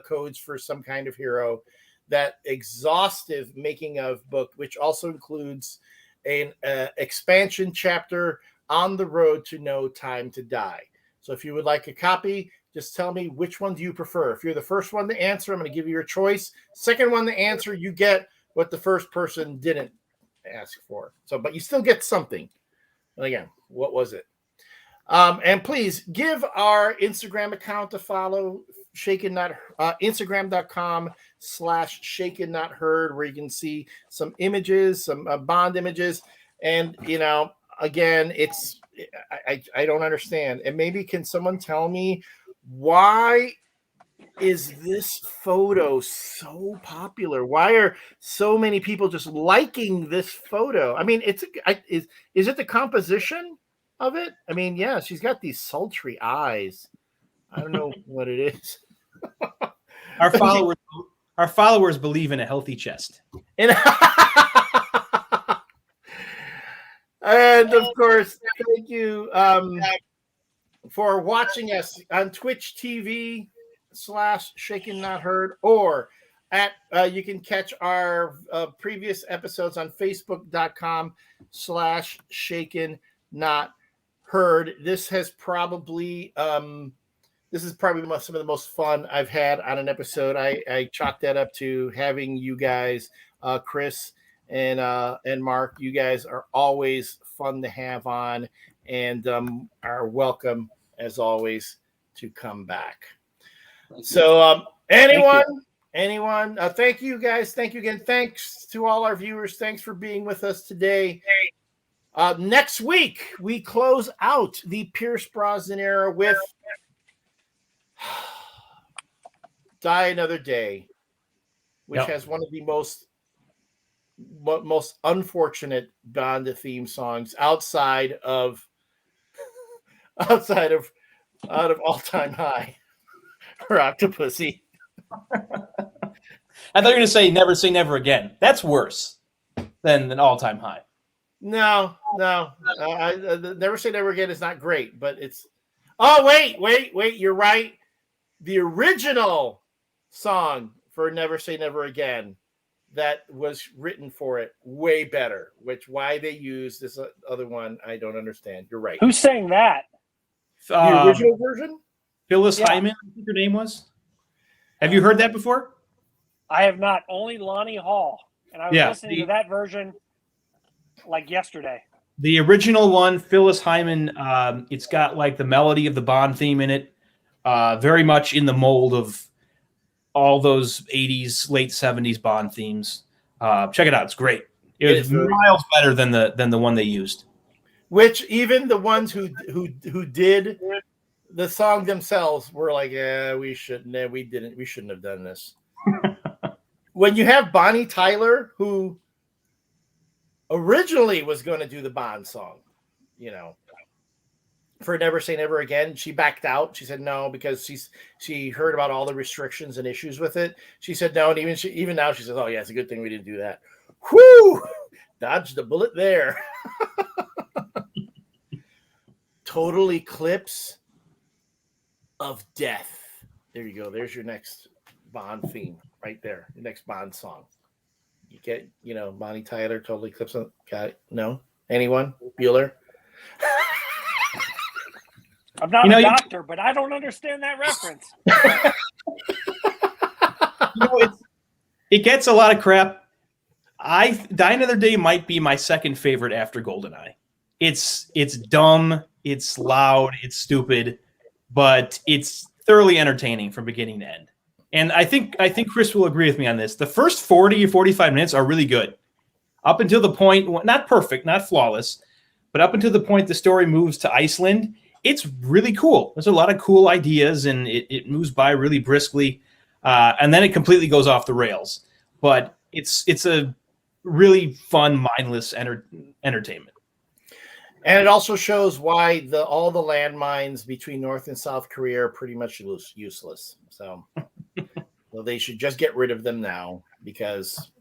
Speaker 1: codes for Some Kind of Hero. That exhaustive making of book, which also includes an expansion chapter on the road to No Time to Die. So if you would like a copy, just tell me which one do you prefer. If you're the first one to answer, I'm going to give you your choice. Second one to answer, you get what the first person didn't ask for. So, but you still get something. And again, what was it? And please give our Instagram account a follow. Instagram.com/ShakenNotHeard, where you can see some images, some Bond images. And, again, I don't understand. And maybe can someone tell me why is this photo so popular? Why are so many people just liking this photo? I mean, is it the composition of it? I mean, yeah, she's got these sultry eyes. I don't know what it is.
Speaker 2: Our followers believe in a healthy chest.
Speaker 1: And of course, thank you for watching us on Twitch TV/Shaken Not Heard, or you can catch our previous episodes on Facebook.com/Shaken Not Heard. This is probably some of the most fun I've had on an episode. I chalked that up to having you guys, Chris and Mark. You guys are always fun to have on, and are welcome as always to come back. So anyone, thank you guys. Thank you again. Thanks to all our viewers. Thanks for being with us today. Next week, we close out the Pierce Brosnan era with Die Another Day, which has one of the most unfortunate Bond theme songs outside of All Time High or Octopussy.
Speaker 2: I thought you were going to say Never Say Never Again. That's worse than All Time High.
Speaker 1: No. Never Say Never Again is not great, but it's. Oh, wait. You're right. The original song for Never Say Never Again that was written for it, way better. Why they use this other one, I don't understand. You're right.
Speaker 4: Who sang that?
Speaker 1: The original version?
Speaker 2: Phyllis Hyman, I think her name was. Have you heard that before?
Speaker 4: I have not. Only Lonnie Hall. And I was listening to that version like yesterday.
Speaker 2: The original one, Phyllis Hyman, it's got like the melody of the Bond theme in it. Very much in the mold of all those 80s, late 70s Bond themes. Check it out. It's great. It's miles better than the one they used.
Speaker 1: Which even the ones who did the song themselves were like, yeah, we shouldn't have done this. When you have Bonnie Tyler, who originally was going to do the Bond song, for Never Say Never Again, she backed out. She said no because she heard about all the restrictions and issues with it. She said no, and even now she says, "Oh yeah, it's a good thing we didn't do that." Whoo! Dodged a bullet there. Total Eclipse of Death. There you go. There's your next Bond theme right there. Your next Bond song. You get, Bonnie Tyler totally clips on. Got it? No? Anyone? Bueller?
Speaker 4: I'm not a doctor, but I don't understand that reference.
Speaker 2: It gets a lot of crap. Die Another Day might be my second favorite after Goldeneye. It's dumb, it's loud, it's stupid, but it's thoroughly entertaining from beginning to end. And I think Chris will agree with me on this. The first 40 or 45 minutes are really good. Up until the point, not perfect, not flawless, but up until the point the story moves to Iceland, it's really cool. There's a lot of cool ideas, and it moves by really briskly. And then it completely goes off the rails. But it's a really fun, mindless entertainment.
Speaker 1: And it also shows why all the landmines between North and South Korea are pretty much useless. So well, they should just get rid of them now because.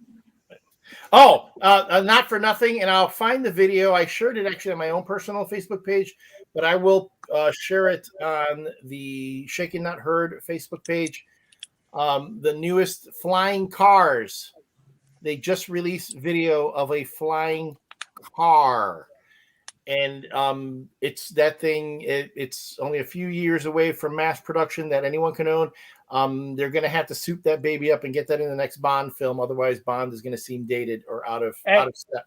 Speaker 1: Not for nothing, and I'll find the video. I shared it actually on my own personal Facebook page, but I will share it on the Shaken Not Heard Facebook page. The newest flying cars. They just released video of a flying car. And it's that thing. It's only a few years away from mass production that anyone can own. They're going to have to soup that baby up and get that in the next Bond film. Otherwise, Bond is going to seem dated or out of step.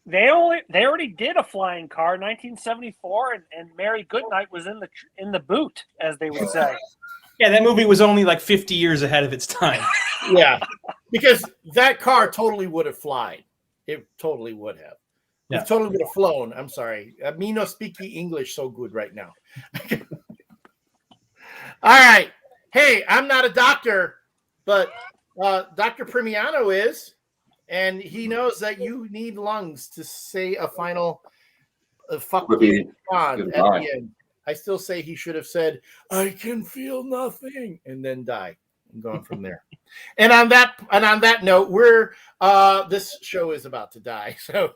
Speaker 4: They already did a flying car in 1974, and Mary Goodnight was in the boot, as they would say.
Speaker 2: Yeah, that movie was only like 50 years ahead of its time.
Speaker 1: Yeah, because that car totally would have flied. It totally would have.
Speaker 2: Yeah.
Speaker 1: It totally would have flown. I'm sorry. Me no speaking English so good right now. All right. Hey, I'm not a doctor, but Dr. Primiano is, and he knows that you need lungs to say a final fuck you Bond at the end. I still say he should have said, "I can feel nothing," and then die and gone from there. And on that note, this show is about to die. So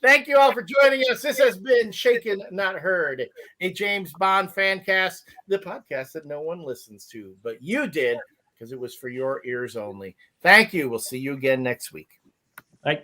Speaker 1: thank you all for joining us. This has been Shaken Not Heard, a James Bond fan cast, the podcast that no one listens to, but you did because it was for your ears only. Thank you. We'll see you again next week.
Speaker 2: Bye.